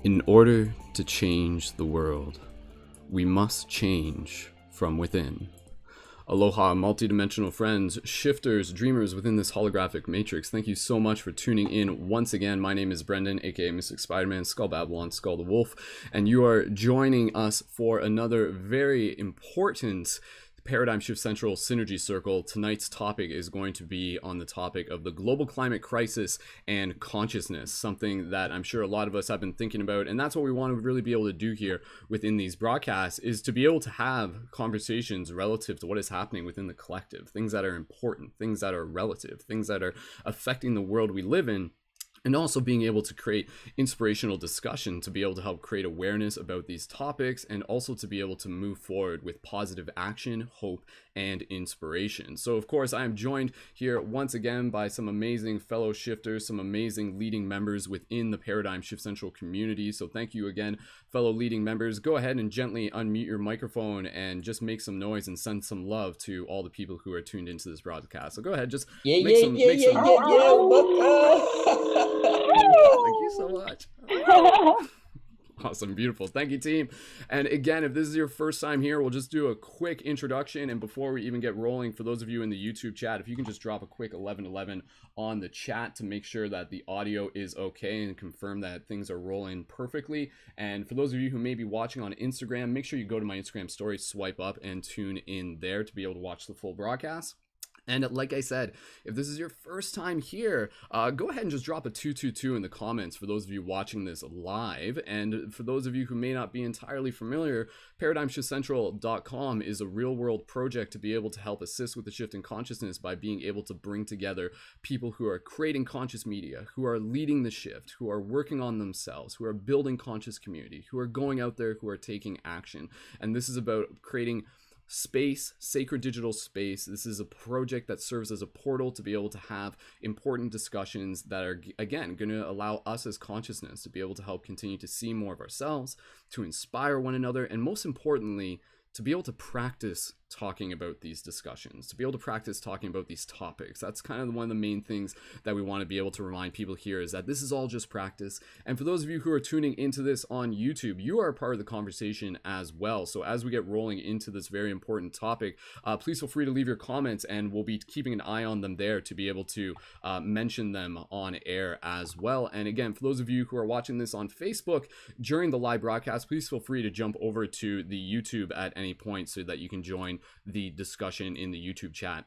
In order to change the world, we must change from within. Aloha, multidimensional friends, shifters, dreamers within this holographic matrix. Thank you so much for tuning in once again. My name is Brendon, aka Mystic Spider-Man, Skull Babylon, Skull the Wolf, and you are joining us for another very important Paradigm Shift Central Synergy Circle. Tonight's topic is going to be on the topic of the global climate crisis and consciousness, something that I'm sure a lot of us have been thinking about, and that's what we want to really be able to do here within these broadcasts, is to be able to have conversations relative to what is happening within the collective, things that are important, things that are relative, things that are affecting the world we live in, and also being able to create inspirational discussion to be able to help create awareness about these topics, and also to be able to move forward with positive action, hope, and inspiration. So of course, I am joined here once again by some amazing fellow shifters, some amazing leading members within the Paradigm Shift Central community. So thank you again, fellow leading members. Go ahead and gently unmute your microphone and just make some noise and send some love to all the people who are tuned into this broadcast. So go ahead, just make some. Thank you so much. Awesome, beautiful. Thank you, team. And again, if this is your first time here, we'll just do a quick introduction. And before we even get rolling, for those of you in the YouTube chat, if you can just drop a quick 1111 on the chat to make sure that the audio is okay and confirm that things are rolling perfectly. And for those of you who may be watching on Instagram, make sure you go to my Instagram story, swipe up, and tune in there to be able to watch the full broadcast. And like I said, if this is your first time here, go ahead and just drop a 222 in the comments for those of you watching this live. And for those of you who may not be entirely familiar, ParadigmShiftCentral.com is a real-world project to be able to help assist with the shift in consciousness by being able to bring together people who are creating conscious media, who are leading the shift, who are working on themselves, who are building conscious community, who are going out there, who are taking action. And this is about creating space, sacred digital space. This is a project that serves as a portal to be able to have important discussions that are, again, going to allow us as consciousness to be able to help continue to see more of ourselves, to inspire one another, and most importantly, to be able to practice talking about these discussions, to be able to practice talking about these topics. That's kind of one of the main things that we want to be able to remind people here, is that this is all just practice. And for those of you who are tuning into this on YouTube, you are a part of the conversation as well. So as we get rolling into this very important topic, please feel free to leave your comments, and we'll be keeping an eye on them there to be able to mention them on air as well. And again, for those of you who are watching this on Facebook during the live broadcast, please feel free to jump over to the YouTube at any point so that you can join the discussion in the YouTube chat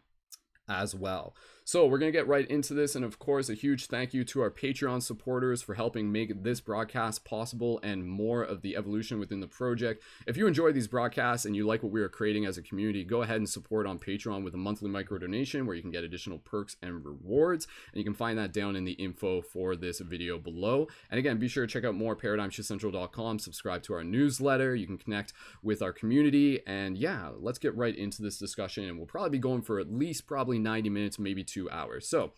as well. So we're going to get right into this, and of course a huge thank you to our Patreon supporters for helping make this broadcast possible and more of the evolution within the project. If you enjoy these broadcasts and you like what we are creating as a community, go ahead and support on Patreon with a monthly micro donation where you can get additional perks and rewards, and you can find that down in the info for this video below. And again, be sure to check out more ParadigmShiftCentral.com, subscribe to our newsletter, you can connect with our community, and yeah, let's get right into this discussion. And we'll probably be going for at least probably 90 minutes, maybe 2 hours. So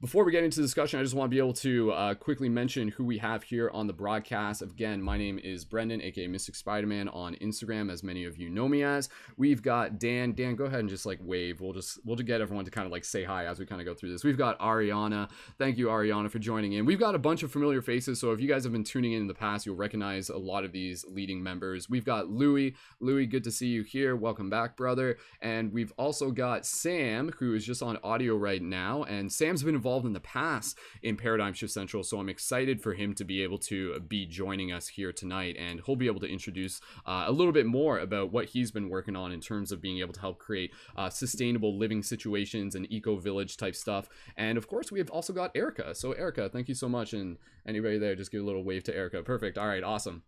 before we get into the discussion, I just want to be able to quickly mention who we have here on the broadcast. Again, my name is Brendon, aka Mystic Spider-Man on Instagram, as many of you know me as. We've got Dan. Dan, go ahead and just like wave. We'll just get everyone to kind of like say hi as we kind of go through this. We've got Arianna. Thank you, Arianna, for joining in. We've got a bunch of familiar faces, so if you guys have been tuning in the past, you'll recognize a lot of these leading members. We've got Louie. Louie, good to see you here. Welcome back, brother. And we've also got Sam, who is just on audio right now, and Sam's been involved in the past in Paradigm Shift Central, so I'm excited for him to be able to be joining us here tonight, and he'll be able to introduce a little bit more about what he's been working on in terms of being able to help create sustainable living situations and eco-village type stuff. And of course, we have also got Erica. So Erica, thank you so much, and anybody there, just give a little wave to Erica. Perfect. All right, awesome.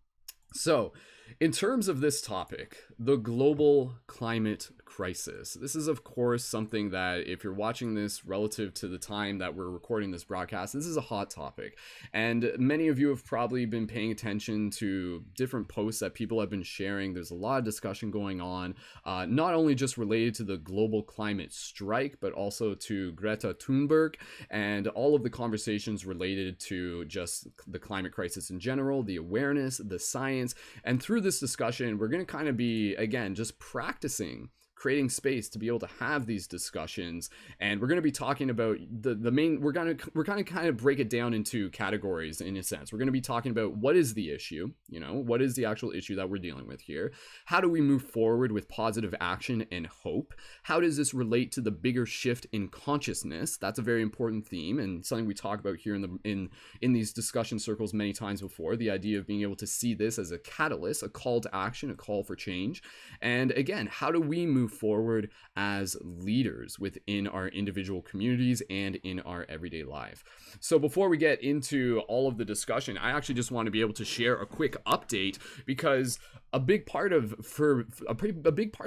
So in terms of this topic, the global climate crisis, this is of course something that, if you're watching this relative to the time that we're recording this broadcast, this is a hot topic. And many of you have probably been paying attention to different posts that people have been sharing. There's a lot of discussion going on, not only just related to the global climate strike, but also to Greta Thunberg and all of the conversations related to just the climate crisis in general, the awareness, the science. And through this discussion, we're going to kind of be, again, just practicing creating space to be able to have these discussions. And we're going to be talking about the main, we're going to kind of break it down into categories in a sense. We're going to be talking about what is the issue, what is the actual issue that we're dealing with here? How do we move forward with positive action and hope? How does this relate to the bigger shift in consciousness? That's a very important theme and something we talk about here in these discussion circles many times before. The idea of being able to see this as a catalyst, a call to action, a call for change. And again, how do we move forward as leaders within our individual communities and in our everyday life? So before we get into all of the discussion, I actually just want to be able to share a quick update, because a big part of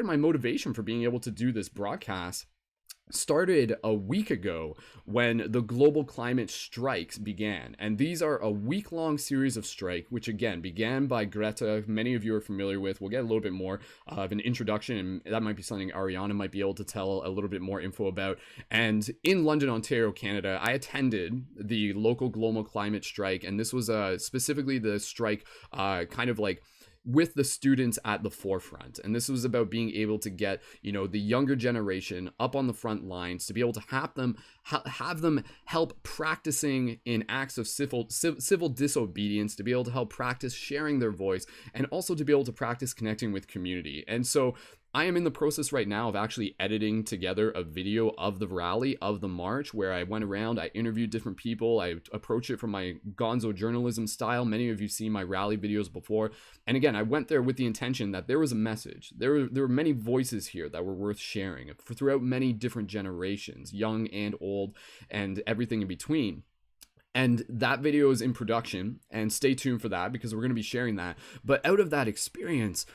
my motivation for being able to do this broadcast started a week ago when the global climate strikes began. And these are a week-long series of strike, which again began by Greta. Many of you are familiar with. We'll get a little bit more of an introduction, and that might be something Arianna might be able to tell a little bit more info about. And in London, Ontario, Canada, I attended the local global climate strike, and this was specifically the strike kind of like with the students at the forefront. And this was about being able to get, the younger generation up on the front lines, to be able to have them help practicing in acts of civil disobedience, to be able to help practice sharing their voice, and also to be able to practice connecting with community. And so I am in the process right now of actually editing together a video of the rally, of the march, where I went around, I interviewed different people, I approached it from my gonzo journalism style. Many of you seen my rally videos before. And again, I went there with the intention that there was a message. There were many voices here that were worth sharing throughout many different generations, young and old, and everything in between. And that video is in production, and stay tuned for that, because we're going to be sharing that. But out of that experience,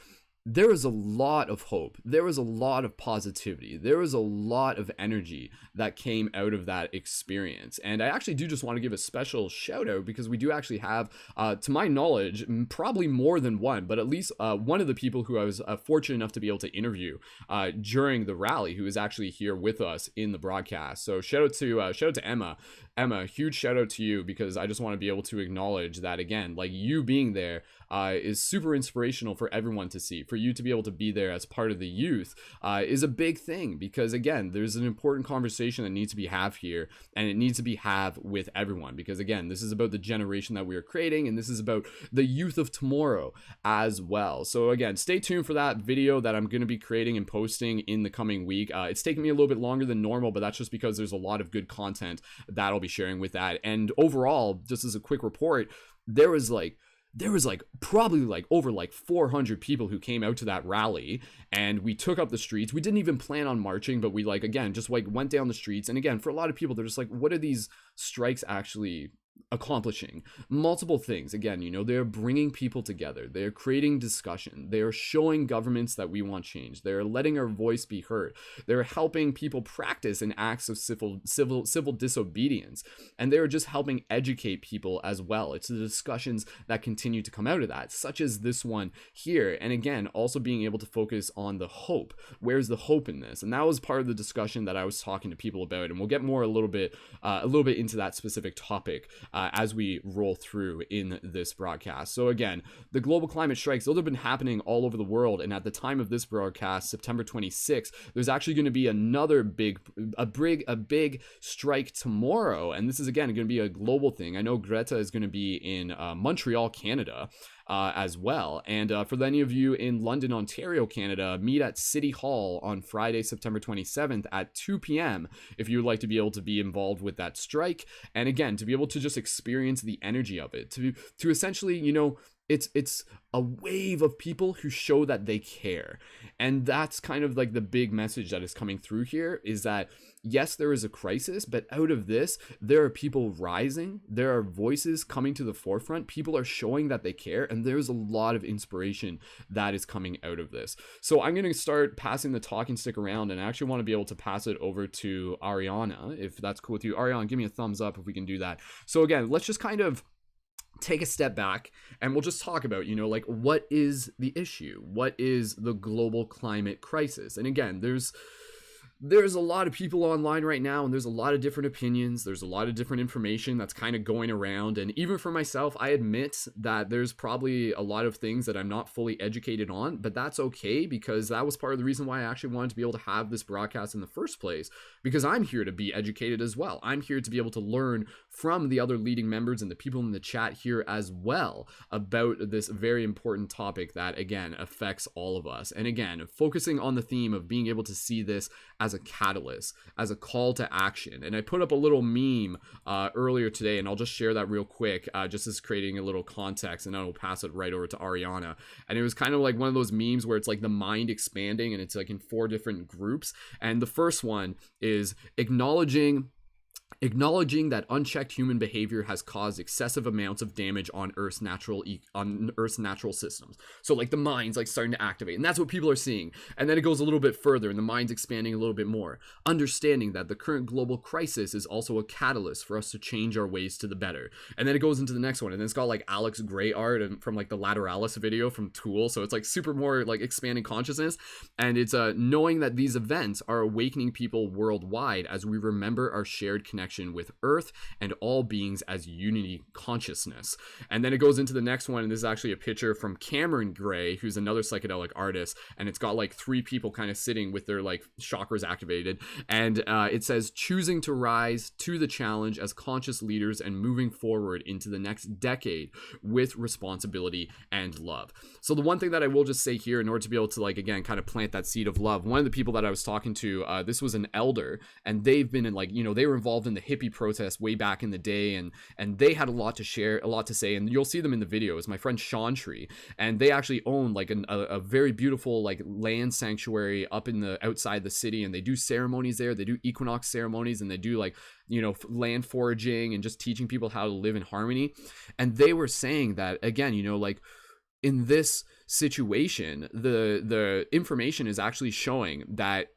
there was a lot of hope. There was a lot of positivity. There was a lot of energy that came out of that experience. And I actually do just want to give a special shout out, because we do actually have, to my knowledge, probably more than one, but at least one of the people who I was fortunate enough to be able to interview during the rally, who is actually here with us in the broadcast. So shout out to Emma. Emma, huge shout out to you, because I just want to be able to acknowledge that, again, like, you being there is super inspirational for everyone to see. For you to be able to be there as part of the youth is a big thing, because again, there's an important conversation that needs to be had here, and it needs to be had with everyone, because again, this is about the generation that we are creating, and this is about the youth of tomorrow as well. So again, stay tuned for that video that I'm going to be creating and posting in the coming week. It's taking me a little bit longer than normal, but that's just because there's a lot of good content that I'll be sharing with that. And overall, just as a quick report, there was probably over 400 people who came out to that rally, and we took up the streets. We didn't even plan on marching, but we went down the streets. And again, for a lot of people, they're just like, what are these strikes actually accomplishing? Multiple things. Again, they're bringing people together. They're creating discussion. They're showing governments that we want change. They're letting our voice be heard. They're helping people practice in acts of civil disobedience, and they're just helping educate people as well. It's the discussions that continue to come out of that, such as this one here. And again, also being able to focus on the hope. Where's the hope in this? And that was part of the discussion that I was talking to people about, and we'll get more a little bit into that specific topic as we roll through in this broadcast. So again, the global climate strikes, those have been happening all over the world. And at the time of this broadcast, September 26th, there's actually going to be another big strike tomorrow. And this is again going to be a global thing. I know Greta is going to be in Montreal, Canada, as well. And for any of you in London, Ontario, Canada, meet at City Hall on Friday, September 27th at 2 p.m. if you would like to be able to be involved with that strike. And again, to be able to just experience the energy of it, to essentially, it's a wave of people who show that they care. And that's kind of like the big message that is coming through here, is that yes, there is a crisis, but out of this, there are people rising. There are voices coming to the forefront. People are showing that they care, and there's a lot of inspiration that is coming out of this. So I'm going to start passing the talking stick around, and I actually want to be able to pass it over to Arianna, if that's cool with you. Arianna, give me a thumbs up if we can do that. So again, let's just kind of take a step back, and we'll just talk about, what is the issue? What is the global climate crisis? And again, there's there's a lot of people online right now, and there's a lot of different opinions. There's a lot of different information that's kind of going around. And even for myself, I admit that there's probably a lot of things that I'm not fully educated on, but that's okay, because that was part of the reason why I actually wanted to be able to have this broadcast in the first place, because I'm here to be educated as well. I'm here to be able to learn from the other leading members and the people in the chat here as well about this very important topic that, again, affects all of us. And again, focusing on the theme of being able to see this as a catalyst, as a call to action. And I put up a little meme earlier today, and I'll just share that real quick, just as creating a little context, and I will pass it right over to Arianna. And it was kind of like one of those memes where it's like the mind expanding, and it's like in 4 different groups. And the first one is acknowledging that unchecked human behavior has caused excessive amounts of damage on Earth's natural systems. So like the mind's like starting to activate, and that's what people are seeing. And then it goes a little bit further, and the mind's expanding a little bit more, understanding that the current global crisis is also a catalyst for us to change our ways to the better. And then it goes into the next one, and then it's got like Alex Gray art and from like the Lateralis video from Tool, so it's like super more like expanding consciousness. And it's knowing that these events are awakening people worldwide as we remember our shared connection with Earth and all beings as unity consciousness. And then it goes into the next one, and this is actually a picture from Cameron Gray, who's another psychedelic artist, and it's got like 3 people kind of sitting with their like chakras activated, and it says choosing to rise to the challenge as conscious leaders and moving forward into the next decade with responsibility and love. So the one thing that I will just say here, in order to be able to like again kind of plant that seed of love, one of the people that I was talking to, this was an elder, and they've been in like, you know, they were involved in the hippie protest way back in the day, and they had a lot to share, a lot to say, and you'll see them in the videos. My friend Sean Tree, and they actually own like a very beautiful like land sanctuary up in the outside the city, and they do ceremonies there. They do equinox ceremonies, and they do like, you know, land foraging and just teaching people how to live in harmony. And they were saying that, again, you know, like in this situation, the information is actually showing that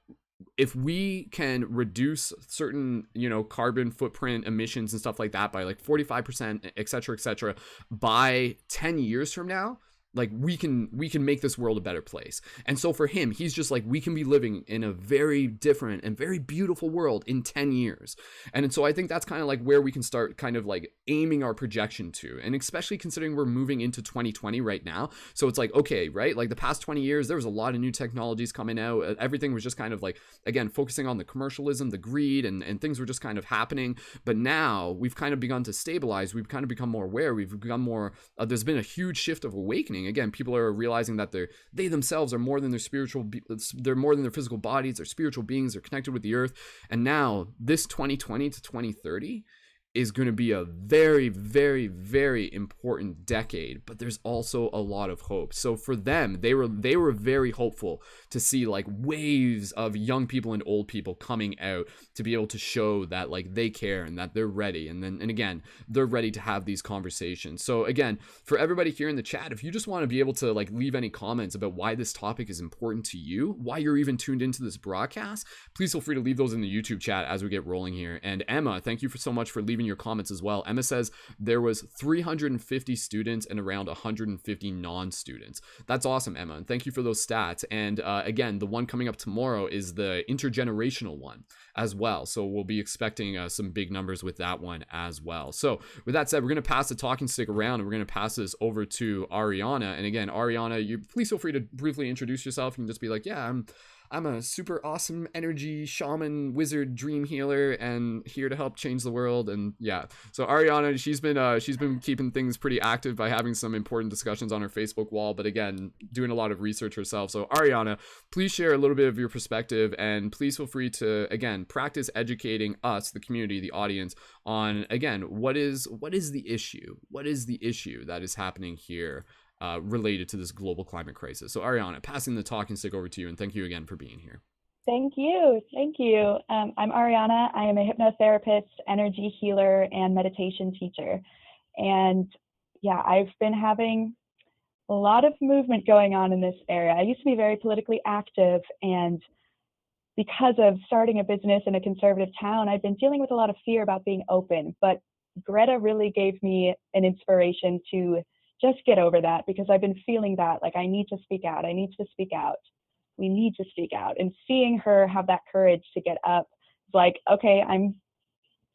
if we can reduce certain, you know, carbon footprint emissions and stuff like that by like 45%, et cetera, by 10 years from now, like we can make this world a better place. And so for him, he's just like, we can be living in a very different and very beautiful world in 10 years. And so I think that's kind of like where we can start kind of like aiming our projection to, and especially considering we're moving into 2020 right now. So it's like, okay, right, like the past 20 years, there was a lot of new technologies coming out. Everything was just kind of like, again, focusing on the commercialism, the greed, and things were just kind of happening. But now we've kind of begun to stabilize. We've kind of become more aware. We've become more, there's been a huge shift of awakening. Again, people are realizing that they themselves are more than their they're more than their physical bodies. They're spiritual beings. They're connected with the earth. And now this 2020 to 2030 is going to be a very, very, very important decade, but there's also a lot of hope. So for them, they were very hopeful to see like waves of young people and old people coming out to be able to show that like they care and that they're ready. And again, they're ready to have these conversations. So again, for everybody here in the chat, if you just want to be able to like leave any comments about why this topic is important to you, why you're even tuned into this broadcast, please feel free to leave those in the YouTube chat as we get rolling here. And Emma, thank you so much for leaving your comments as well. Emma says there was 350 students and around 150 non-students. That's awesome, Emma, and thank you for those stats. And again, the one coming up tomorrow is the intergenerational one as well, so we'll be expecting some big numbers with that one as well. So with that said, we're going to pass the talking stick around, and we're going to pass this over to Arianna. And again, Arianna, you please feel free to briefly introduce yourself. You can just be like, yeah, I'm a super awesome energy shaman, wizard, dream healer, and here to help change the world. And yeah, so Arianna, she's been keeping things pretty active by having some important discussions on her Facebook wall, but again, doing a lot of research herself. So Arianna, please share a little bit of your perspective, and please feel free to again practice educating us, the community, the audience, on again what is the issue? What is the issue that is happening here? Related to this global climate crisis. So Arianna, passing the talking stick over to you, and thank you again for being here. Thank you. I'm Arianna. I am a hypnotherapist, energy healer, and meditation teacher. And yeah, I've been having a lot of movement going on in this area. I used to be very politically active, and because of starting a business in a conservative town, I've been dealing with a lot of fear about being open. But Greta really gave me an inspiration to just get over that, because I've been feeling that, like, I need to speak out. we need to speak out. And seeing her have that courage to get up, it's like, okay, I'm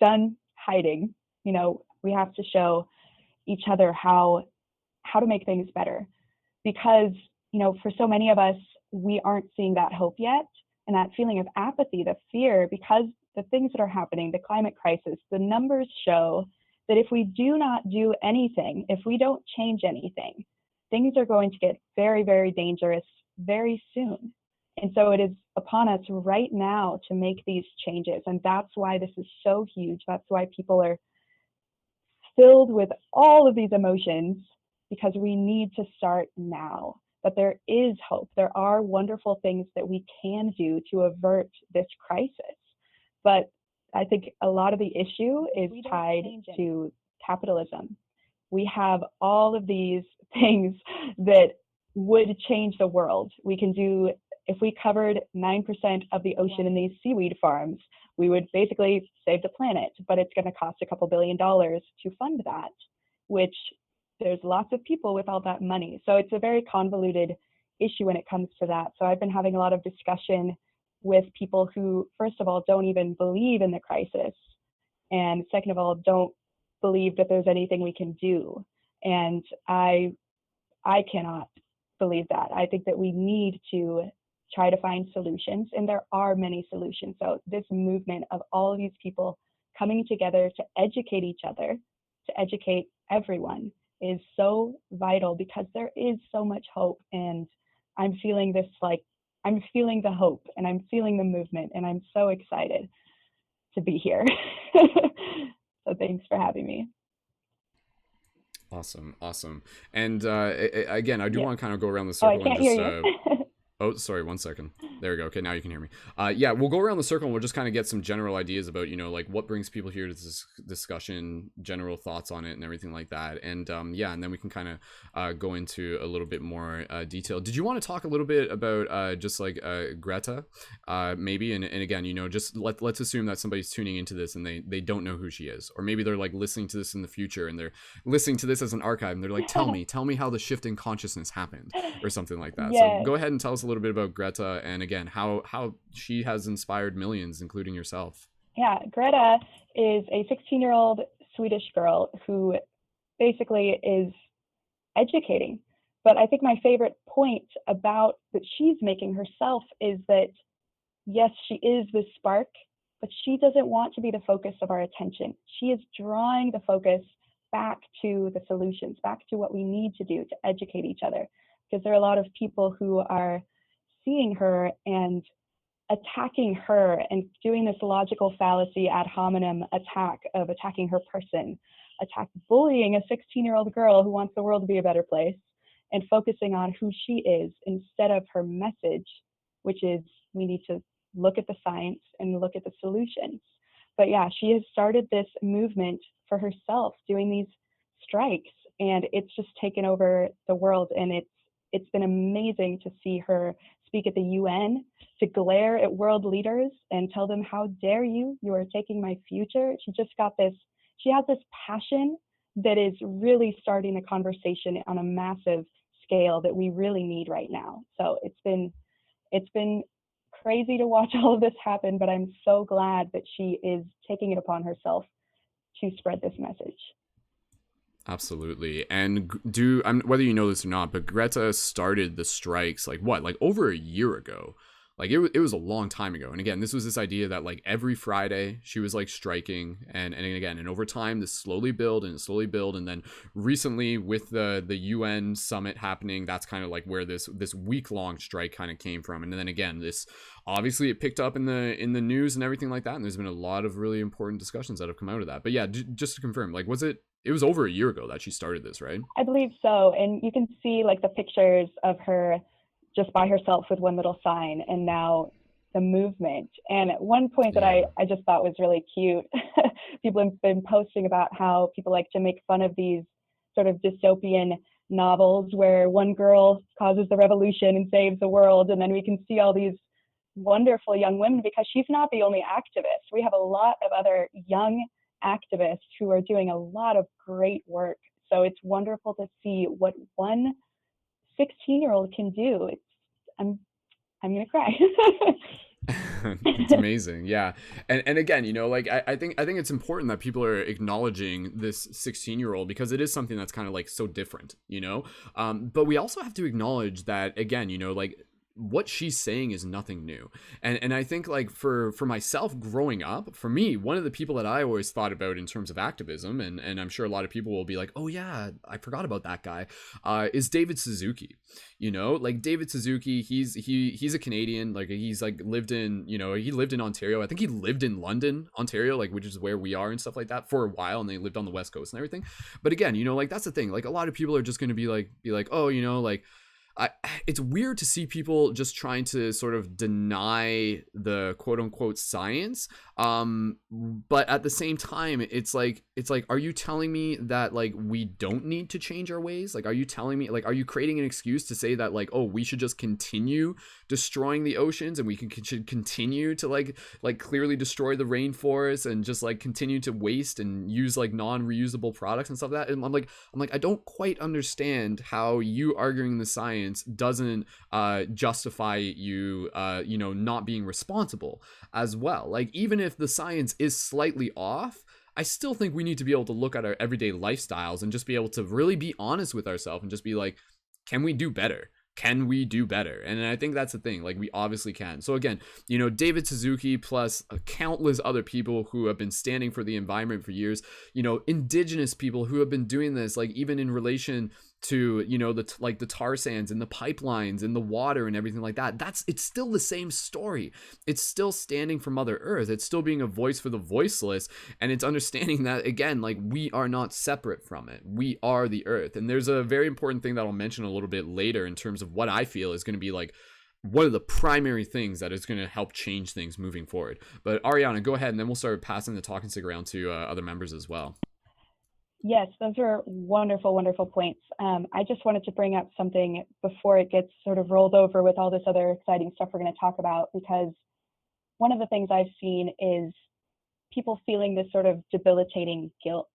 done hiding. You know, we have to show each other how to make things better, because, you know, for so many of us, we aren't seeing that hope yet, and that feeling of apathy, the fear, because the things that are happening, the climate crisis, the numbers show that if we do not do anything, if we don't change anything, things are going to get very, very dangerous very soon. And so it is upon us right now to make these changes. And that's why this is so huge. That's why people are filled with all of these emotions, because we need to start now. But there is hope. There are wonderful things that we can do to avert this crisis. But I think a lot of the issue is tied to capitalism. We have all of these things that would change the world. We can do, if we covered 9% of the ocean in these seaweed farms, we would basically save the planet, but it's going to cost a couple $2 billion to fund that, which there's lots of people with all that money. So it's a very convoluted issue when it comes to that. So I've been having a lot of discussion with people who, first of all, don't even believe in the crisis, and second of all, don't believe that there's anything we can do. And I cannot believe that. I think that we need to try to find solutions, and there are many solutions. So this movement of all of these people coming together to educate each other, to educate everyone, is so vital, because there is so much hope. And I'm feeling this, like, I'm feeling the hope, and I'm feeling the movement, and I'm so excited to be here. So thanks for having me. Awesome. And again, I do want to kind of go around the Oh, I circle can't and just hear you. oh, sorry, 1 second. There we go. Okay, now you can hear me. Yeah, we'll go around the circle and we'll just kind of get some general ideas about, you know, like what brings people here to this discussion, general thoughts on it and everything like that. And yeah, and then we can kind of go into a little bit more detail. Did you want to talk a little bit about just like Greta, maybe? And again, you know, just let's assume that somebody's tuning into this and they don't know who she is. Or maybe they're like listening to this in the future and they're listening to this as an archive and they're like, tell me how the shift in consciousness happened or something like that. Yes. So go ahead and tell us a little bit about Greta, and again how she has inspired millions, including yourself. Yeah, Greta is a 16-year-old Swedish girl who basically is educating. But I think my favorite point about that she's making herself is that, yes, she is the spark, but she doesn't want to be the focus of our attention. She is drawing the focus back to the solutions, back to what we need to do to educate each other. Because there are a lot of people who are seeing her and attacking her and doing this logical fallacy ad hominem attack of attacking her person, bullying a 16-year-old girl who wants the world to be a better place, and focusing on who she is instead of her message, which is we need to look at the science and look at the solutions. But yeah, she has started this movement for herself, doing these strikes, and it's just taken over the world. And it's been amazing to see her speak at the UN, to glare at world leaders and tell them, how dare you are taking my future. She has this passion that is really starting the conversation on a massive scale that we really need right now. So it's been crazy to watch all of this happen, but I'm so glad that she is taking it upon herself to spread this message. Absolutely. And whether you know this or not, but Greta started the strikes like over a year ago. Like it was a long time ago. And again, this was this idea that like every Friday she was like striking, and over time this slowly build. And then recently with the UN summit happening, that's kind of like where this week-long strike kind of came from. And then again, this obviously it picked up in the news and everything like that. And there's been a lot of really important discussions that have come out of that. But yeah, just to confirm, like it was over a year ago that she started this, right? I believe so. And you can see like the pictures of her just by herself with one little sign, and now the movement. And at one point that I just thought was really cute, people have been posting about how people like to make fun of these sort of dystopian novels where one girl causes the revolution and saves the world, and then we can see all these wonderful young women, because she's not the only activist. We have a lot of other young activists who are doing a lot of great work. So it's wonderful to see what one 16-year-old can do. I'm gonna cry. It's amazing. Yeah. And again, like I think it's important that people are acknowledging this 16-year-old, because it is something that's kind of like so different. But we also have to acknowledge that, again, like what she's saying is nothing new. And I think, like, for myself growing up, for me, one of the people that I always thought about in terms of activism, and I'm sure a lot of people will be like, oh yeah, I forgot about that guy, is David Suzuki. Like David Suzuki, he's a Canadian. Like, he's like lived in, he lived in Ontario. I think he lived in London, Ontario, like, which is where we are and stuff like that, for a while, and they lived on the West Coast and everything. But again, like, that's the thing. Like, a lot of people are just going to be like, oh, like, it's weird to see people just trying to sort of deny the quote unquote science. But at the same time, it's like, are you telling me that, like, we don't need to change our ways? Like, are you telling me, like, are you creating an excuse to say that, like, oh, we should just continue destroying the oceans, and we should continue to like clearly destroy the rainforest, and just like continue to waste and use like non-reusable products and stuff like that? And I'm like, I don't quite understand how you arguing the science doesn't justify you not being responsible as well. Like, even if the science is slightly off, I still think we need to be able to look at our everyday lifestyles and just be able to really be honest with ourselves and just be like, can we do better? Can we do better? And I think that's the thing. Like, we obviously can. So again, David Suzuki plus countless other people who have been standing for the environment for years, indigenous people who have been doing this, like, even in relation to, the tar sands and the pipelines and the water and everything like that. It's still the same story. It's still standing for Mother Earth. It's still being a voice for the voiceless. And it's understanding that, again, like, we are not separate from it. We are the Earth. And there's a very important thing that I'll mention a little bit later in terms of what I feel is going to be like one of the primary things that is going to help change things moving forward. But Arianna, go ahead, and then we'll start passing the talking stick around to other members as well. Yes, those are wonderful, wonderful points. I just wanted to bring up something before it gets sort of rolled over with all this other exciting stuff we're going to talk about, because one of the things I've seen is people feeling this sort of debilitating guilt.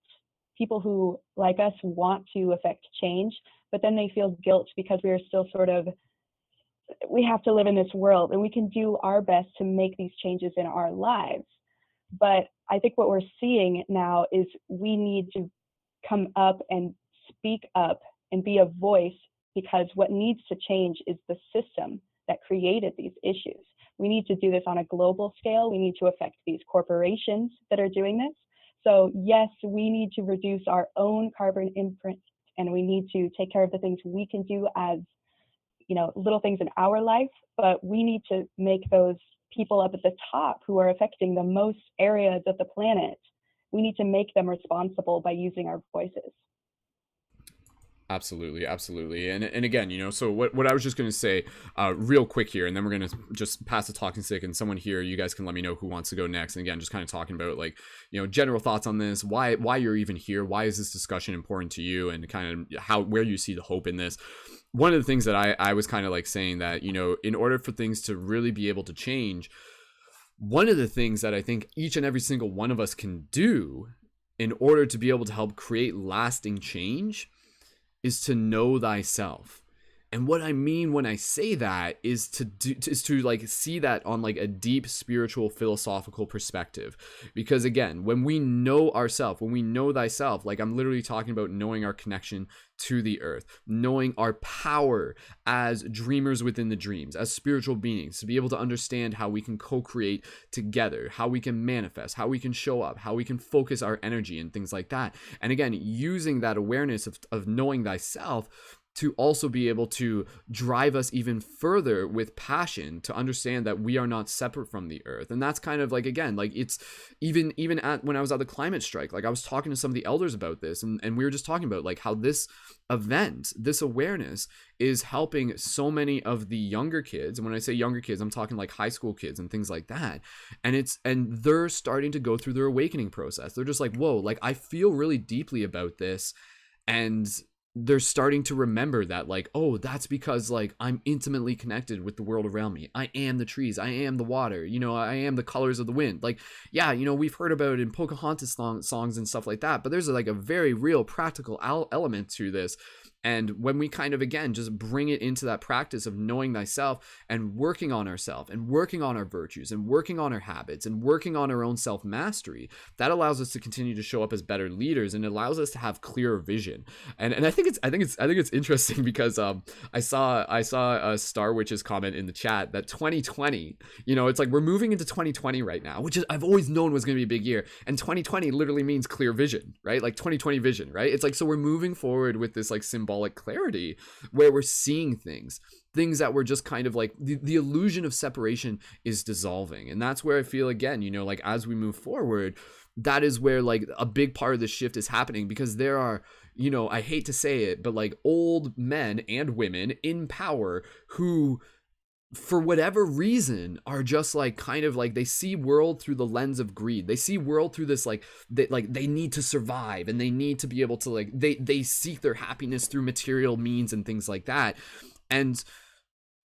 People who, like us, want to affect change, but then they feel guilt because we are still sort of, we have to live in this world, and we can do our best to make these changes in our lives. But I think what we're seeing now is we need to come up and speak up and be a voice, because what needs to change is the system that created these issues. We need to do this on a global scale. We need to affect these corporations that are doing this. So yes, we need to reduce our own carbon imprint, and we need to take care of the things we can do as, little things in our life, but we need to make those people up at the top who are affecting the most areas of the planet, we need to make them responsible by using our voices. Absolutely. And again, so what I was just going to say real quick here, and then we're going to just pass the talking stick, and someone here, you guys can let me know who wants to go next. And again, just kind of talking about, like, general thoughts on this, why you're even here, why is this discussion important to you, and kind of where you see the hope in this. One of the things that I was kind of like saying that, in order for things to really be able to change, one of the things that I think each and every single one of us can do in order to be able to help create lasting change is to know thyself. And what I mean when I say that is to like see that on like a deep spiritual philosophical perspective. Because again, when we know ourselves, when we know thyself, like I'm literally talking about knowing our connection to the earth, knowing our power as dreamers within the dreams, as spiritual beings, to be able to understand how we can co-create together, how we can manifest, how we can show up, how we can focus our energy and things like that. And again, using that awareness of knowing thyself to also be able to drive us even further with passion to understand that we are not separate from the earth. And that's kind of like, again, like it's even at when I was at the climate strike, like I was talking to some of the elders about this, and we were just talking about like how this event, this awareness is helping so many of the younger kids. And when I say younger kids, I'm talking like high school kids and things like that. And they're starting to go through their awakening process. They're just like, whoa, like I feel really deeply about this. And they're starting to remember that, like, oh, that's because like I'm intimately connected with the world around me. I am the trees, I am the water, I am the colors of the wind. Like, yeah, we've heard about it in Pocahontas songs and stuff like that, but there's like a very real practical element to this. And when we kind of, again, just bring it into that practice of knowing thyself and working on ourselves and working on our virtues and working on our habits and working on our own self-mastery, that allows us to continue to show up as better leaders, and it allows us to have clearer vision. And I think it's interesting because I saw a Star Witch's comment in the chat that 2020, it's like we're moving into 2020 right now, which is, I've always known was going to be a big year, and 2020 literally means clear vision, right? Like 2020 vision, right? It's like, so we're moving forward with this like symbolic clarity where we're seeing things that were just kind of like the illusion of separation is dissolving. And that's where I feel, again, like as we move forward, that is where like a big part of the shift is happening, because there are, I hate to say it, but like old men and women in power who, for whatever reason, are just like kind of like they see world through the lens of greed. They see world through this like they need to survive, and they need to be able to like they seek their happiness through material means and things like that. And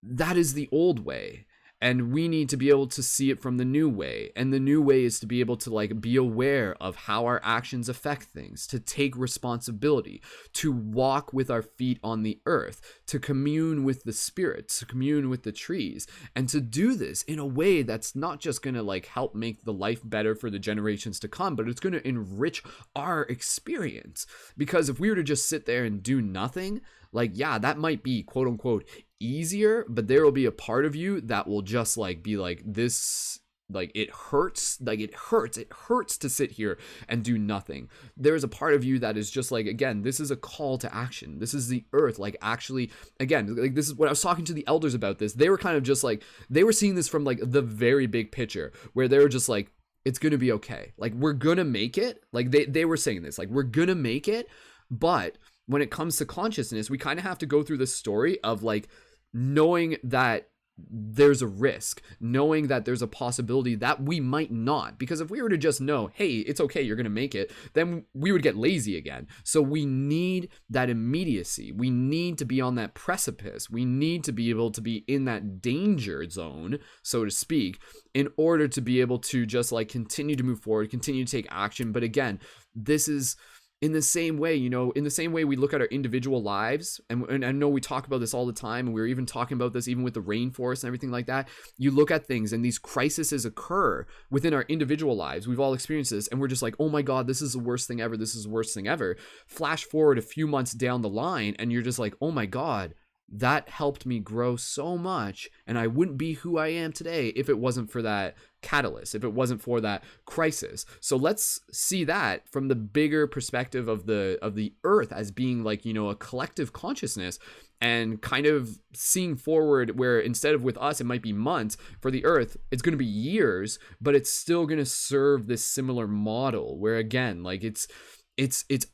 that is the old way. And we need to be able to see it from the new way. And the new way is to be able to like be aware of how our actions affect things, to take responsibility, to walk with our feet on the earth, to commune with the spirits, to commune with the trees, and to do this in a way that's not just going to like help make the life better for the generations to come, but it's going to enrich our experience. Because if we were to just sit there and do nothing, like, yeah, that might be quote unquote easier, but there will be a part of you that will just like be like, this, like it hurts to sit here and do nothing. There's a part of you that is just like, again, this is a call to action. This is the earth, like actually, again, like this is what I was talking to the elders about this. They were kind of just like, they were seeing this from like the very big picture, where they were just like, it's gonna be okay, like we're gonna make it. Like they were saying this, like we're gonna make it. But when it comes to consciousness, we kind of have to go through this story of like knowing that there's a risk, knowing that there's a possibility that we might not. Because if we were to just know, hey, it's okay, you're going to make it, then we would get lazy again. So we need that immediacy. We need to be on that precipice. We need to be able to be in that danger zone, so to speak, in order to be able to just like continue to move forward, continue to take action. But again, this is in the same way, in the same way we look at our individual lives, and I know we talk about this all the time, and we're even talking about this even with the rainforest and everything like that. You look at things and these crises occur within our individual lives. We've all experienced this, and we're just like, oh my God, this is the worst thing ever. This is the worst thing ever. Flash forward a few months down the line, and you're just like, oh my God, that helped me grow so much, and I wouldn't be who I am today if it wasn't for that catalyst, if it wasn't for that crisis. So let's see that from the bigger perspective of the earth as being like, a collective consciousness, and kind of seeing forward where instead of with us it might be months, for the earth it's going to be years, but it's still going to serve this similar model where, again, like it's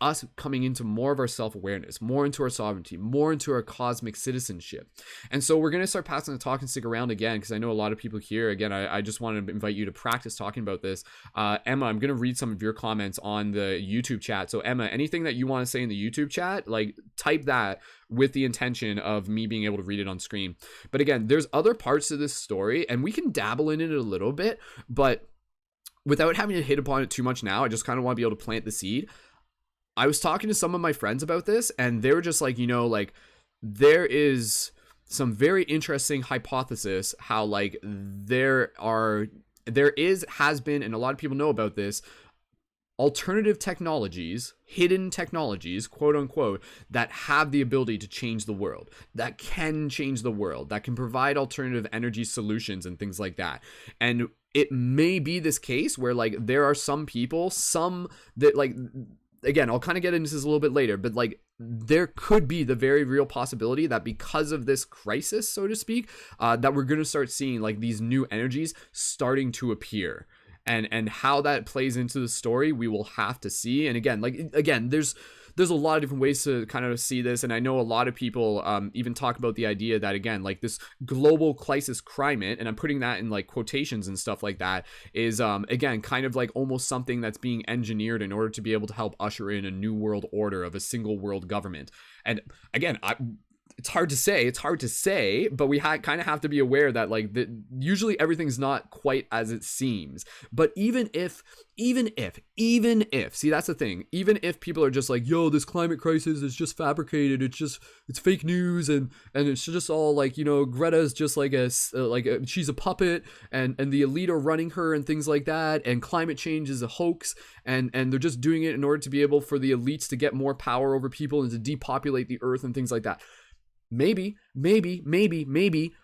us coming into more of our self-awareness, more into our sovereignty, more into our cosmic citizenship. And so we're going to start passing the talk and stick around again, because I know a lot of people here. Again, I just want to invite you to practice talking about this. Emma, I'm going to read some of your comments on the YouTube chat. So Emma, anything that you want to say in the YouTube chat, like type that with the intention of me being able to read it on screen. But again, there's other parts to this story, and we can dabble in it a little bit, but without having to hit upon it too much now, I just kind of want to be able to plant the seed. I was talking to some of my friends about this, and they were just like, like there is some very interesting hypothesis how like has been, and a lot of people know about this, alternative technologies, hidden technologies, quote unquote, that have the ability to change the world, that can change the world, that can provide alternative energy solutions and things like that. And it may be this case where like there are some people, some that like, again, I'll kind of get into this a little bit later, but like there could be the very real possibility that because of this crisis, so to speak, that we're going to start seeing like these new energies starting to appear. And how that plays into the story, we will have to see. And again, there's a lot of different ways to kind of see this. And I know a lot of people even talk about the idea that, again, like this global crisis climate, and I'm putting that in like quotations and stuff like that, is again, kind of like almost something that's being engineered in order to be able to help usher in a new world order of a single world government. And again, it's hard to say, but we kind of have to be aware that like usually everything's not quite as it seems. But even if see, that's the thing, even if people are just like, yo, this climate crisis is just fabricated, it's fake news, and it's just all like, you know, Greta's just like she's a puppet, and the elite are running her and things like that, and climate change is a hoax, and they're just doing it in order to be able for the elites to get more power over people and to depopulate the earth and things like that. Maybe,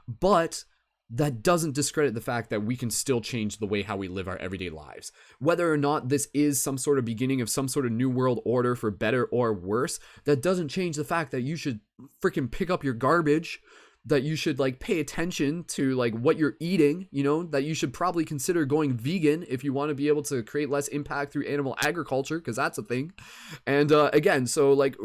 but that doesn't discredit the fact that we can still change the way how we live our everyday lives. Whether or not this is some sort of beginning of some sort of new world order for better or worse, that doesn't change the fact that you should freaking pick up your garbage, that you should like pay attention to like what you're eating, you know, that you should probably consider going vegan if you want to be able to create less impact through animal agriculture, because that's a thing. And again, so like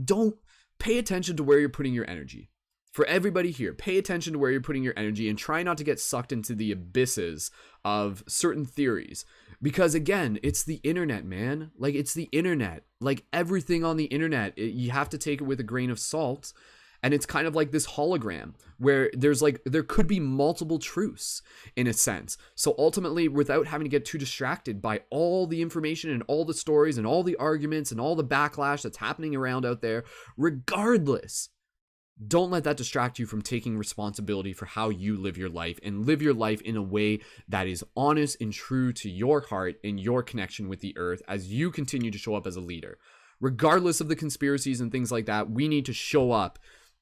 don't pay attention to where you're putting your energy. For everybody here, pay attention to where you're putting your energy and try not to get sucked into the abysses of certain theories. Because again, it's the internet, man. Like, it's the internet. Like, everything on the internet, you have to take it with a grain of salt. And it's kind of like this hologram where there could be multiple truths in a sense. So ultimately, without having to get too distracted by all the information and all the stories and all the arguments and all the backlash that's happening around out there, regardless, don't let that distract you from taking responsibility for how you live your life, and live your life in a way that is honest and true to your heart and your connection with the earth as you continue to show up as a leader. Regardless of the conspiracies and things like that, we need to show up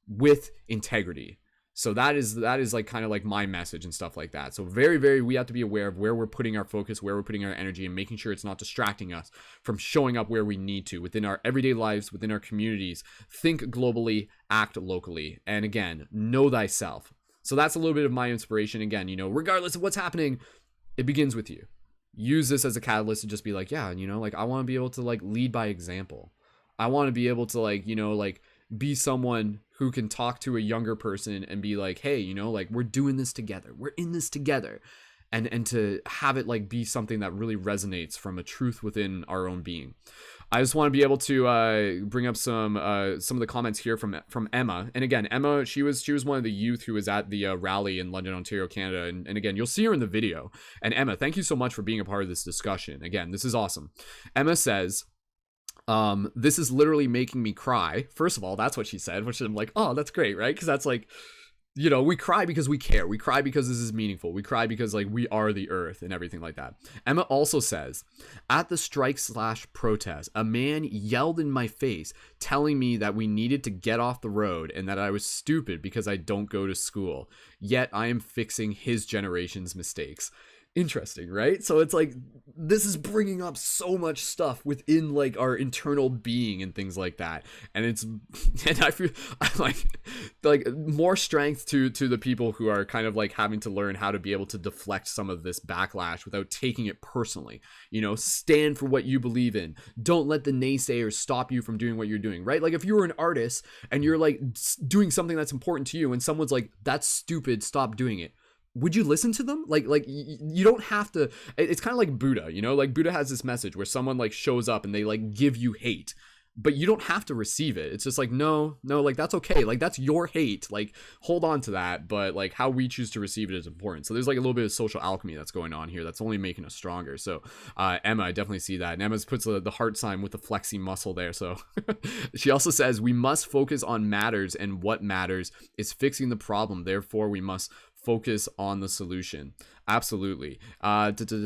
with integrity. So that is like kind of like my message and stuff like that. So very, we have to be aware of where we're putting our focus, where we're putting our energy, and making sure it's not distracting us from showing up where we need to within our everyday lives, within our communities. Think globally, act locally, and again, know thyself. So that's a little bit of my inspiration. Again, you know, regardless of what's happening, it begins with you. Use this as a catalyst to just be like, yeah, you know, like I want to be able to like lead by example. I want to be able to like, you know, like be someone who can talk to a younger person and be like, hey, you know, like we're doing this together. We're in this together. And to have it like be something that really resonates from a truth within our own being. I just want to be able to bring up some of the comments here from Emma. And again, Emma, she was one of the youth who was at the rally in London, Ontario, Canada. And again, you'll see her in the video. And Emma, thank you so much for being a part of this discussion. Again, this is awesome. Emma says, this is literally making me cry. First of all, that's what she said, which I'm like, oh, that's great, right? Because that's like, you know, we cry because we care. We cry because this is meaningful. We cry because like we are the earth and everything like that. Emma also says, at the strike/protest, a man yelled in my face telling me that we needed to get off the road and that I was stupid because I don't go to school. Yet I am fixing his generation's mistakes. Interesting, right? So it's like this is bringing up so much stuff within like our internal being and things like that, and it's and I feel like more strength to the people who are kind of like having to learn how to be able to deflect some of this backlash without taking it personally. You know, stand for what you believe in. Don't let the naysayers stop you from doing what you're doing, right? Like if you were an artist and you're like doing something that's important to you and someone's like, that's stupid, stop doing it, would you listen to them? Like you don't have to. It's kind of like Buddha, you know, like Buddha has this message where someone like shows up and they like give you hate, but you don't have to receive it. It's just like, no, like that's okay. Like that's your hate. Like hold on to that. But like how we choose to receive it is important. So there's like a little bit of social alchemy that's going on here. That's only making us stronger. So Emma, I definitely see that. And Emma puts the heart sign with the flexi muscle there. So she also says we must focus on matters, and what matters is fixing the problem. Therefore, we must focus on the solution. Absolutely. Awesome.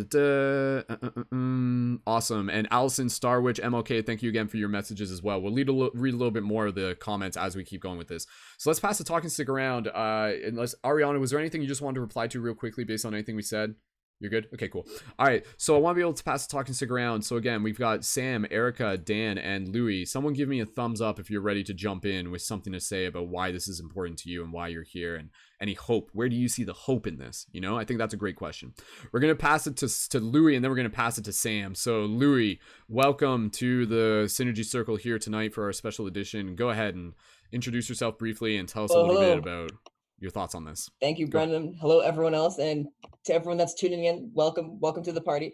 And Allison Starwitch MLK, thank you again for your messages as well. We'll read a little bit more of the comments as we keep going with this. So let's pass the talking stick around. Unless Arianna, was there anything you just wanted to reply to real quickly based on anything we said? You're good? Okay, cool. All right, so I want to be able to pass the talking stick around. So again, we've got Sam, Erica, Dan, and Louie. Someone give me a thumbs up if you're ready to jump in with something to say about why this is important to you and why you're here, and any hope. Where do you see the hope in this? You know, I think that's a great question. We're going to pass it to Louie, and then we're going to pass it to Sam. So Louie, welcome to the Synergy Circle here tonight for our special edition. Go ahead and introduce yourself briefly and tell us a little bit about your thoughts on this. Thank you, Brendon. Hello, everyone else, and to everyone that's tuning in, welcome to the party.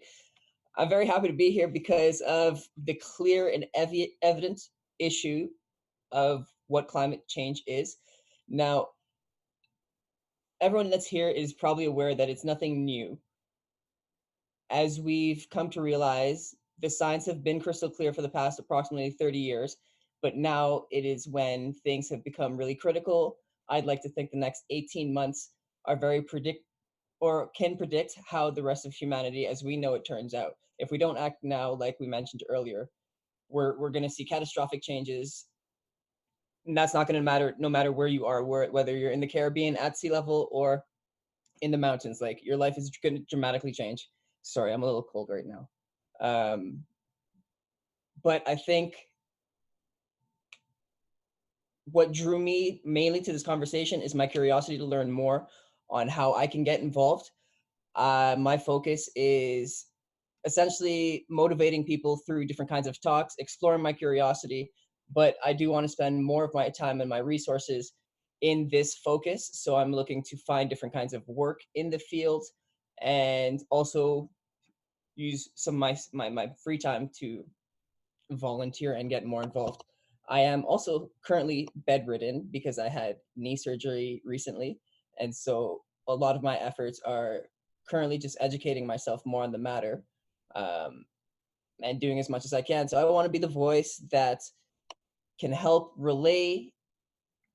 I'm very happy to be here because of the clear and evident issue of what climate change is. Now, everyone that's here is probably aware that it's nothing new. As we've come to realize, the signs have been crystal clear for the past approximately 30 years, but now it is when things have become really critical. I'd like to think the next 18 months are very can predict how the rest of humanity as we know it turns out. If we don't act now, like we mentioned earlier, we're going to see catastrophic changes. And that's not going to matter no matter where you are, whether you're in the Caribbean at sea level or in the mountains. Like, your life is going to dramatically change. Sorry, I'm a little cold right now. But I think what drew me mainly to this conversation is my curiosity to learn more on how I can get involved. My focus is essentially motivating people through different kinds of talks, exploring my curiosity, but I do want to spend more of my time and my resources in this focus. So I'm looking to find different kinds of work in the field and also use some of my free time to volunteer and get more involved. I am also currently bedridden because I had knee surgery recently. And so a lot of my efforts are currently just educating myself more on the matter, and doing as much as I can. So I want to be the voice that can help relay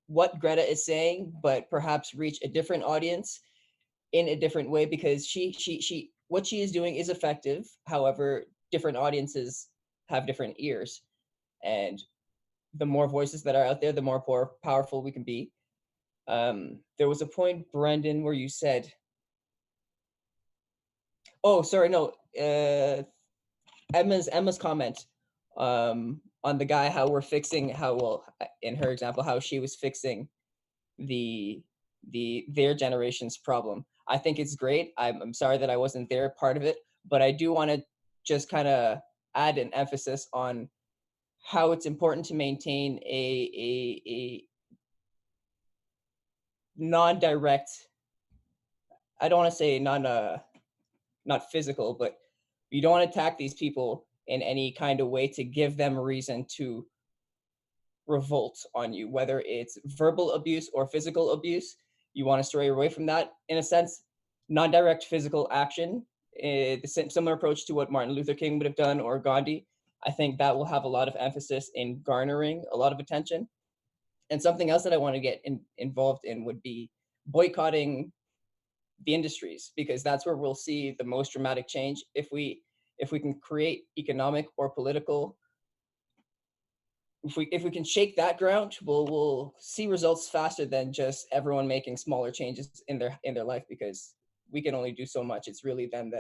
what Greta is saying, but perhaps reach a different audience in a different way, because she what she is doing is effective. However, different audiences have different ears, and the more voices that are out there, the more powerful we can be. There was a point, Brendon, where you said, "Oh, sorry, no." Emma's comment on the guy, how we're fixing in her example, how she was fixing the their generation's problem. I think it's great. I'm sorry that I wasn't there part of it, but I do want to just kind of add an emphasis on how it's important to maintain a non-direct, I don't want to say not physical, but you don't want to attack these people in any kind of way to give them a reason to revolt on you, whether it's verbal abuse or physical abuse. You want to stray away from that. In a sense, non-direct physical action, the similar approach to what Martin Luther King would have done, or Gandhi. I think that will have a lot of emphasis in garnering a lot of attention. And something else that I want to get involved in would be boycotting the industries, because that's where we'll see the most dramatic change. If we can create economic or political, if we can shake that ground, we'll see results faster than just everyone making smaller changes in their life, because we can only do so much. It's really them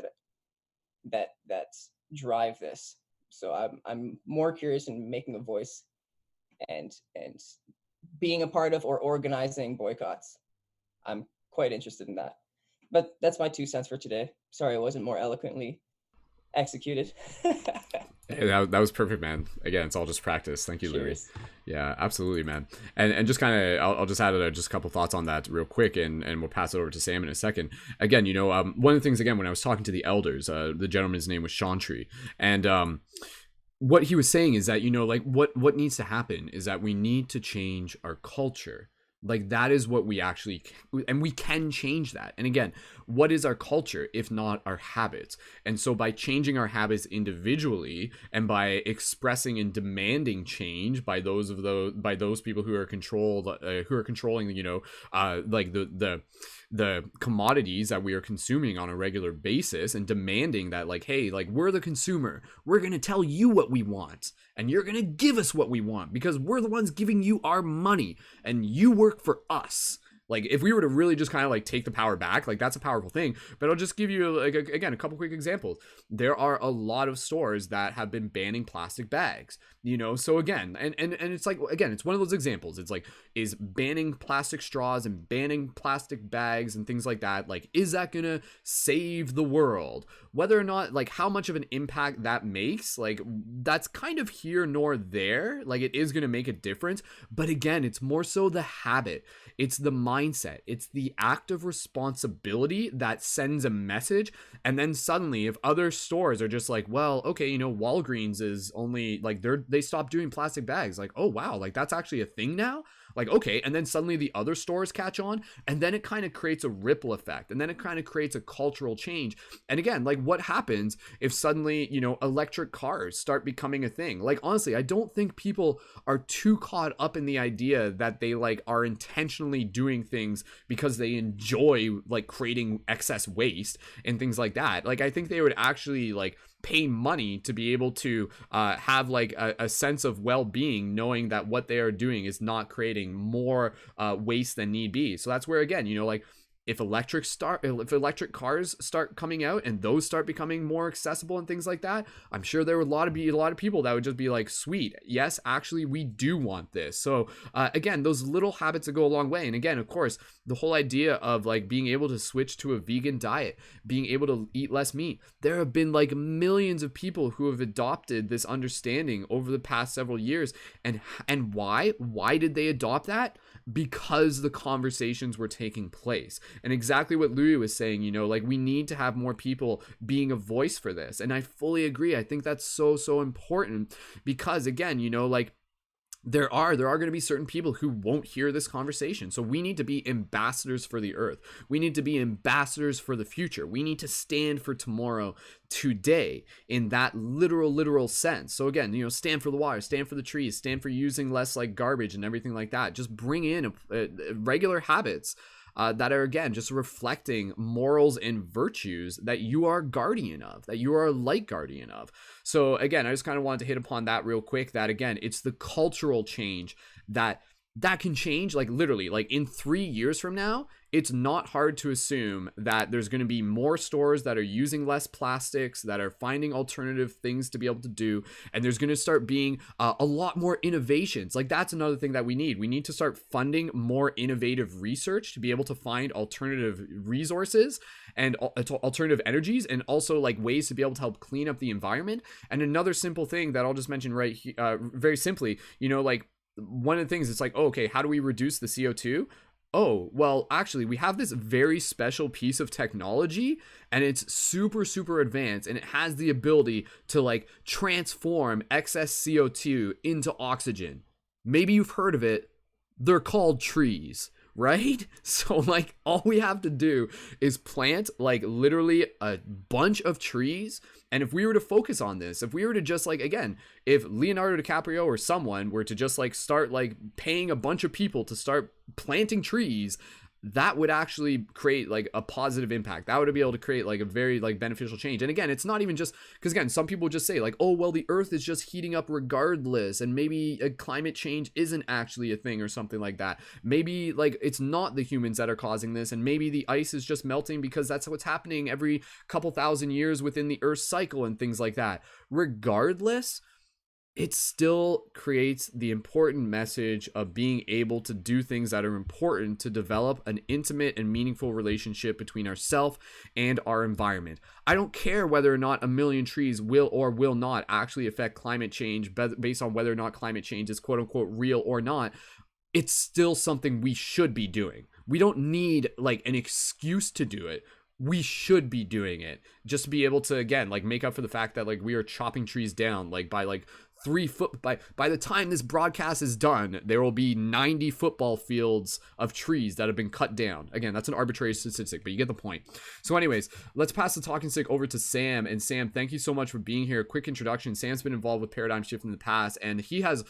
that drive this. So I'm more curious in making a voice and being a part of or organizing boycotts. I'm quite interested in that. But that's my 2 cents for today. Sorry I wasn't more eloquently executed. Hey, that was perfect, man. Again, it's all just practice. Thank you, Louis. Yeah, absolutely, man. And just kind of, I'll just add just a couple thoughts on that real quick, and we'll pass it over to Sam in a second. Again, one of the things, again, when I was talking to the elders, the gentleman's name was Chantry, and what he was saying is that, like, what needs to happen is that we need to change our culture. Like, that is what we actually, and we can change that. And again, what is our culture if not our habits? And so by changing our habits individually, and by expressing and demanding change by those people who are controlling, like the commodities that we are consuming on a regular basis, and demanding that, like, hey, like, we're the consumer, we're going to tell you what we want, and you're going to give us what we want, because we're the ones giving you our money, and you work for us. Like, if we were to really just kind of like take the power back, like, that's a powerful thing. But I'll just give you, like, again, a couple quick examples. There are a lot of stores that have been banning plastic bags, so again, and it's like, again, it's one of those examples. It's like, is banning plastic straws and banning plastic bags and things like that, like, is that gonna save the world? Whether or not, like, how much of an impact that makes, like, that's kind of here nor there. Like, it is gonna make a difference, but again, it's more so the habit. It's the mindset. It's the act of responsibility that sends a message. And then suddenly, if other stores are just like, well, okay, you know, Walgreens is only like they stopped doing plastic bags. Like, oh wow, like that's actually a thing now. Like, okay, and then suddenly the other stores catch on, and then it kind of creates a ripple effect, and then it kind of creates a cultural change. And again, like what happens if suddenly, you know, electric cars start becoming a thing? Like, honestly, I don't think people are too caught up in the idea that they like are intentionally doing things because they enjoy like creating excess waste and things like that. Like, I think they would actually like pay money to be able to have like a sense of well-being, knowing that what they are doing is not creating more waste than need be. So that's where, again, you know, like if electric cars start coming out and those start becoming more accessible and things like that, I'm sure there would be a lot of people that would just be like, sweet, yes, actually we do want this. So again, those little habits that go a long way. And again, of course, the whole idea of like being able to switch to a vegan diet, being able to eat less meat, there have been like millions of people who have adopted this understanding over the past several years. And why did they adopt that? Because the conversations were taking place. And exactly what Louis was saying, you know, like we need to have more people being a voice for this. And I fully agree. I think that's so important because, again, you know, like there are going to be certain people who won't hear this conversation. So we need to be ambassadors for the earth. We need to be ambassadors for the future. We need to stand for tomorrow today in that literal sense. So again, you know, stand for the water, stand for the trees, stand for using less like garbage and everything like that. Just bring in regular habits that are, again, just reflecting morals and virtues that you are guardian of, that you are a light guardian of. So again, I just kind of wanted to hit upon that real quick, that again, it's the cultural change that can change. Like literally, like in 3 years from now, it's not hard to assume that there's going to be more stores that are using less plastics, that are finding alternative things to be able to do. And there's going to start being a lot more innovations. Like that's another thing that we need. We need to start funding more innovative research to be able to find alternative resources and alternative energies, and also like ways to be able to help clean up the environment. And another simple thing that I'll just mention right here, very simply, you know, like one of the things, it's like, oh, okay, how do we reduce the CO2? Oh, well, actually, we have this very special piece of technology, and it's super advanced, and it has the ability to like transform excess CO2 into oxygen. Maybe you've heard of it. They're called trees, right? So like all we have to do is plant like literally a bunch of trees. And if we were to focus on this, if we were to just like, again, if Leonardo DiCaprio or someone were to just like start like paying a bunch of people to start planting trees, that would actually create like a positive impact. That would be able to create like a very like beneficial change. And again, it's not even just because, again, some people just say like, oh, well, the earth is just heating up regardless, and maybe a climate change isn't actually a thing or something like that. Maybe like it's not the humans that are causing this, and maybe the ice is just melting because that's what's happening every couple thousand years within the earth's cycle and things like that. Regardless, it still creates the important message of being able to do things that are important to develop an intimate and meaningful relationship between ourselves and our environment. I don't care whether or not a million trees will or will not actually affect climate change based on whether or not climate change is quote unquote real or not. It's still something we should be doing. We don't need like an excuse to do it. We should be doing it just to be able to, again, like make up for the fact that like we are chopping trees down like by like 3 foot. By the time this broadcast is done, there will be 90 football fields of trees that have been cut down. Again, that's an arbitrary statistic, but you get the point. So anyways, let's pass the talking stick over to Sam. And Sam, thank you so much for being here. Quick introduction. Sam's been involved with Paradigm Shift in the past, and he has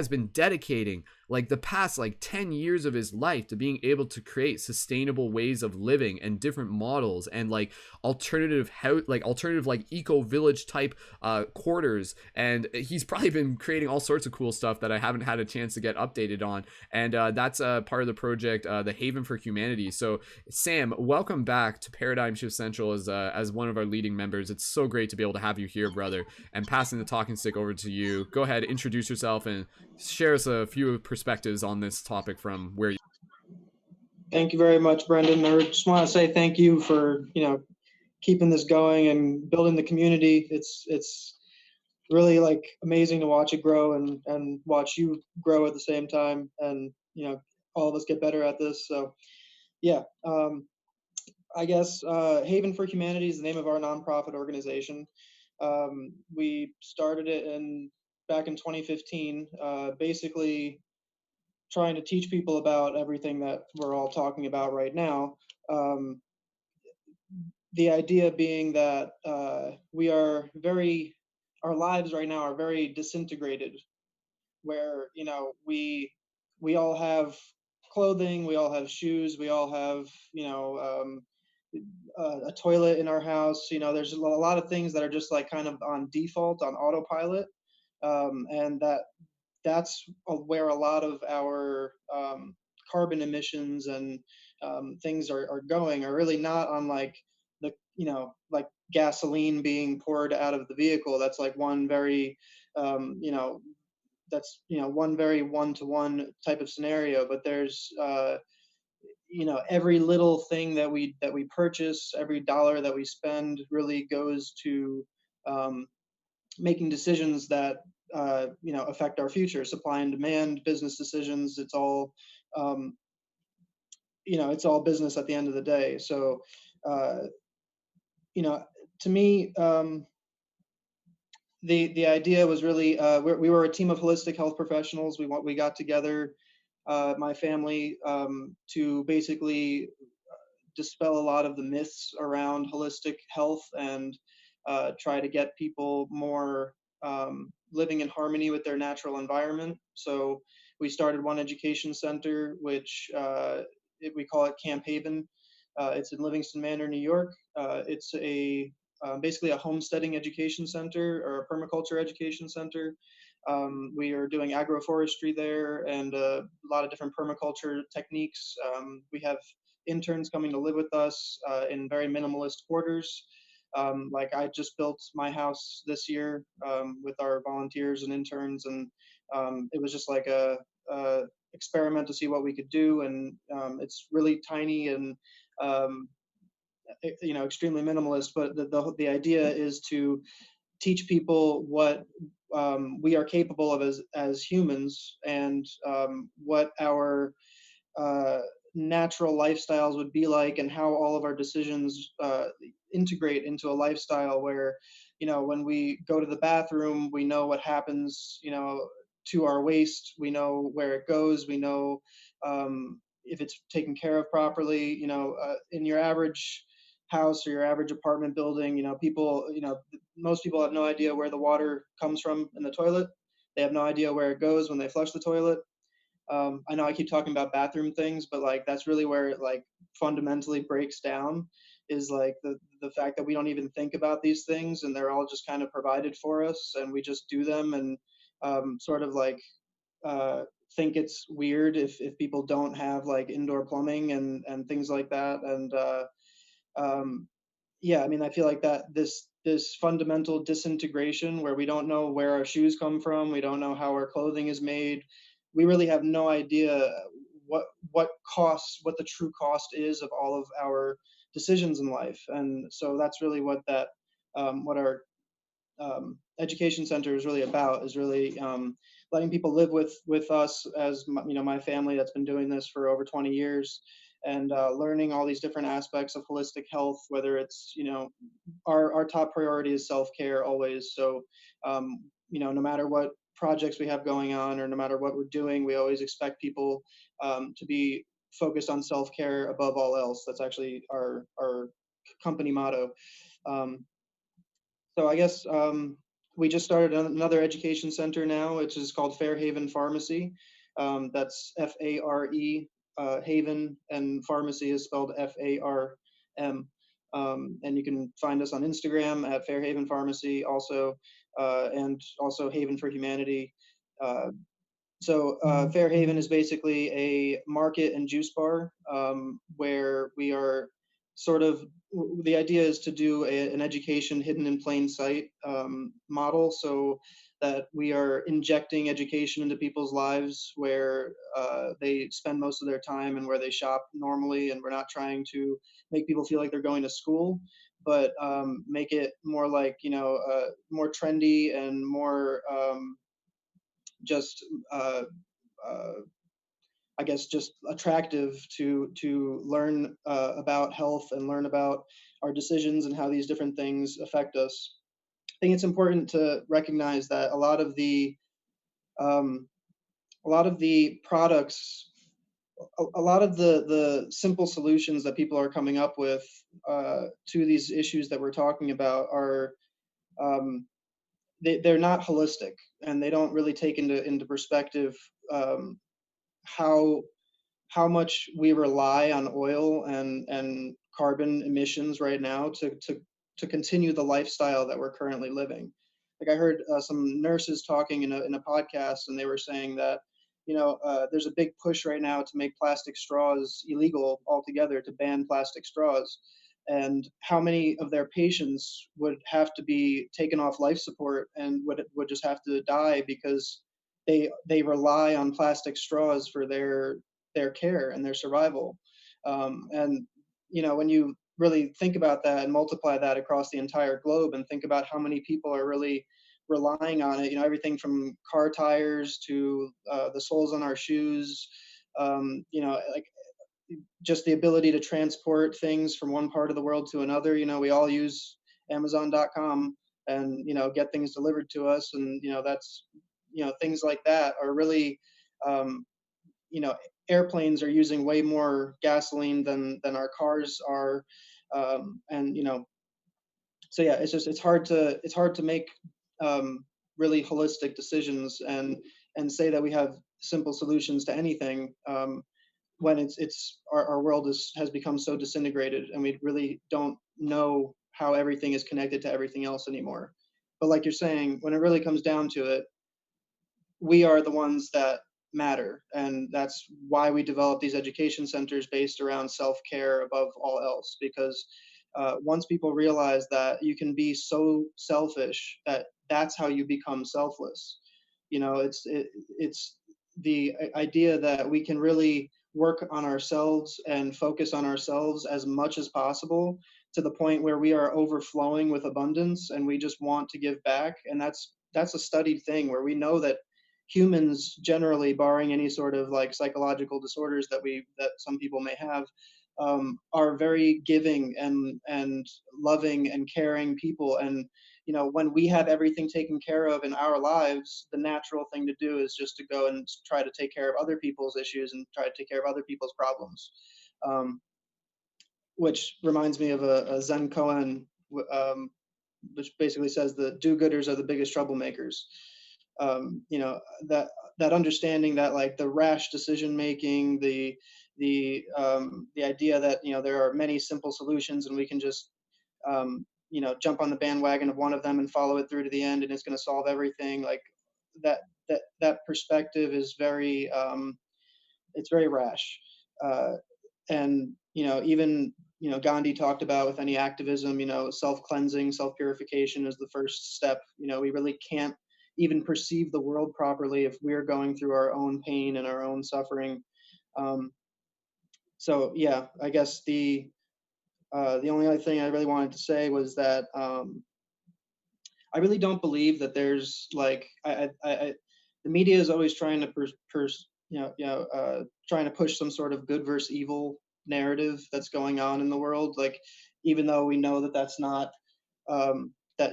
been dedicating like the past like 10 years of his life to being able to create sustainable ways of living and different models and like alternative like eco village type quarters. And he's probably been creating all sorts of cool stuff that I haven't had a chance to get updated on. And that's part of the project, the Haven for Humanity. So Sam, welcome back to Paradigm Shift Central as one of our leading members. It's so great to be able to have you here, brother. And passing the talking stick over to you, go ahead, introduce yourself and share us a few perspectives on this topic from where you. Thank you very much, Brendon. I just want to say thank you for keeping this going and building the community. It's really like amazing to watch it grow and watch you grow at the same time. And all of us get better at this. So yeah, I guess Haven for Humanity is the name of our nonprofit organization. We started it back in 2015, basically trying to teach people about everything that we're all talking about right now. Um, the idea being that our lives right now are very disintegrated, where we all have clothing, we all have shoes, we all have a toilet in our house. There's a lot of things that are just like kind of on default, on autopilot, and that's where a lot of our carbon emissions and things are going, are really not on like like gasoline being poured out of the vehicle. That's like one very that's one very one-to-one type of scenario. But there's every little thing that we purchase, every dollar that we spend really goes to um, making decisions that affect our future, supply and demand, business decisions. It's all it's all business at the end of the day. So uh, to me, the idea was really we were a team of holistic health professionals. We got together, my family, to basically dispel a lot of the myths around holistic health and try to get people more living in harmony with their natural environment. So we started one education center, which we call it Camp Haven. It's in Livingston Manor, New York. It's basically a homesteading education center, or a permaculture education center. We are doing agroforestry there and a lot of different permaculture techniques. We have interns coming to live with us in very minimalist quarters. Like I just built my house this year with our volunteers and interns, and it was just like a experiment to see what we could do. And it's really tiny and um, extremely minimalist. But the idea is to teach people what we are capable of as humans, and what our uh, natural lifestyles would be like, and how all of our decisions integrate into a lifestyle where, when we go to the bathroom, we know what happens, to our waste. We know where it goes. We know if it's taken care of properly. In your average house or your average apartment building, most people have no idea where the water comes from in the toilet. They have no idea where it goes when they flush the toilet. I know I keep talking about bathroom things, but like that's really where it like fundamentally breaks down, is like the fact that we don't even think about these things, and they're all just kind of provided for us, and we just do them, and sort of like uh, think it's weird if people don't have like indoor plumbing and things like that. And um, yeah, I mean, I feel like that this fundamental disintegration, where we don't know where our shoes come from, we don't know how our clothing is made, we really have no idea what the true cost is of all of our decisions in life. And so that's really what our education center is really about, is really letting people live with us as my family that's been doing this for over 20 years, and learning all these different aspects of holistic health. Whether it's our top priority is self-care always. So no matter what projects we have going on, or no matter what we're doing, we always expect people to be focused on self-care above all else. That's actually our company motto. um, so I guess we just started another education center now, which is called Fairhaven Pharmacy. That's Fare, Haven, and pharmacy is spelled FARM. And you can find us on Instagram at Fairhaven Pharmacy also, and also Haven for Humanity. So Fairhaven is basically a market and juice bar, where we are sort of, the idea is to do an education hidden in plain sight model, so that we are injecting education into people's lives where they spend most of their time and where they shop normally. And we're not trying to make people feel like they're going to school, but make it more like, more trendy and more just uh, uh, I guess, just attractive to learn about health and learn about our decisions and how these different things affect us. I think it's important to recognize that um, a lot of the products, a lot of the simple solutions that people are coming up with to these issues that we're talking about are um, they're not holistic, and they don't really take into perspective um, how much we rely on oil and carbon emissions right now to continue the lifestyle that we're currently living. Like, I heard some nurses talking in a podcast, and they were saying that, there's a big push right now to make plastic straws illegal altogether, to ban plastic straws, and how many of their patients would have to be taken off life support and would just have to die because they rely on plastic straws for their care and their survival. And when you really think about that and multiply that across the entire globe and think about how many people are really relying on it, everything from car tires to the soles on our shoes, like just the ability to transport things from one part of the world to another. We all use Amazon.com and get things delivered to us, and that's things like that are really um, you know airplanes are using way more gasoline than our cars are, and so yeah, it's hard to make really holistic decisions and say that we have simple solutions to anything, when our world has become so disintegrated, and we really don't know how everything is connected to everything else anymore. But like you're saying, when it really comes down to it, we are the ones that matter, and that's why we develop these education centers based around self-care above all else, because once people realize that you can be so selfish that that's how you become selfless. It's the idea that we can really work on ourselves and focus on ourselves as much as possible, to the point where we are overflowing with abundance and we just want to give back. And that's a studied thing, where we know that humans generally, barring any sort of like psychological disorders that some people may have, are very giving and loving and caring people. And when we have everything taken care of in our lives, the natural thing to do is just to go and try to take care of other people's issues and try to take care of other people's problems. um, which reminds me of a Zen koan, which basically says the do-gooders are the biggest troublemakers. um, you know that understanding that, like, the rash decision making, the idea that there are many simple solutions and we can just jump on the bandwagon of one of them and follow it through to the end, and it's going to solve everything. Like, that perspective is very it's very rash. And even Gandhi talked about, with any activism, self-cleansing, self-purification is the first step. We really can't even perceive the world properly if we're going through our own pain and our own suffering. um, so yeah, I guess the only other thing I really wanted to say was that I really don't believe that there's like the media is always trying to trying to push some sort of good versus evil narrative that's going on in the world. Like, even though we know that that's not that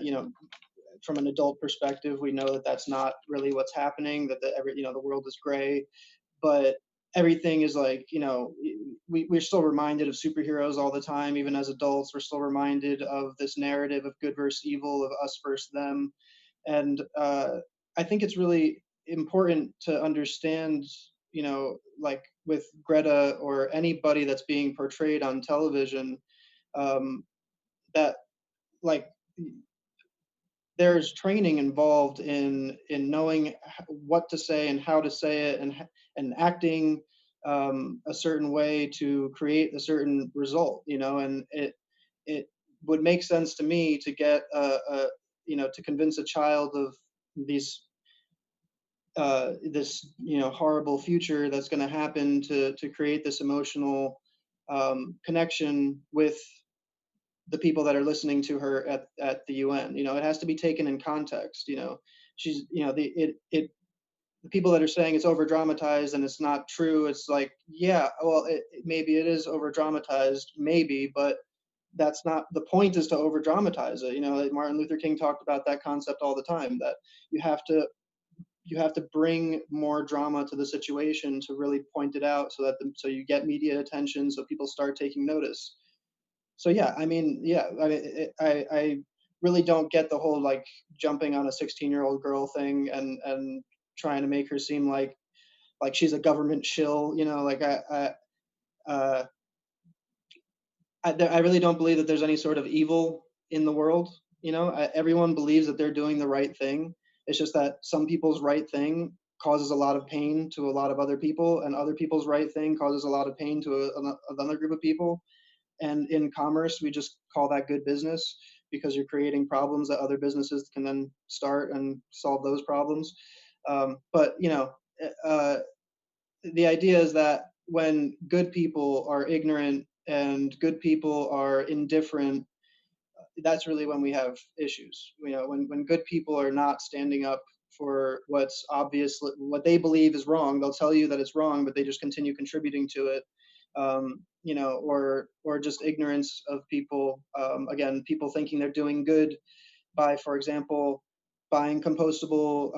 from an adult perspective, we know that that's not really what's happening. That the world is gray, but everything is like, we're still reminded of superheroes all the time. Even as adults, we're still reminded of this narrative of good versus evil, of us versus them. And I think it's really important to understand, like with Greta or anybody that's being portrayed on television, um, that, like, there's training involved in knowing what to say and how to say it, and acting a certain way to create a certain result. And it would make sense to me to get to convince a child of these this horrible future that's going to happen, to create this emotional connection with the people that are listening to her at the UN. It has to be taken in context. She's the the people that are saying it's over dramatized and it's not true, it's like, yeah, well, maybe it is over dramatized, maybe, but that's not the point, is to over dramatize it. Like Martin Luther King talked about that concept all the time, that you have to bring more drama to the situation to really point it out, so that so you get media attention, so people start taking notice. So yeah, I mean, I really don't get the whole like jumping on a 16-year-old girl thing and trying to make her seem like she's a government shill. Like uh, I really don't believe that there's any sort of evil in the world. Everyone believes that they're doing the right thing. It's just that some people's right thing causes a lot of pain to a lot of other people, and other people's right thing causes a lot of pain to another group of people. And in commerce, we just call that good business, because you're creating problems that other businesses can then start and solve those problems. But uh, the idea is that when good people are ignorant and good people are indifferent, that's really when we have issues. When good people are not standing up for what's obvious, what they believe is wrong, they'll tell you that it's wrong, but they just continue contributing to it. Or just ignorance of people. Again, people thinking they're doing good by, for example, buying compostable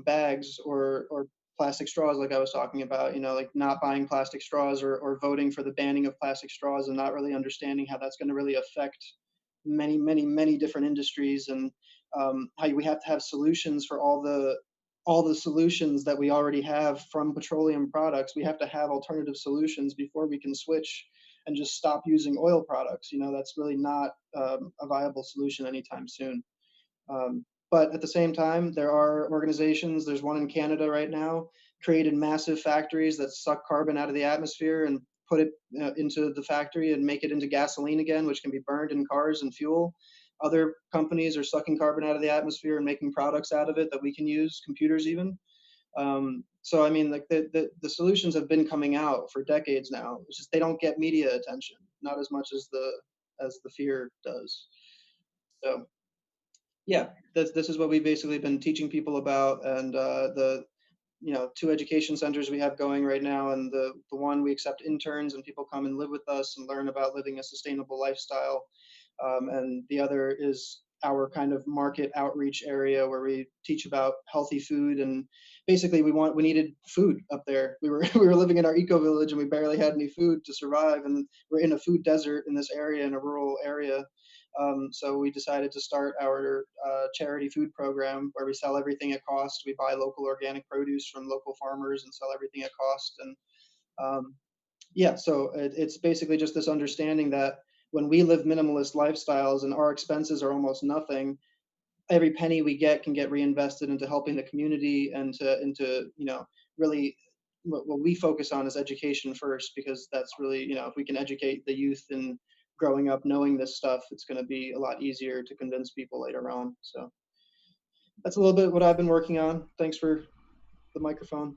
bags or plastic straws, like I was talking about. Like not buying plastic straws, or voting for the banning of plastic straws, and not really understanding how that's going to really affect many, many, many different industries, and how we have to have solutions for all the solutions that we already have from petroleum products. We have to have alternative solutions before we can switch and just stop using oil products. That's really not a viable solution anytime soon. But at the same time, there are organizations, there's one in Canada right now, created massive factories that suck carbon out of the atmosphere and put it into the factory and make it into gasoline again, which can be burned in cars and fuel. Other companies are sucking carbon out of the atmosphere and making products out of it that we can use, computers even. So I mean, like the solutions have been coming out for decades now. It's just they don't get media attention, not as much as the fear does. So yeah, this is what we've basically been teaching people about, and the 2 education centers we have going right now, and the one we accept interns and people come and live with us and learn about living a sustainable lifestyle, and the other is our kind of market outreach area where we teach about healthy food. And basically we needed food up there. We were we were living in our eco village and we barely had any food to survive, and we're in a food desert in this area, in a rural area. So we decided to start our charity food program, where we sell everything at cost. We buy local organic produce from local farmers and sell everything at cost. And yeah, so it's basically just this understanding that when we live minimalist lifestyles and our expenses are almost nothing, every penny we get can get reinvested into helping the community, and into really what we focus on is education first, because that's really, if we can educate the youth and growing up knowing this stuff, it's going to be a lot easier to convince people later on. So that's a little bit what I've been working on. Thanks for the microphone.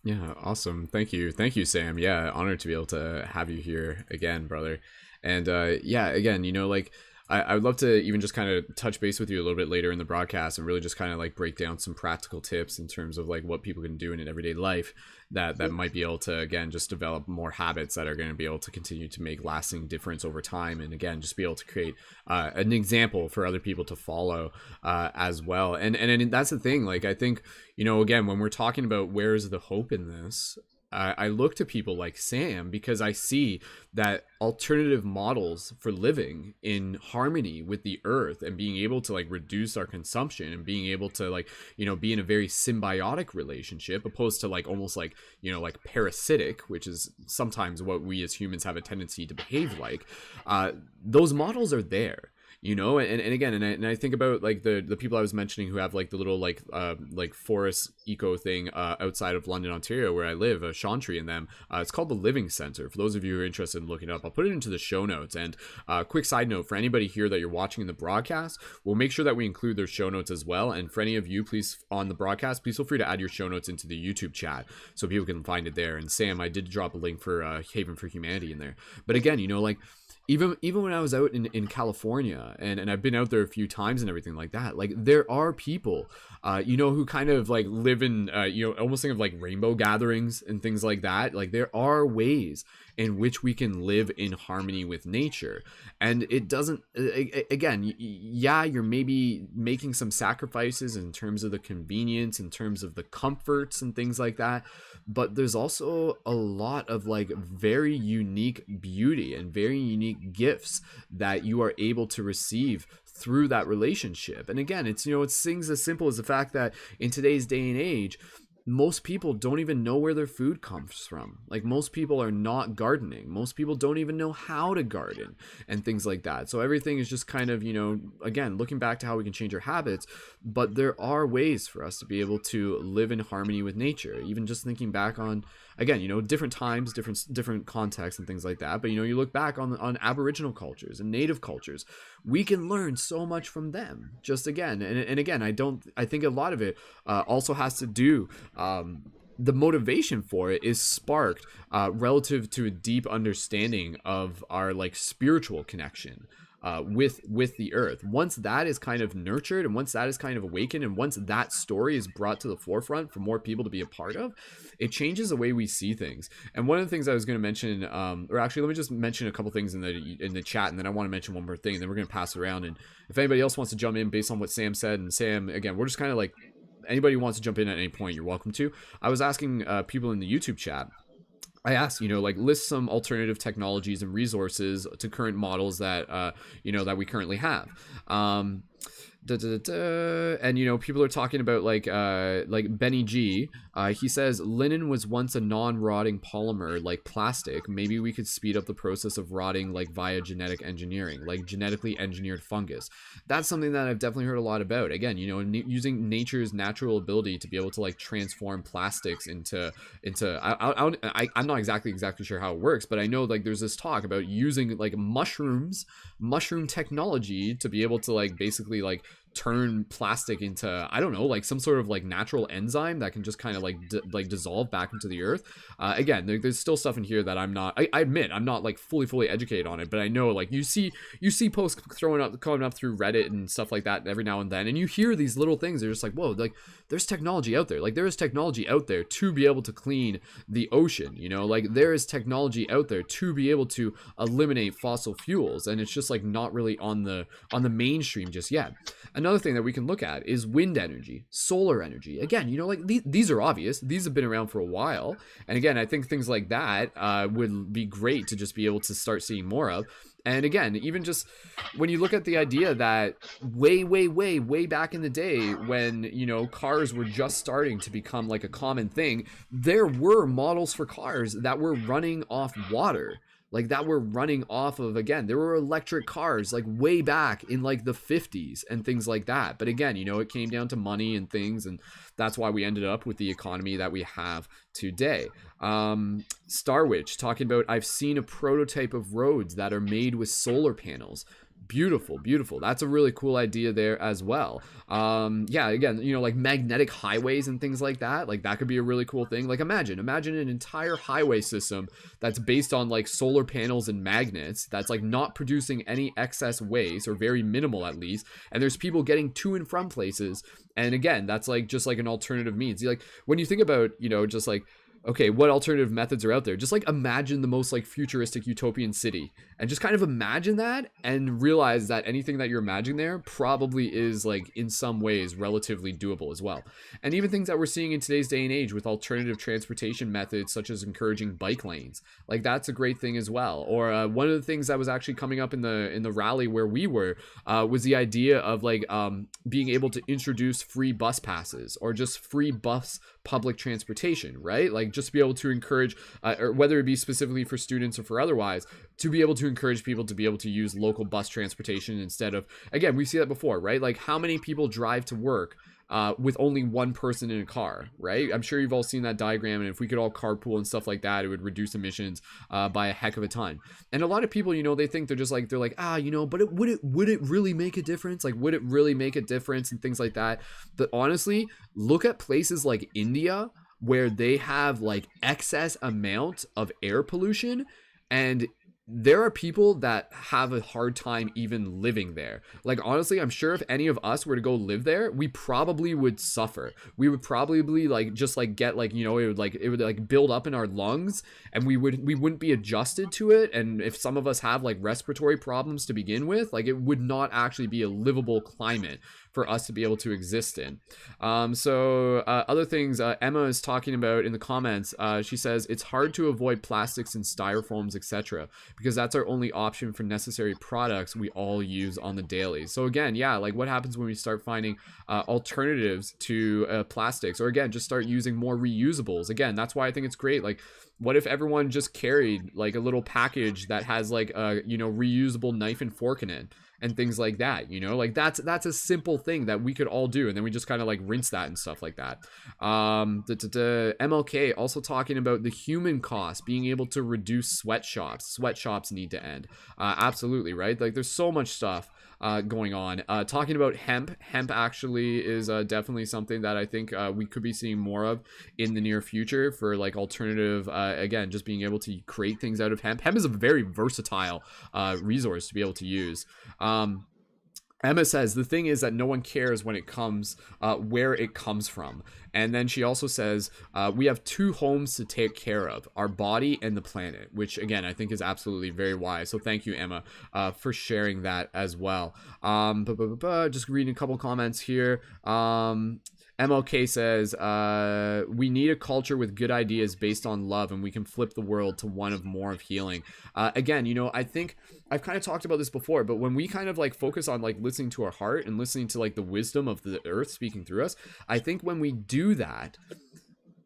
Yeah, awesome. Thank you, Sam. Yeah, honored to be able to have you here again, brother. And yeah, again, like I would love to even just kind of touch base with you a little bit later in the broadcast and really just kind of like break down some practical tips in terms of like what people can do in an everyday life that might be able to, again, just develop more habits that are going to be able to continue to make lasting difference over time. And again, just be able to create an example for other people to follow as well. And that's the thing. Like, I think, again, when we're talking about where's the hope in this, I look to people like Sam because I see that alternative models for living in harmony with the earth and being able to like reduce our consumption and being able to like, be in a very symbiotic relationship opposed to like almost like, like parasitic, which is sometimes what we as humans have a tendency to behave like. Those models are there. And again, and I think about like the people I was mentioning who have like the little like forest eco thing outside of London, Ontario, where I live, Chantry and them. It's called the Living Center. For those of you who are interested in looking it up, I'll put it into the show notes. And quick side note for anybody here that you're watching in the broadcast, we'll make sure that we include their show notes as well. And for any of you, please on the broadcast, please feel free to add your show notes into the YouTube chat so people can find it there. And Sam, I did drop a link for Haven for Humanity in there. But again, like, even when I was out in California, and I've been out there a few times and everything like that, like there are people who kind of like live in almost think of like rainbow gatherings and things like that. Like there are ways in which we can live in harmony with nature, and it doesn't again, yeah, you're maybe making some sacrifices in terms of the convenience, in terms of the comforts and things like that, but there's also a lot of like very unique beauty and very unique gifts that you are able to receive through that relationship. And again, it's things as simple as the fact that in today's day and age, most people don't even know where their food comes from. Like most people are not gardening. Most people don't even know how to garden and things like that. So everything is just kind of, again, looking back to how we can change our habits, but there are ways for us to be able to live in harmony with nature. Even just thinking back on, again, different times, different contexts and things like that. But, you look back on Aboriginal cultures and Native cultures, we can learn so much from them. Just again, and again, I think a lot of it also has to do, the motivation for it is sparked relative to a deep understanding of our like spiritual connection with the earth. Once that is kind of nurtured, and once that is kind of awakened, and once that story is brought to the forefront for more people to be a part of, it changes the way we see things. And one of the things I was going to mention, or actually let me just mention a couple things in the chat, and then I want to mention one more thing, and then we're going to pass it around. And if anybody else wants to jump in based on what Sam said, and Sam, again, we're just kind of like, anybody who wants to jump in at any point, you're welcome to. I was asking people in the YouTube chat, I asked, like list some alternative technologies and resources to current models that, that we currently have. And people are talking about like Benny G. He says linen was once a non-rotting polymer like plastic. Maybe we could speed up the process of rotting like via genetic engineering, like genetically engineered fungus. That's something that I've definitely heard a lot about. Again, using nature's natural ability to be able to like transform plastics into I'm not exactly sure how it works, but I know like there's this talk about using like mushroom technology to be able to like basically like turn plastic into, I don't know, like some sort of like natural enzyme that can just kind of like dissolve back into the earth. Again, there's still stuff in here that I admit I'm not like fully educated on it, but I know like you see posts coming up through Reddit and stuff like that every now and then, and you hear these little things. They're just like, whoa, like there's technology out there. Like there is technology out there to be able to clean the ocean, like there is technology out there to be able to eliminate fossil fuels, and it's just like not really on the mainstream just yet. Another thing that we can look at is wind energy, solar energy. Again, like these are obvious. These have been around for a while. And again, I think things like that would be great to just be able to start seeing more of. And again, even just when you look at the idea that way back in the day when, cars were just starting to become like a common thing, there were models for cars that were running off water. Like that were running off of, again, there were electric cars like way back in like the 50s and things like that. But again, it came down to money and things, and that's why we ended up with the economy that we have today. Starwitch talking about, I've seen a prototype of roads that are made with solar panels. Beautiful. That's a really cool idea there as well. Yeah, again, like magnetic highways and things like that could be a really cool thing. Like imagine an entire highway system that's based on like solar panels and magnets, that's like not producing any excess waste, or very minimal at least, and there's people getting to and from places. And again, that's like just like an alternative means. Like when you think about, just like, okay, what alternative methods are out there? Just like imagine the most like futuristic utopian city, and just kind of imagine that and realize that anything that you're imagining there probably is like in some ways relatively doable as well. And even things that we're seeing in today's day and age with alternative transportation methods, such as encouraging bike lanes, like that's a great thing as well. Or one of the things that was actually coming up in the rally where we were was the idea of like being able to introduce free bus passes, or just free bus public transportation, right? Like just to be able to encourage, or whether it be specifically for students or for otherwise, to be able to encourage people to be able to use local bus transportation instead of, again, we see that before, right? Like how many people drive to work with only one person in a car, right? I'm sure you've all seen that diagram, and if we could all carpool and stuff like that, it would reduce emissions by a heck of a ton. And a lot of people, they think they're like, but would it really make a difference? Like, would it really make a difference and things like that? But honestly, look at places like India, where they have like excess amount of air pollution, and there are people that have a hard time even living there. Like, honestly, I'm sure if any of us were to go live there, we probably would suffer. We would probably like just like get like, you know, it would like build up in our lungs, and we wouldn't be adjusted to it. And if some of us have like respiratory problems to begin with, like it would not actually be a livable climate for us to be able to exist in. Other things Emma is talking about in the comments, she says it's hard to avoid plastics and styrofoams, etc., because that's our only option for necessary products we all use on the daily. So again, yeah, like what happens when we start finding alternatives to plastics, or again, just start using more reusables? Again, that's why I think it's great. Like, what if everyone just carried like a little package that has like a, you know, reusable knife and fork in it and things like that, you know? Like that's a simple thing that we could all do, and then we just kind of like rinse that and stuff like that. MLK also talking about the human cost, being able to reduce sweatshops need to end. Absolutely, right? Like there's so much stuff going on. Talking about hemp actually is definitely something that I think we could be seeing more of in the near future for like alternative, again, just being able to create things out of hemp. Hemp is a very versatile resource to be able to use. Emma says the thing is that no one cares when it comes where it comes from. And then she also says we have two homes to take care of, our body and the planet, which again I think is absolutely very wise. So thank you, Emma, for sharing that as well. Just reading a couple comments here. MLK says we need a culture with good ideas based on love, and we can flip the world to one of more of healing. Again, you know, I think I've kind of talked about this before, but when we kind of like focus on like listening to our heart and listening to like the wisdom of the earth speaking through us, I think when we do that,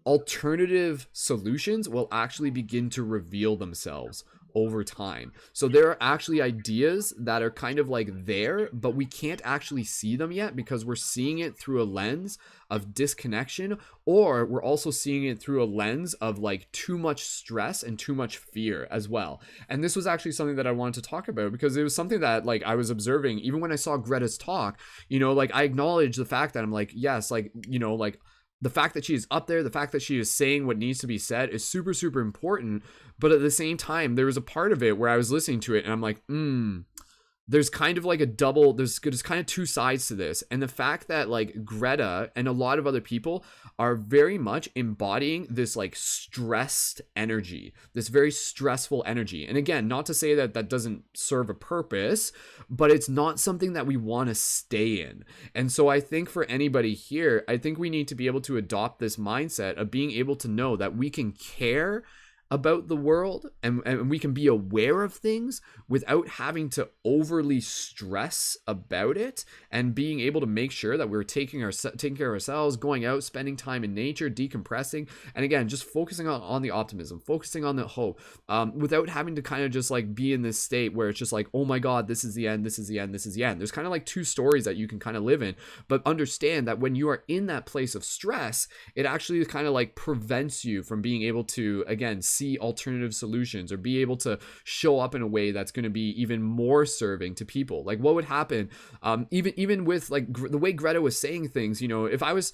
alternative solutions will actually begin to reveal themselves over time. So there are actually ideas that are kind of like there, but we can't actually see them yet because we're seeing it through a lens of disconnection, or we're also seeing it through a lens of like too much stress and too much fear as well. And this was actually something that I wanted to talk about because it was something that like I was observing even when I saw Greta's talk. You know, like I acknowledge the fact that I'm like, yes, like, you know, like the fact that she is up there, the fact that she is saying what needs to be said is super, super important. But at the same time, there was a part of it where I was listening to it and I'm like, there's kind of like a double, there's kind of two sides to this. And the fact that like Greta and a lot of other people are very much embodying this like stressed energy, this very stressful energy. And again, not to say that that doesn't serve a purpose, but it's not something that we want to stay in. And so I think for anybody here, I think we need to be able to adopt this mindset of being able to know that we can care about the world and we can be aware of things without having to overly stress about it, and being able to make sure that we're taking care of ourselves, going out, spending time in nature, decompressing, and again just focusing on the optimism, focusing on the hope, without having to kind of just like be in this state where it's just like, oh my god, this is the end, this is the end, this is the end. There's kind of like two stories that you can kind of live in, but understand that when you are in that place of stress, it actually kind of like prevents you from being able to again see alternative solutions or be able to show up in a way that's going to be even more serving to people. Like what would happen even with like the way Greta was saying things, you know, if I was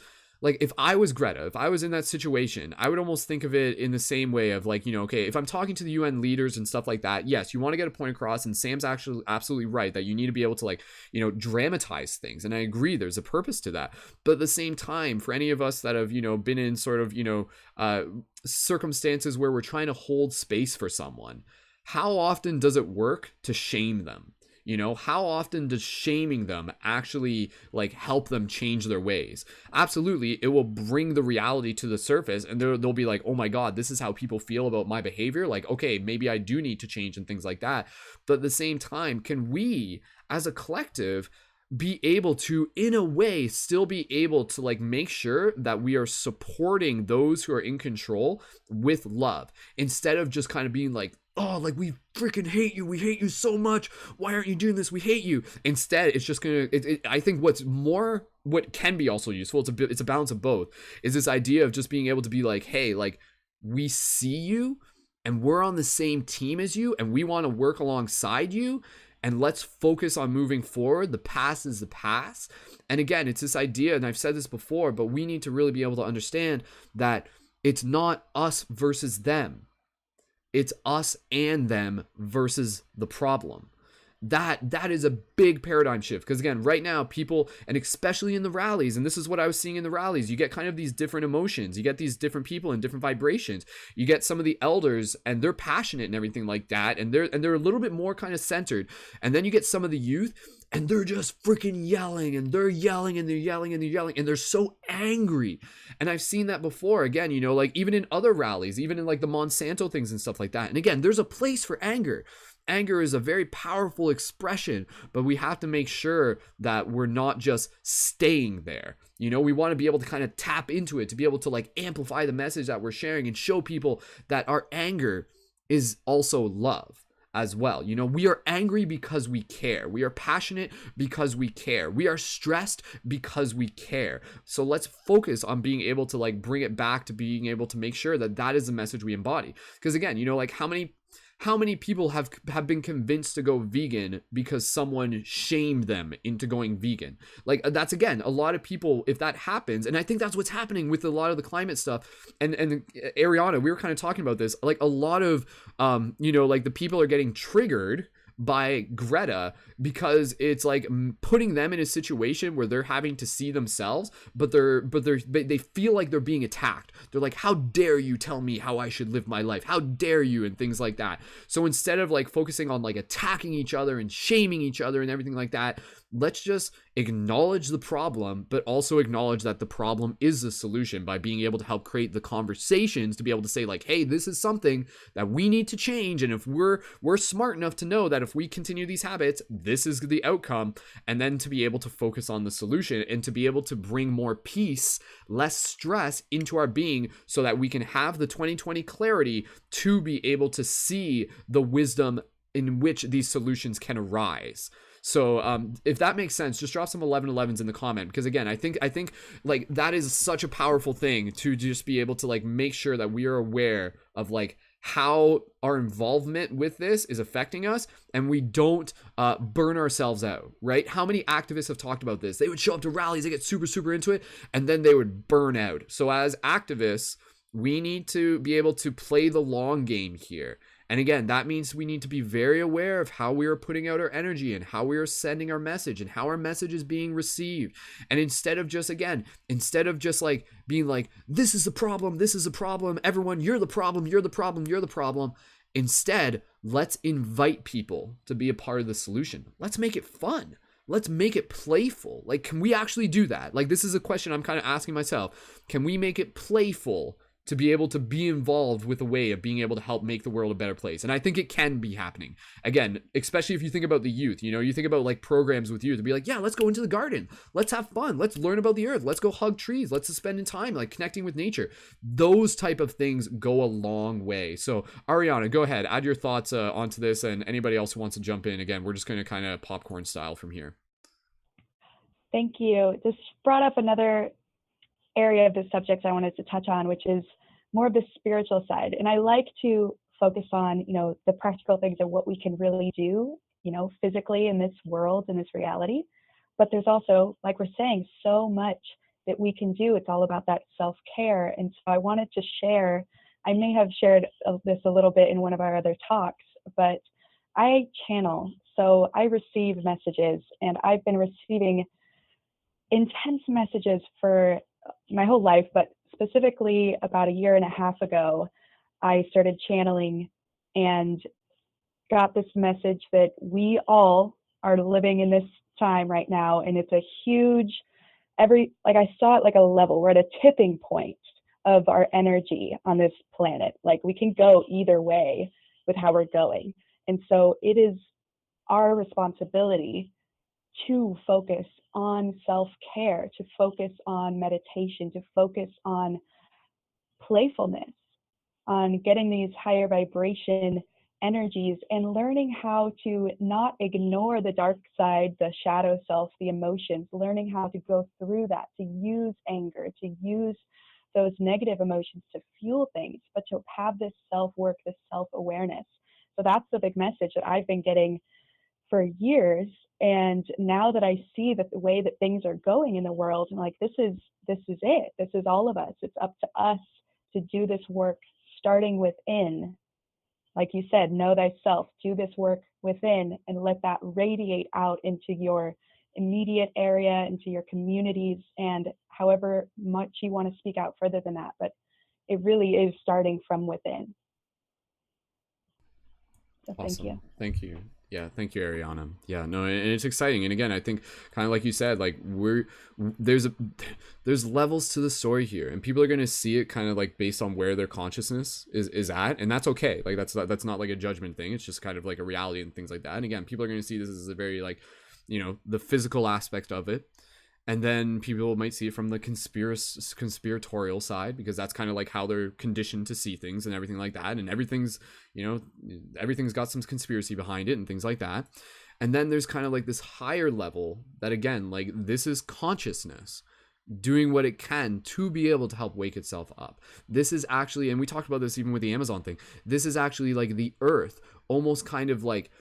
Greta, if I was in that situation, I would almost think of it in the same way of like, you know, okay, if I'm talking to the UN leaders and stuff like that, yes, you want to get a point across, and Sam's actually absolutely right that you need to be able to like, you know, dramatize things. And I agree, there's a purpose to that. But at the same time, for any of us that have, you know, been in sort of, you know, circumstances where we're trying to hold space for someone, how often does it work to shame them? You know, how often does shaming them actually like help them change their ways? Absolutely, it will bring the reality to the surface, and they'll be like, oh my god, this is how people feel about my behavior. Like, okay, maybe I do need to change and things like that. But at the same time, can we as a collective be able to, in a way, still be able to like make sure that we are supporting those who are in control with love, instead of just kind of being like, oh, like we freaking hate you, we hate you so much, why aren't you doing this, we hate you. Instead, it's just gonna I think what can be also useful, it's a balance of both, is this idea of just being able to be like, hey, like we see you and we're on the same team as you and we want to work alongside you, and let's focus on moving forward. The past is the past. And again, it's this idea, and I've said this before, but we need to really be able to understand that it's not us versus them. It's us and them versus the problem. That is a big paradigm shift, because again, right now people, and especially in the rallies, and this is what I was seeing in the rallies, you get kind of these different emotions, you get these different people and different vibrations. You get some of the elders and they're passionate and everything like that, and they're a little bit more kind of centered, and then you get some of the youth and they're just freaking yelling, and they're yelling and they're yelling and they're yelling, and they're so angry. And I've seen that before, again, you know, like even in other rallies, even in like the Monsanto things and stuff like that. And again, there's a place for anger. Anger is a very powerful expression, but we have to make sure that we're not just staying there. You know, we want to be able to kind of tap into it, to be able to like amplify the message that we're sharing and show people that our anger is also love as well. You know, we are angry because we care. We are passionate because we care. We are stressed because we care. So let's focus on being able to like bring it back to being able to make sure that that is the message we embody. Because again, you know, like how many people have been convinced to go vegan because someone shamed them into going vegan? Like that's, again, a lot of people, if that happens, and I think that's what's happening with a lot of the climate stuff. And Arianna, we were kind of talking about this, like a lot of you know, like the people are getting triggered by Greta because it's like putting them in a situation where they're having to see themselves, but they feel like they're being attacked. They're like, how dare you tell me how I should live my life? How dare you? And things like that. So instead of like focusing on like attacking each other and shaming each other and everything like that, let's just acknowledge the problem, but also acknowledge that the problem is the solution by being able to help create the conversations to be able to say like, hey, this is something that we need to change. And if we're smart enough to know that if we continue these habits, this is the outcome. And then to be able to focus on the solution and to be able to bring more peace, less stress into our being, so that we can have the 2020 clarity to be able to see the wisdom in which these solutions can arise. So if that makes sense, just drop some 1111s in the comment, because again, I think like that is such a powerful thing to just be able to like make sure that we are aware of like how our involvement with this is affecting us, and we don't burn ourselves out, right? How many activists have talked about this? They would show up to rallies, they get super into it, and then they would burn out. So as activists, we need to be able to play the long game here. And again, that means we need to be very aware of how we are putting out our energy and how we are sending our message and how our message is being received. And instead of just like being like, this is the problem, everyone, you're the problem. Instead, let's invite people to be a part of the solution. Let's make it fun. Let's make it playful. Like, can we actually do that? Like, this is a question I'm kind of asking myself. Can we make it playful to be able to be involved with a way of being able to help make the world a better place? And I think it can be happening. Again, especially if you think about the youth, you know, you think about like programs with youth to be like, yeah, let's go into the garden. Let's have fun. Let's learn about the earth. Let's go hug trees. Let's spend in time, like connecting with nature. Those type of things go a long way. So Arianna, go ahead, add your thoughts onto this, and anybody else who wants to jump in. Again, we're just going to kind of popcorn style from here. Thank you. This brought up another area of the subject I wanted to touch on, which is more of the spiritual side. And I like to focus on, you know, the practical things of what we can really do, you know, physically in this world, in this reality. But there's also, like we're saying, so much that we can do. It's all about that self-care. And so I wanted to share, I may have shared this a little bit in one of our other talks, but I channel. So I receive messages, and I've been receiving intense messages for my whole life, but specifically about a year and a half ago, I started channeling and got this message that we all are living in this time right now. And it's a huge, I saw it like a level. We're at a tipping point of our energy on this planet. Like we can go either way with how we're going. And so it is our responsibility to focus on self-care, to focus on meditation, to focus on playfulness, on getting these higher vibration energies and learning how to not ignore the dark side, the shadow self, the emotions, learning how to go through that, to use anger, to use those negative emotions to fuel things, but to have this self-work, this self-awareness. So that's the big message that I've been getting for years. And now that I see that the way that things are going in the world, I'm like, this is it. This is all of us. It's up to us to do this work starting within like you said, know thyself, do this work within, and let that radiate out into your immediate area, into your communities, and however much you want to speak out further than that. But it really is starting from within. So Awesome. thank you. Thank you. Yeah, thank you, Arianna. Yeah, no, and it's exciting. And again, I think kind of like you said, like there's levels to the story here, and people are going to see it kind of like based on where their consciousness is at, and that's okay. Like that's not like a judgment thing. It's just kind of like a reality and things like that. And again, people are going to see this as a very like, the physical aspect of it. And then people might see it from the conspiratorial side, because that's kind of like how they're conditioned to see things and everything like that. And everything's got some conspiracy behind it and things like that. And then there's kind of like this higher level that, again, like this is consciousness doing what it can to be able to help wake itself up. This is actually, and we talked about this even with the Amazon thing, this is actually like the earth almost kind of like,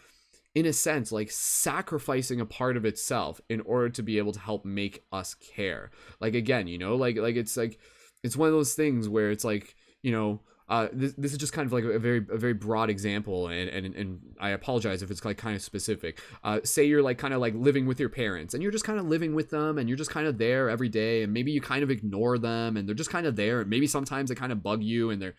in a sense, like sacrificing a part of itself in order to be able to help make us care. Like, again, like it's one of those things where it's like, this is just kind of like a very broad example, and I apologize if it's like kind of specific. Say you're like kind of like living with your parents, and you're just kind of living with them, and you're just kind of there every day, and maybe you kind of ignore them, and they're just kind of there, and maybe sometimes they kind of bug you, and they're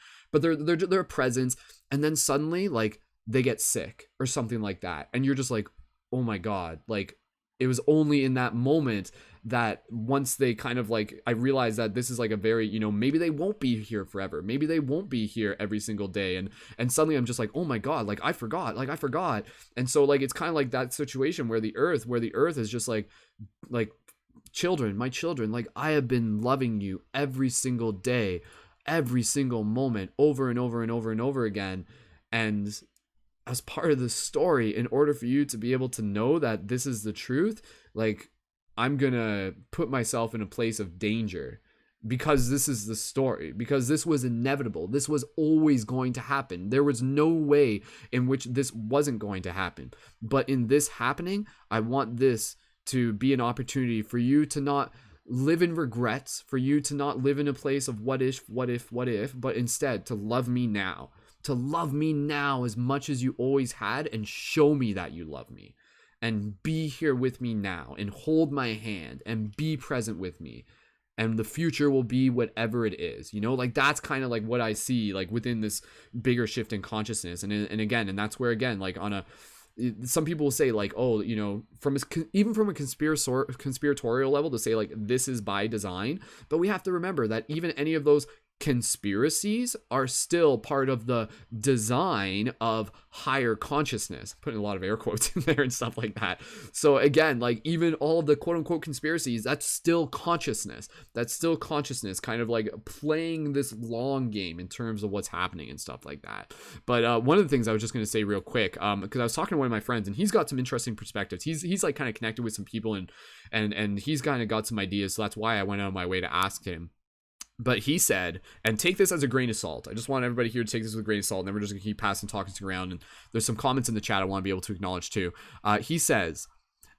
a presence, and then suddenly like they get sick or something like that, and you're just like, oh my god, like it was only in that moment that once they kind of like, I realized that this is like a very, maybe they won't be here forever, maybe they won't be here every single day, and suddenly I'm just like, oh my god, like I forgot. And so like it's kind of like that situation where the earth is just like children, my children, like I have been loving you every single day, every single moment, over and over and over and over again. And as part of the story, in order for you to be able to know that this is the truth, like I'm gonna put myself in a place of danger, because this is the story, because this was inevitable, this was always going to happen, there was no way in which this wasn't going to happen. But in this happening, I want this to be an opportunity for you to not live in regrets, for you to not live in a place of what if, but instead to love me now, as much as you always had, and show me that you love me, and be here with me now, and hold my hand, and be present with me, and the future will be whatever it is. Like that's kind of like what I see like within this bigger shift in consciousness. And that's where, again, like some people will say like, oh, even from a conspiratorial level, to say like this is by design, but we have to remember that even any of those conspiracies are still part of the design of higher consciousness, putting a lot of air quotes in there and stuff like that. So again, like even all of the quote unquote conspiracies, that's still consciousness, kind of like playing this long game in terms of what's happening and stuff like that. But one of the things I was just going to say real quick, because I was talking to one of my friends, and he's got some interesting perspectives. He's like kind of connected with some people, and he's kind of got some ideas, so that's why I went out of my way to ask him. But he said, and take this as a grain of salt, I just want everybody here to take this with a grain of salt, and then we're just gonna keep passing talking around, and there's some comments in the chat I want to be able to acknowledge too. He says,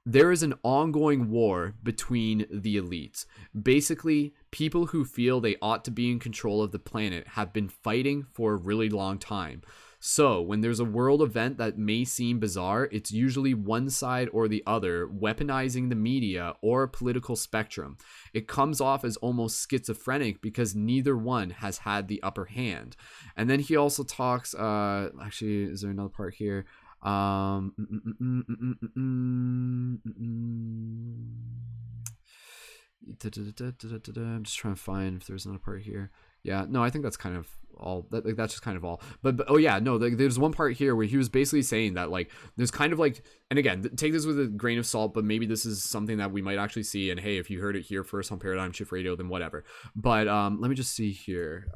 there is an ongoing war between the elites. Basically, people who feel they ought to be in control of the planet have been fighting for a really long time. So when there's a world event that may seem bizarre, it's usually one side or the other weaponizing the media or political spectrum. It comes off as almost schizophrenic because neither one has had the upper hand. And then he also talks, actually, is there another part here? I'm just trying to find if there's another part here. Yeah, no, I think that's kind of all. That's just kind of all. But oh yeah, no, there's one part here where he was basically saying that like there's kind of like, and again, take this with a grain of salt, but maybe this is something that we might actually see. And hey, if you heard it here first on Paradigm Shift Radio, then whatever. But let me just see here.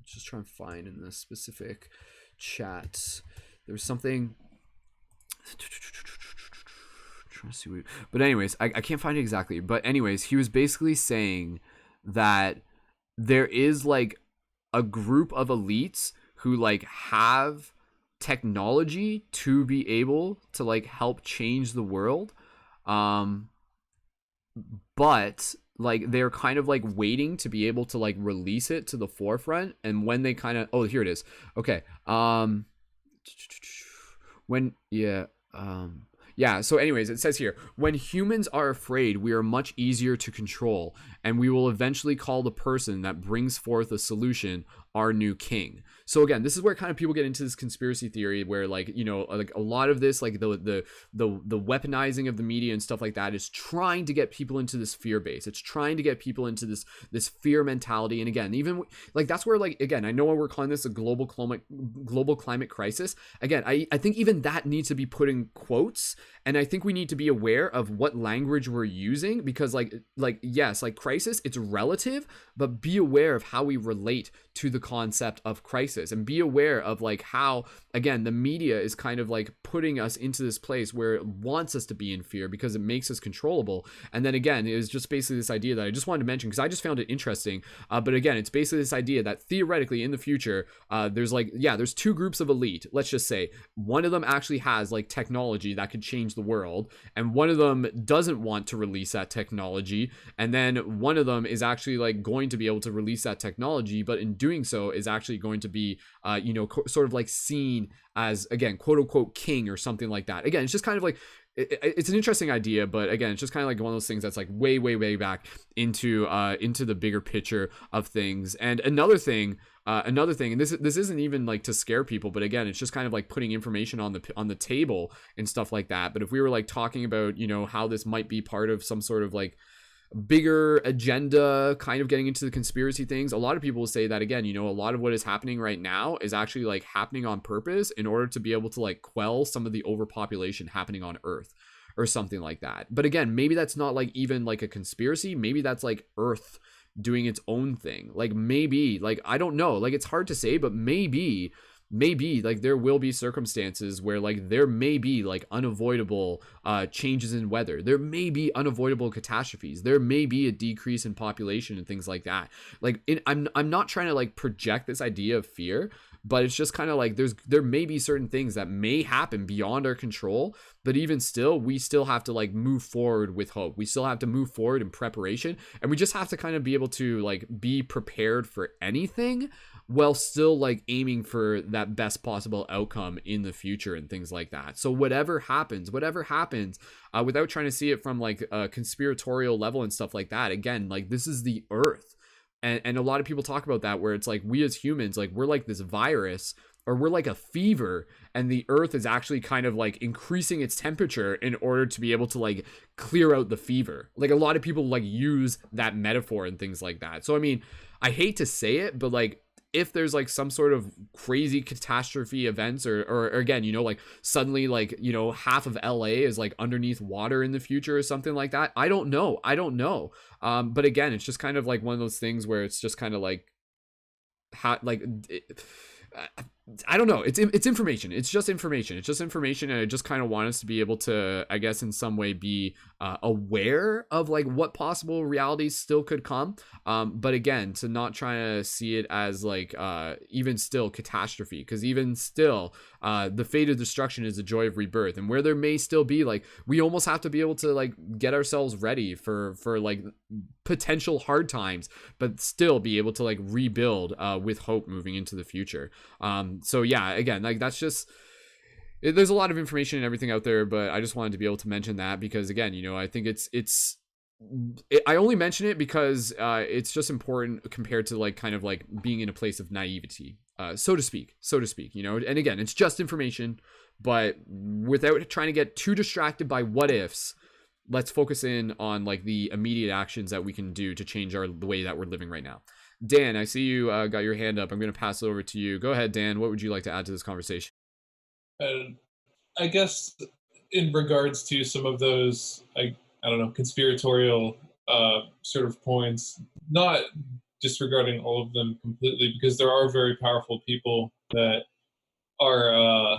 Just trying to find in the specific chat. There was something. Trying to see what, but anyways, I can't find it exactly. But anyways, he was basically saying that there is like a group of elites who like have technology to be able to like help change the world, but like they're kind of like waiting to be able to like release it to the forefront. And when they kind of, oh, here it is. Okay. When, yeah. Yeah, so anyways, it says here, when humans are afraid, we are much easier to control, and we will eventually call the person that brings forth a solution our new king. So again, this is where kind of people get into this conspiracy theory where, like, you know, like a lot of this, like the weaponizing of the media and stuff like that is trying to get people into this fear base. It's trying to get people into this fear mentality. And again, even like that's where, like, again, I know we're calling this a global climate crisis. Again, I think even that needs to be put in quotes, and I think we need to be aware of what language we're using, because like yes, like crisis, it's relative, but be aware of how we relate to the concept of crisis, and be aware of like how, again, the media is kind of like putting us into this place where it wants us to be in fear because it makes us controllable. And then again, it was just basically this idea that I just wanted to mention because I just found it interesting. But again, it's basically this idea that theoretically in the future, there's like, yeah, there's two groups of elite. Let's just say one of them actually has like technology that could change the world, and one of them doesn't want to release that technology. And then one of them is actually like going to be able to release that technology, but in doing so is actually going to be sort of like seen as, again, quote unquote king or something like that. Again, it's just kind of like it's an interesting idea, but again, it's just kind of like one of those things that's like way back into the bigger picture of things. And another thing, and this isn't even like to scare people, but again, it's just kind of like putting information on the table and stuff like that. But if we were like talking about, you know, how this might be part of some sort of like bigger agenda, kind of getting into the conspiracy things, a lot of people will say that, again, you know, a lot of what is happening right now is actually like happening on purpose in order to be able to like quell some of the overpopulation happening on Earth or something like that. But again, maybe that's not like even like a conspiracy. Maybe that's like Earth doing its own thing. Like maybe, like, I don't know, like it's hard to say, but maybe like there will be circumstances where like there may be like unavoidable changes in weather, there may be unavoidable catastrophes, there may be a decrease in population and things like that. Like I'm not trying to like project this idea of fear, but it's just kind of like there may be certain things that may happen beyond our control, but even still, we still have to like move forward with hope. We still have to move forward in preparation, and we just have to kind of be able to like be prepared for anything while still like aiming for that best possible outcome in the future and things like that. So whatever happens, without trying to see it from like a conspiratorial level and stuff like that, again, like this is the Earth. And a lot of people talk about that, where it's like we as humans, like we're like this virus, or we're like a fever, and the Earth is actually kind of like increasing its temperature in order to be able to like clear out the fever. Like a lot of people like use that metaphor and things like that. So I mean, I hate to say it, but like if there's like some sort of crazy catastrophe events, or again, you know, like suddenly like, you know, half of LA is like underneath water in the future or something like that. I don't know. But again, it's just kind of like one of those things where it's just kind of like I don't know. It's information. It's just information. And I just kind of want us to be able to, I guess, in some way be aware of like what possible realities still could come. But again, to not try to see it as like even still catastrophe, because even still, the fate of destruction is the joy of rebirth, and where there may still be like, we almost have to be able to like get ourselves ready for like potential hard times, but still be able to like rebuild with hope moving into the future. So yeah, again, like that's just there's a lot of information and everything out there, but I just wanted to be able to mention that because, again, you know, I think I only mention it because it's just important compared to like kind of like being in a place of naivety, so to speak, you know. And again, it's just information, but without trying to get too distracted by what ifs, let's focus in on like the immediate actions that we can do to change the way that we're living right now. Dan, I see you got your hand up. I'm going to pass it over to you. Go ahead, Dan. What would you like to add to this conversation? I guess in regards to some of those, I don't know, conspiratorial sort of points, not disregarding all of them completely, because there are very powerful people that are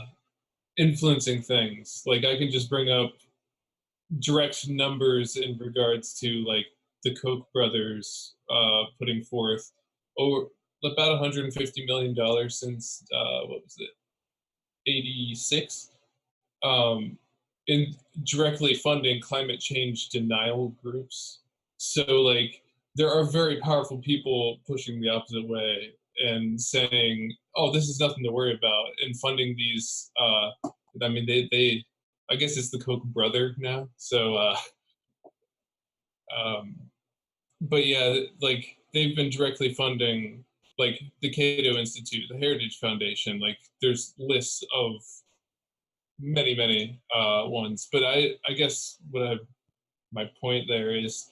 influencing things. Like I can just bring up direct numbers in regards to like the Koch brothers putting forth over about $150 million since what was it, 86, in directly funding climate change denial groups. So like there are very powerful people pushing the opposite way and saying, "Oh, this is nothing to worry about," and funding these. I mean, they I guess it's the Koch brother now. So, um, but yeah, like they've been directly funding like the Cato Institute, the Heritage Foundation. Like there's lists of many ones. But I guess my point there is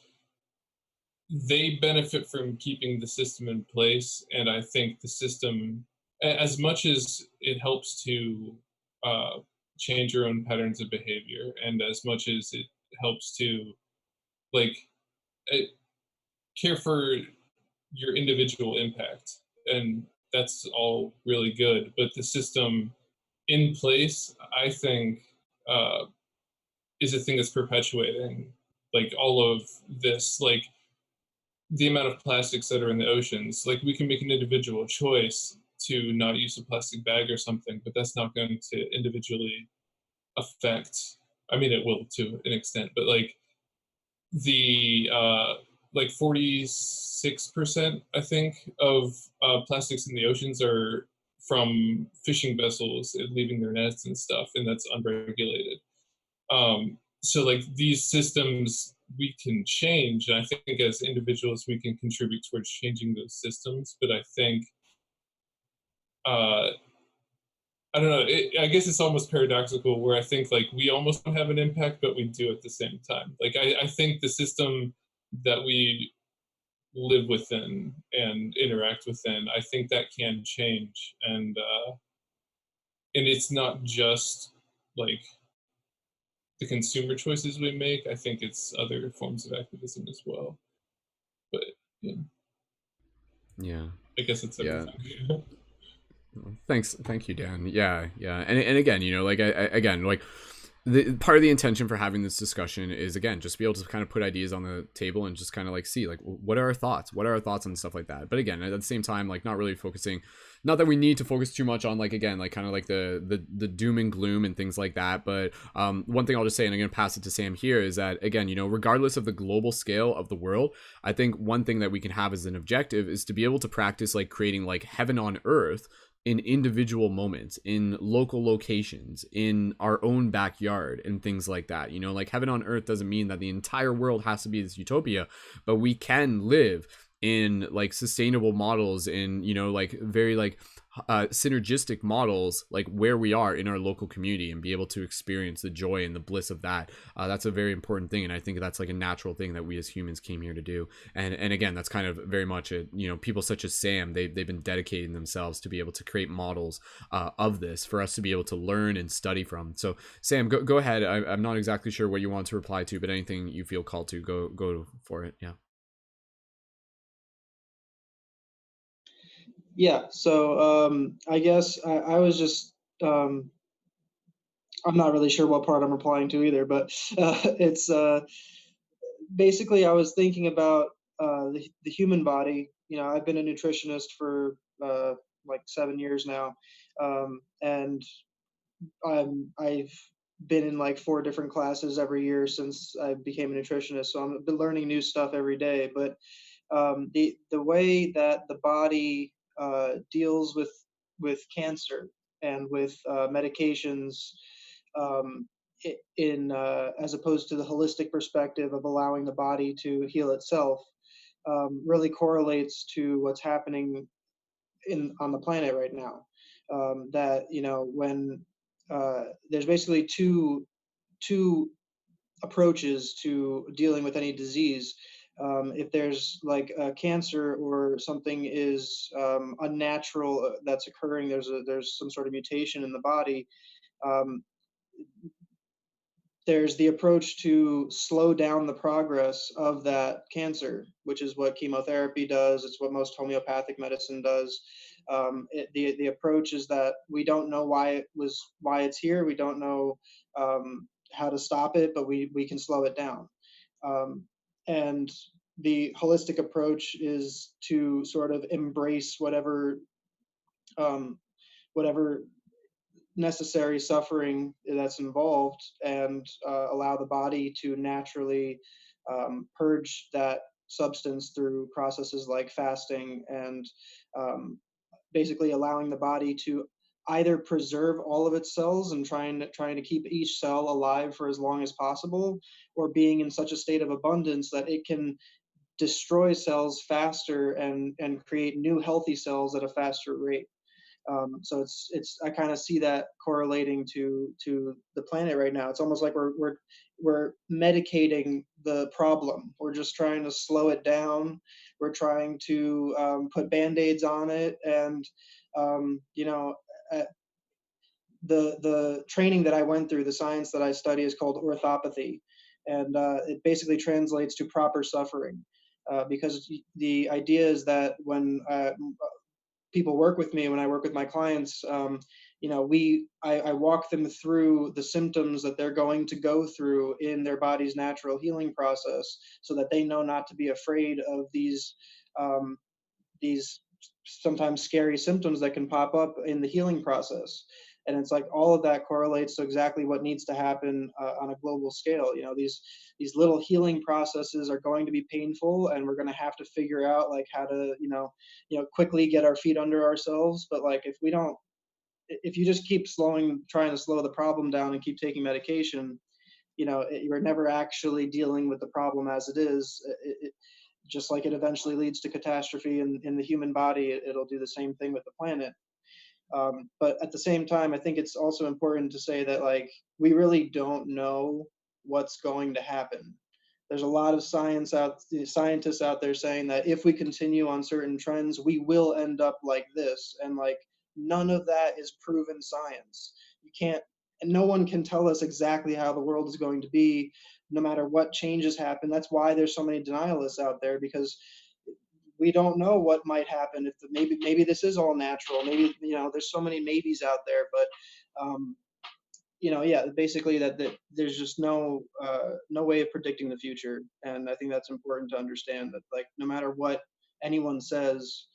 they benefit from keeping the system in place, and I think the system, as much as it helps to uh, change your own patterns of behavior, and as much as it helps to like eh, care for your individual impact, and that's all really good. But the system in place, I think, uh, is a thing that's perpetuating like all of this, like the amount of plastics that are in the oceans. Like we can make an individual choice to not use a plastic bag or something, but that's not going to individually affect. I mean, it will to an extent, but the like 46%, I think, of plastics in the oceans are from fishing vessels and leaving their nets and stuff, and that's unregulated. So like these systems we can change, and I think as individuals we can contribute towards changing those systems. But I think I don't know. I guess it's almost paradoxical where I think like we almost don't have an impact, but we do at the same time. Like I think the system that we live within and interact within, I think that can change, and it's not just like the consumer choices we make. I think it's other forms of activism as well. But yeah, Yeah. I guess it's Yeah. everything. Thank you, Dan. Yeah, and again, like again, like the part of the intention for having this discussion is again just be able to kind of put ideas on the table and just kind of like see like what are our thoughts on stuff like that. But again, at the same time, like not really focusing, not that we need to focus too much on like again like kind of like the doom and gloom and things like that. But one thing I'll just say, and I'm gonna pass it to Sam here, is that again, regardless of the global scale of the world, I think one thing that we can have as an objective is to be able to practice like creating like heaven on earth in individual moments, in local locations, in our own backyard, and things like that. Like heaven on earth doesn't mean that the entire world has to be this utopia, but we can live in like sustainable models, in like very like synergistic models, like where we are in our local community, and be able to experience the joy and the bliss of that. That's a very important thing, and I think that's like a natural thing that we as humans came here to do. And again, that's kind of very much a, people such as Sam, they've been dedicating themselves to be able to create models of this for us to be able to learn and study from. So Sam, go ahead. I'm not exactly sure what you want to reply to, but anything you feel called to, go for it. Yeah. Yeah, so I guess I was just I'm not really sure what part I'm replying to either, but it's basically I was thinking about the human body. I've been a nutritionist for like 7 years now, and I've been in like 4 different classes every year since I became a nutritionist. So I've been learning new stuff every day. But the way that the body deals with cancer and with medications, in as opposed to the holistic perspective of allowing the body to heal itself, really correlates to what's happening on the planet right now. That when there's basically two approaches to dealing with any disease. If there's like a cancer or something is unnatural that's occurring, there's some sort of mutation in the body. Um, there's the approach to slow down the progress of that cancer, which is what chemotherapy does. It's what most homeopathic medicine does. The approach is that we don't know why it's here. We don't know how to stop it, but we can slow it down. And the holistic approach is to sort of embrace um, whatever necessary suffering that's involved, and allow the body to naturally purge that substance through processes like fasting and basically allowing the body to either preserve all of its cells and trying to keep each cell alive for as long as possible, or being in such a state of abundance that it can destroy cells faster and create new healthy cells at a faster rate. So it's I kind of see that correlating to the planet right now. It's almost like we're medicating the problem. We're just trying to slow it down. We're trying to put band-aids on it, and you know, the training that I went through, the science that I study is called orthopathy, and it basically translates to proper suffering. Because the idea is that when people work with me, when I work with my clients, I walk them through the symptoms that they're going to go through in their body's natural healing process, so that they know not to be afraid of um, these sometimes scary symptoms that can pop up in the healing process. And it's like all of that correlates to exactly what needs to happen on a global scale. These little healing processes are going to be painful, and we're going to have to figure out like how to quickly get our feet under ourselves. But like if you just keep trying to slow the problem down and keep taking medication, you're never actually dealing with the problem as it is. Just like it eventually leads to catastrophe in the human body, it'll do the same thing with the planet. But at the same time, I think it's also important to say that like we really don't know what's going to happen. There's a lot of scientists out there saying that if we continue on certain trends, we will end up like this, and like none of that is proven science. You can't, and no one can tell us exactly how the world is going to be, no matter what changes happen. That's why there's so many denialists out there, because we don't know what might happen. If maybe this is all natural. Maybe there's so many maybes out there, but yeah, basically that there's just no way of predicting the future. And I think that's important to understand, that like no matter what anyone says,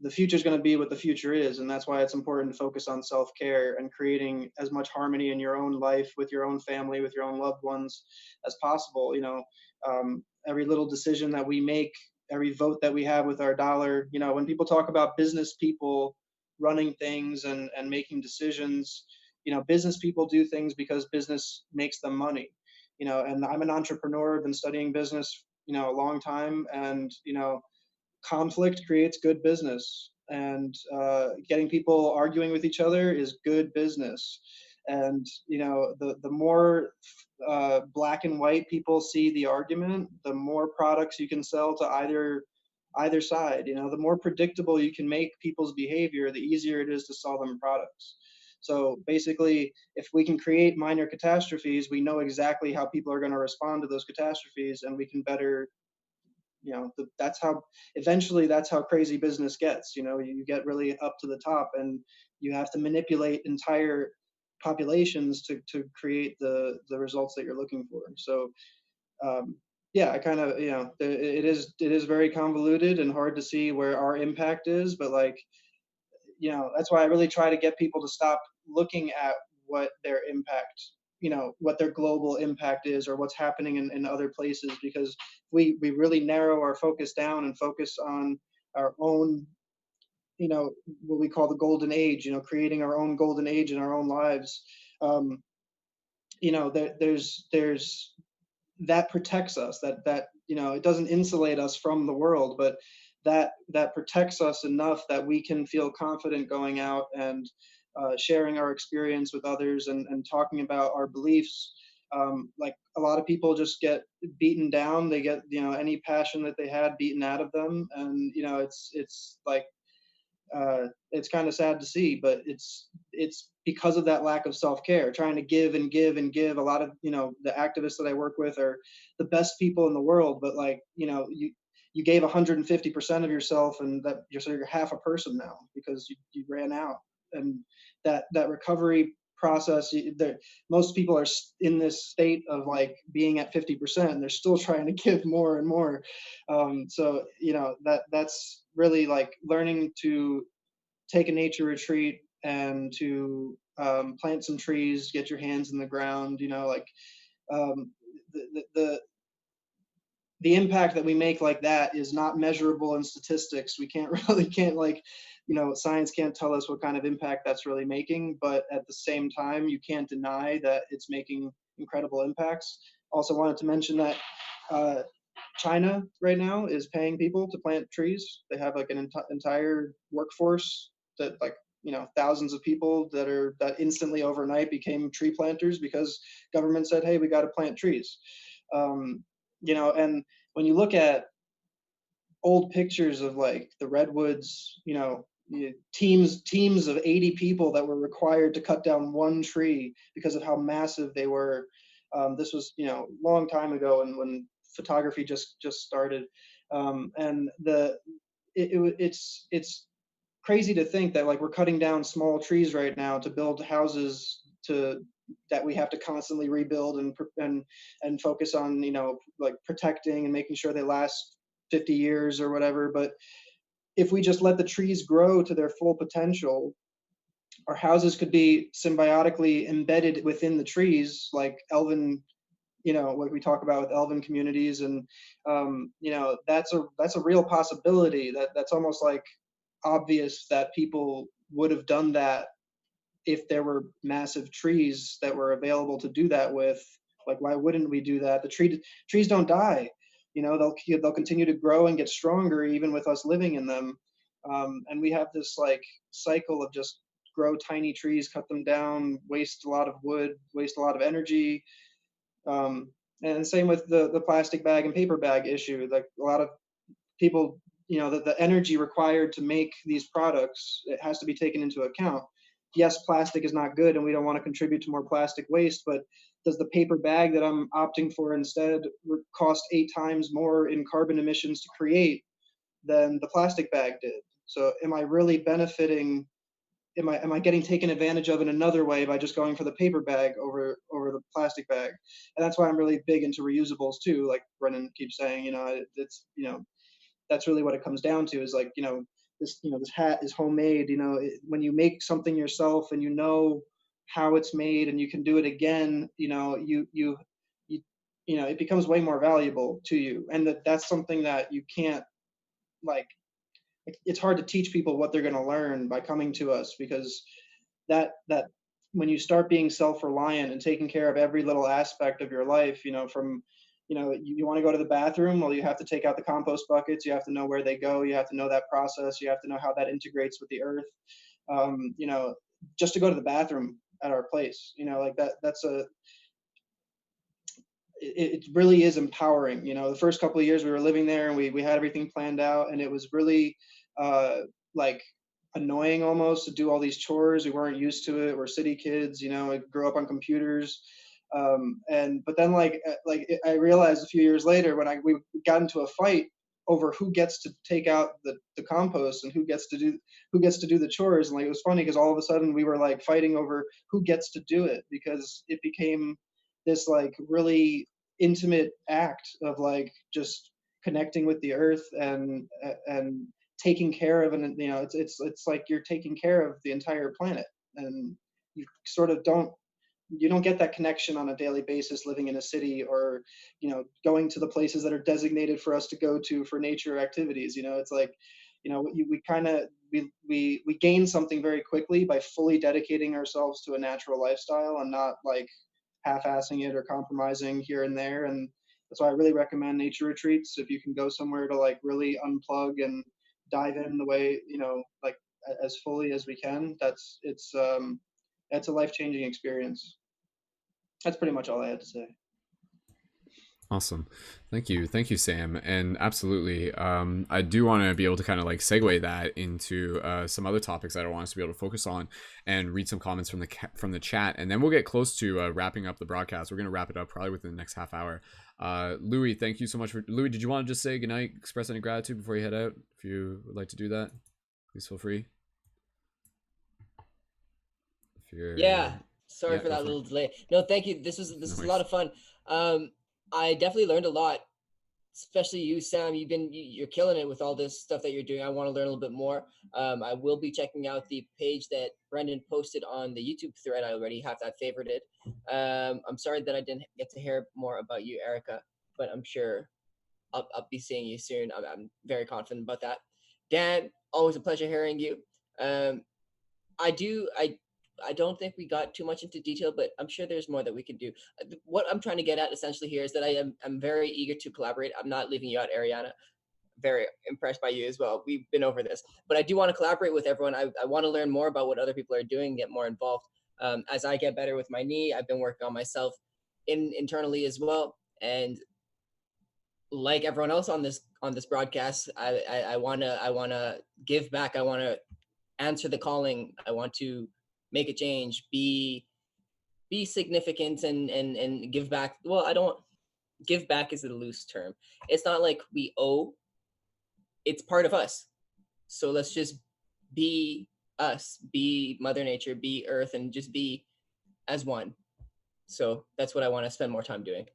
the future is going to be what the future is. And that's why it's important to focus on self-care and creating as much harmony in your own life, with your own family, with your own loved ones as possible. Every little decision that we make, every vote that we have with our dollar, when people talk about business people running things and making decisions, business people do things because business makes them money. And I'm an entrepreneur, I've been studying business a long time, and conflict creates good business, and getting people arguing with each other is good business. And the more black and white people see the argument, the more products you can sell to either side. The more predictable you can make people's behavior, the easier it is to sell them products. So basically, if we can create minor catastrophes, we know exactly how people are going to respond to those catastrophes, and we can better, that's how eventually that's how crazy business gets. You get really up to the top, and you have to manipulate entire populations to create the results that you're looking for. So yeah, I kind of, it is very convoluted and hard to see where our impact is, but like, that's why I really try to get people to stop looking at what their impact, what their global impact is, or what's happening in other places, because we really narrow our focus down and focus on our own, what we call the golden age, creating our own golden age in our own lives. There's that protects us, that it doesn't insulate us from the world, but that protects us enough that we can feel confident going out and sharing our experience with others, and talking about our beliefs. Like a lot of people just get beaten down, they get any passion that they had beaten out of them, and it's like it's kind of sad to see, but it's because of that lack of self-care, trying to give and give and give. A lot of the activists that I work with are the best people in the world, but like you gave 150% of yourself, and that you're half a person now because you ran out. And that recovery process, most people are in this state of like being at 50%, and they're still trying to give more and more. So that's really like learning to take a nature retreat, and to plant some trees, get your hands in the ground, like um, the the impact that we make like that is not measurable in statistics. We can't like, science can't tell us what kind of impact that's really making, but at the same time, you can't deny that it's making incredible impacts. Also wanted to mention that China right now is paying people to plant trees. They have like an entire workforce that like, thousands of people that instantly overnight became tree planters because government said, hey, we got to plant trees. And when you look at old pictures of like the redwoods, teams of 80 people that were required to cut down one tree because of how massive they were. This was, a long time ago, and when photography just started. And it's crazy to think that like we're cutting down small trees right now to build houses that we have to constantly rebuild and focus on, like protecting and making sure they last 50 years or whatever. But if we just let the trees grow to their full potential, our houses could be symbiotically embedded within the trees, like elven, what we talk about with elven communities. And that's a real possibility. That's almost like obvious that people would have done that if there were massive trees that were available to do that with. Like, why wouldn't we do that? Trees don't die. They'll continue to grow and get stronger even with us living in them. And we have this like cycle of just grow tiny trees, cut them down, waste a lot of wood, waste a lot of energy. And same with the plastic bag and paper bag issue. Like a lot of people, the energy required to make these products, it has to be taken into account. Yes, plastic is not good and we don't want to contribute to more plastic waste, but does the paper bag that I'm opting for instead cost 8 times more in carbon emissions to create than the plastic bag did? So am I really benefiting? Am I getting taken advantage of in another way by just going for the paper bag over the plastic bag? And that's why I'm really big into reusables too. Like Brendon keeps saying, it's that's really what it comes down to, is like, this hat is homemade. When you make something yourself and how it's made and you can do it again, it becomes way more valuable to you. And that's something that you can't, like, it's hard to teach people what they're going to learn by coming to us, because that when you start being self-reliant and taking care of every little aspect of your life, from you want to go to the bathroom, well, you have to take out the compost buckets, you have to know where they go, you have to know that process, you have to know how that integrates with the earth. Just to go to the bathroom at our place, like that's it really is empowering. The first couple of years we were living there and we had everything planned out, and it was really like annoying almost to do all these chores. We weren't used to it. We're city kids, I grew up on computers. But then I realized a few years later when we got into a fight over who gets to take out the compost and who gets to do the chores. And like, it was funny because all of a sudden we were like fighting over who gets to do it, because it became this like really intimate act of like just connecting with the earth and taking care of, and it's like you're taking care of the entire planet. And you sort of don't get that connection on a daily basis living in a city, or going to the places that are designated for us to go to for nature activities. It's like, we kind of we gain something very quickly by fully dedicating ourselves to a natural lifestyle and not like half-assing it or compromising here and there. And that's why I really recommend nature retreats. If you can go somewhere to like really unplug and dive in the way, like as fully as we can, it's a life-changing experience. That's pretty much all I had to say. Awesome. Thank you, Sam. And absolutely, I do want to be able to kind of like segue that into some other topics that I want us to be able to focus on, and read some comments from the chat, and then we'll get close to wrapping up the broadcast. We're going to wrap it up probably within the next half hour. Louis, thank you so much Louis, did you want to just say goodnight, express any gratitude before you head out? If you would like to do that, please feel free. Yeah, sorry for that little delay. No, thank you. This is a lot of fun. I definitely learned a lot, especially you, Sam. You're killing it with all this stuff that you're doing. I want to learn a little bit more. I will be checking out the page that Brendon posted on the YouTube thread. I already have that favorited. I'm sorry that I didn't get to hear more about you, Erica, but I'm sure I'll be seeing you soon. I'm very confident about that. Dan, always a pleasure hearing you. Um, I do. I don't think we got too much into detail, but I'm sure there's more that we could do. What I'm trying to get at essentially here is that I'm very eager to collaborate. I'm not leaving you out, Arianna. Very impressed by you as well. We've been over this, but I do want to collaborate with everyone. I want to learn more about what other people are doing, get more involved. As I get better with my knee, I've been working on myself internally as well. And like everyone else on this broadcast, I wanna give back. I wanna answer the calling. I want to make a change, be significant, and give back. Well, I don't give back is a loose term. It's not like we owe. It's part of us. So let's just be us, be Mother Nature, be Earth, and just be as one. So that's what I want to spend more time doing.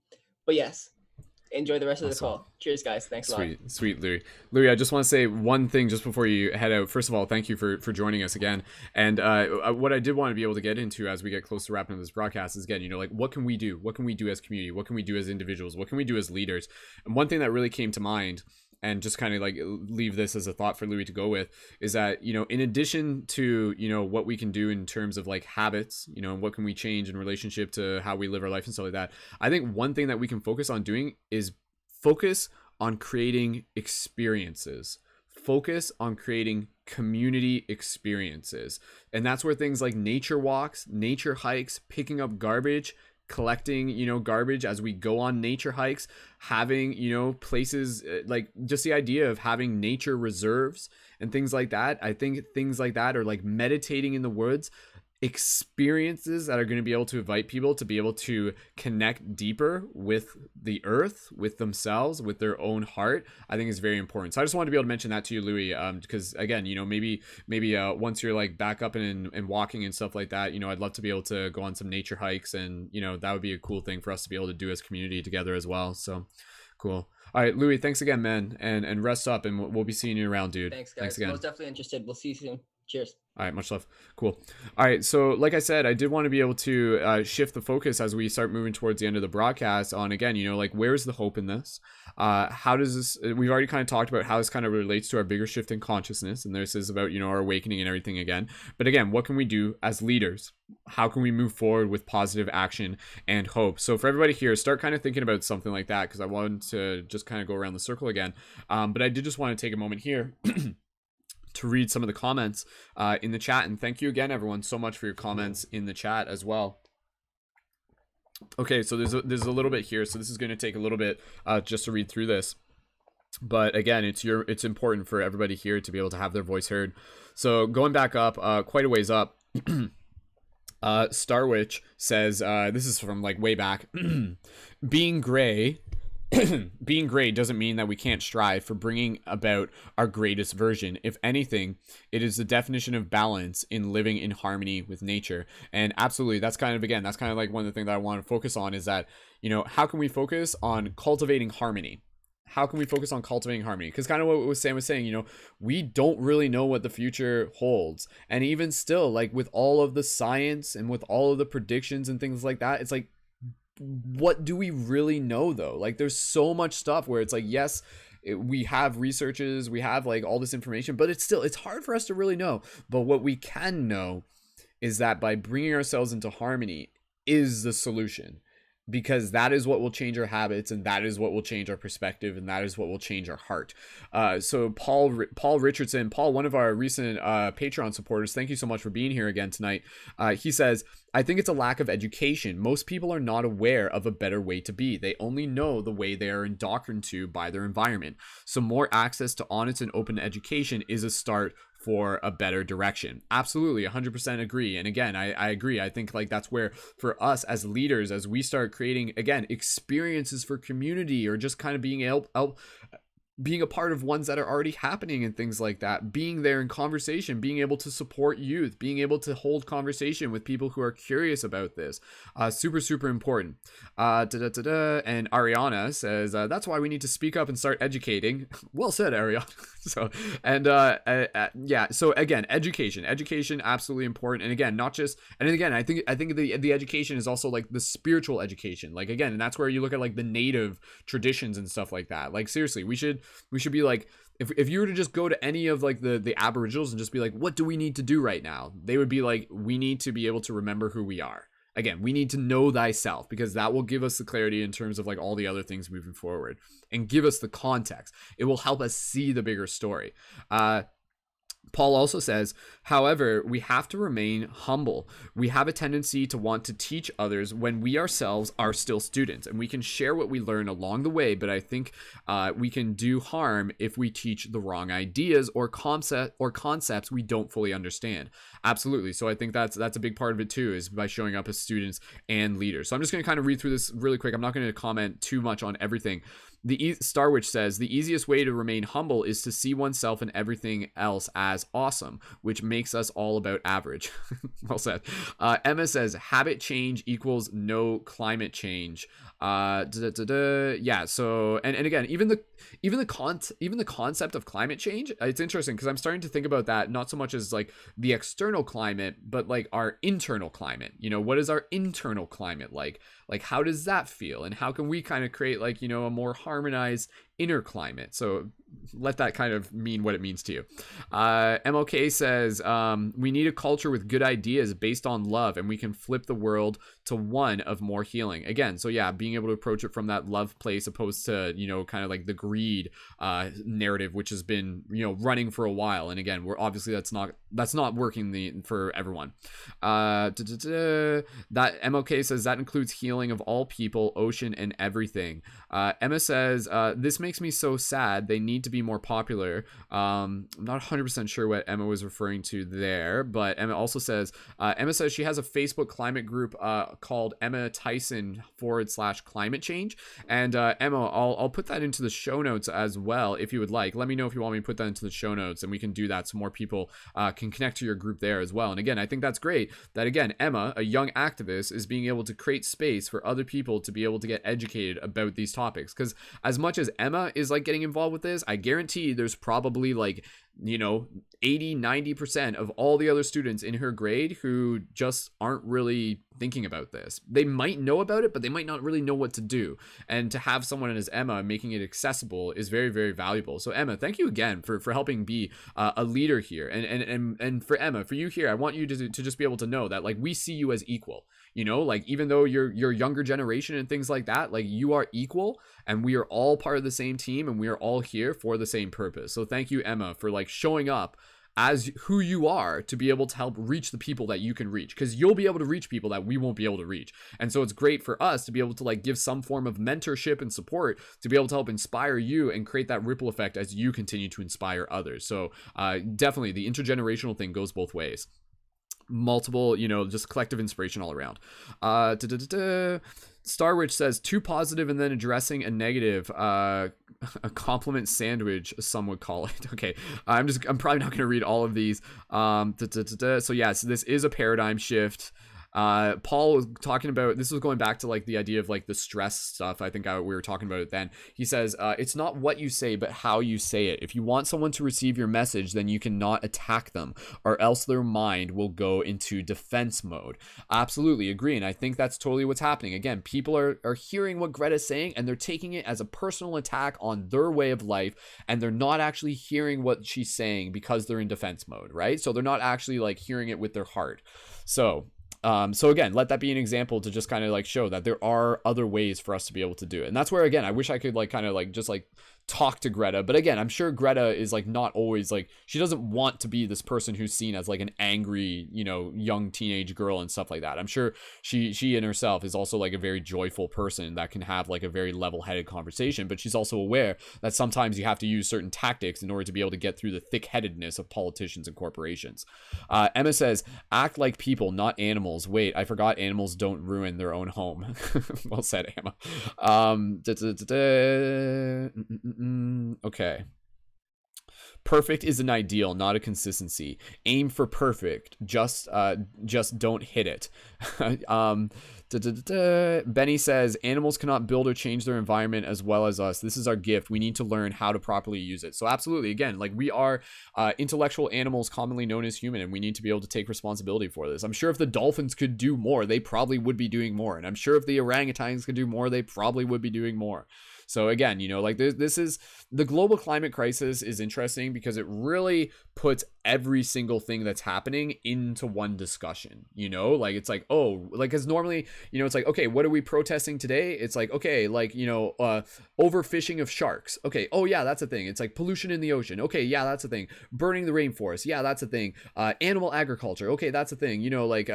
But yes, enjoy the rest of the call. Cheers, guys. Thanks a lot. Sweet, Louis. Louis, I just want to say one thing just before you head out. First of all, thank you for joining us again. And what I did want to be able to get into as we get close to wrapping up this broadcast is, again, you know, like, what can we do? What can we do as community? What can we do as individuals? What can we do as leaders? And one thing that really came to mind, and just kind of like leave this as a thought for Louis to go with, is that, you know, in addition to, you know, what we can do in terms of like habits, you know, what can we change in relationship to how we live our life and stuff like that, I think one thing that we can focus on doing is focus on creating experiences. Focus on creating community experiences. And that's where things like nature walks, nature hikes, picking up garbage, collecting, you know, garbage as we go on nature hikes, having, you know, places like just the idea of having nature reserves and things like that. I think things like that, or like meditating in the woods, experiences that are going to be able to invite people to be able to connect deeper with the earth, with themselves, with their own heart, I think is very important. So I just wanted to be able to mention that to you, Louis, because again, you know, maybe once you're like back up and walking and stuff like that, you know, I'd love to be able to go on some nature hikes, and, you know, that would be a cool thing for us to be able to do as community together as well. So cool. All right, Louis, thanks again, man, and rest up, and we'll be seeing you around, dude. Thanks, guys. Thanks again. I was definitely interested. We'll see you soon. Cheers. All right, much love. Cool. All right, so like I said, I did want to be able to shift the focus as we start moving towards the end of the broadcast on, again, you know, like, where's the hope in this? How does this, we've already kind of talked about how this kind of relates to our bigger shift in consciousness, and this is about, you know, our awakening and everything again. But again, what can we do as leaders? How can we move forward with positive action and hope? So for everybody here, start kind of thinking about something like that, because I wanted to just kind of go around the circle again. But I did just want to take a moment here to read some of the comments in the chat. And thank you again, everyone, so much for your comments in the chat as well. Okay, so there's a little bit here. So this is going to take a little bit just to read through this. But again, it's important for everybody here to be able to have their voice heard. So going back up, quite a ways up, Starwitch says, this is from like way back, being gray doesn't mean that we can't strive for bringing about our greatest version. If anything, it is the definition of balance in living in harmony with nature. And absolutely, that's kind of like one of the things that I want to focus on, is that, you know, how can we focus on cultivating harmony? How can we focus on cultivating harmony? Because kind of what Sam was saying, you know, we don't really know what the future holds. And even still, like, with all of the science and with all of the predictions and things like that, it's like, what do we really know though? Like, there's so much stuff where it's like, yes, we have researches, we have like all this information, but it's hard for us to really know. But what we can know is that by bringing ourselves into harmony is the solution, because that is what will change our habits, and that is what will change our perspective, and that is what will change our heart. So Paul Richardson, one of our recent Patreon supporters, thank you so much for being here again tonight. He says, I think it's a lack of education. Most people are not aware of a better way to be. They only know the way they are indoctrined to by their environment. So more access to honest and open education is a start for a better direction. Absolutely, 100% agree. And again, I agree. I think like that's where, for us as leaders, as we start creating, again, experiences for community, or just kind of being being a part of ones that are already happening and things like that, being there in conversation, being able to support youth, being able to hold conversation with people who are curious about this. Super, super important. And Arianna says, that's why we need to speak up and start educating. Well said, Arianna. So, and yeah, so again, education, absolutely important. And again, not just, and again, I think the education is also like the spiritual education. Like, again, and that's where you look at like the native traditions and stuff like that. Like, seriously, we should be like, if you were to just go to any of like the aboriginals and just be like, what do we need to do right now? They would be like, we need to be able to remember who we are. Again, we need to know thyself, because that will give us the clarity in terms of like all the other things moving forward and give us the context. It will help us see the bigger story. Paul also says, however, we have to remain humble. We have a tendency to want to teach others when we ourselves are still students, and we can share what we learn along the way, but I think we can do harm if we teach the wrong ideas or concepts we don't fully understand. Absolutely. So I think that's a big part of it too, is by showing up as students and leaders. So I'm just going to kind of read through this really quick. I'm not going to comment too much on everything. The Star Witch says, the easiest way to remain humble is to see oneself and everything else as awesome, which makes us all about average. Well said. Emma says, habit change equals no climate change. Yeah. So, and again, even the concept of climate change, it's interesting because I'm starting to think about that, not so much as like the external climate, but like our internal climate. You know, what is our internal climate like? Like, how does that feel? And how can we kind of create like, you know, a more harmonized inner climate? So let that kind of mean what it means to you. MLK says, we need a culture with good ideas based on love, and we can flip the world to one of more healing. Again, so yeah, being able to approach it from that love place opposed to, you know, kind of like the greed narrative, which has been, you know, running for a while. And again, we're obviously that's not working for everyone. That MLK says that includes healing of all people, ocean, and everything. Emma says, this makes me so sad. They need to be more popular. I'm not 100% sure what Emma was referring to there, but Emma also says, Emma says she has a Facebook climate group called Emma Tyson /climate change. And Emma, I'll put that into the show notes as well if you would like. Let me know if you want me to put that into the show notes, and we can do that so more people can connect to your group there as well. And again, I think that's great that, again, Emma, a young activist, is being able to create space for other people to be able to get educated about these topics. Because as much as Emma is like getting involved with this, I guarantee there's probably like, you know, 80-90% of all the other students in her grade who just aren't really thinking about this. They might know about it, but they might not really know what to do. And to have someone as Emma making it accessible is very, very valuable. So Emma, thank you again for helping be a leader here. And for Emma, for you here, I want you to just be able to know that like we see you as equal. You know, like even though you're younger generation and things like that, like you are equal, and we are all part of the same team, and we are all here for the same purpose. So thank you, Emma, for like showing up as who you are to be able to help reach the people that you can reach, because you'll be able to reach people that we won't be able to reach. And so it's great for us to be able to like give some form of mentorship and support to be able to help inspire you and create that ripple effect as you continue to inspire others. So definitely the intergenerational thing goes both ways. Multiple, you know, just collective inspiration all around. Star Witch says, too positive and then addressing a negative, a compliment sandwich, some would call it. Okay, I'm probably not going to read all of these. So yes, this is a paradigm shift. Paul was talking about, this was going back to like the idea of like the stress stuff. I think we were talking about it then. He says, it's not what you say, but how you say it. If you want someone to receive your message, then you cannot attack them, or else their mind will go into defense mode. Absolutely agree. And I think that's totally what's happening. Again, people are hearing what Greta's saying, and they're taking it as a personal attack on their way of life, and they're not actually hearing what she's saying because they're in defense mode, right? So they're not actually like hearing it with their heart. So again, let that be an example to just kind of like show that there are other ways for us to be able to do it. And that's where, again, I wish I could like kind of like just like talk to Greta. But again, I'm sure Greta is like not always like, she doesn't want to be this person who's seen as like an angry, you know, young teenage girl and stuff like that. I'm sure she in herself is also like a very joyful person that can have like a very level-headed conversation. But she's also aware that sometimes you have to use certain tactics in order to be able to get through the thick-headedness of politicians and corporations. Emma says, act like people, not animals. Wait, I forgot animals don't ruin their own home. Well said, Emma. Okay. Perfect is an ideal, not a consistency. Aim for perfect. Just don't hit it. um, Benny says animals cannot build or change their environment as well as us. This is our gift. We need to learn how to properly use it. So absolutely, again, like we are intellectual animals, commonly known as human, and we need to be able to take responsibility for this. I'm sure if the dolphins could do more, they probably would be doing more, and I'm sure if the orangutans could do more, they probably would be doing more. So again, you know, like this is the global climate crisis is interesting because it really puts every single thing that's happening into one discussion, you know, like it's like, oh, like, cause normally, you know, it's like, okay, what are we protesting today? It's like, okay, like, you know, overfishing of sharks. Okay. Oh yeah, that's a thing. It's like pollution in the ocean. Okay. Yeah, that's a thing. Burning the rainforest. Yeah, that's a thing. Animal agriculture. Okay. That's a thing, you know, like,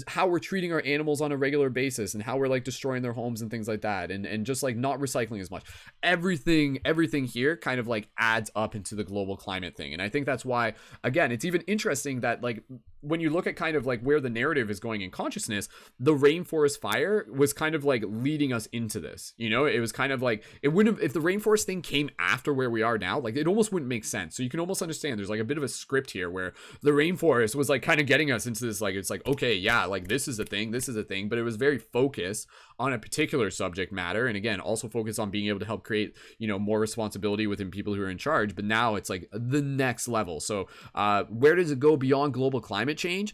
how we're treating our animals on a regular basis and how we're like destroying their homes and things like that. And just like not recycling as much. Everything here kind of like adds up into the global climate thing. And I think that's why, again, it's even interesting that like when you look at kind of like where the narrative is going in consciousness, the rainforest fire was kind of like leading us into this, you know. It was kind of like, it wouldn't have, if the rainforest thing came after where we are now, like it almost wouldn't make sense. So you can almost understand there's like a bit of a script here where the rainforest was like kind of getting us into this, like it's like, okay, yeah, like this is a thing, but it was very focused on a particular subject matter, and again also focused on being able to help create, you know, more responsibility within people who are in charge. But now it's like the next level. So where does it go beyond global climate change?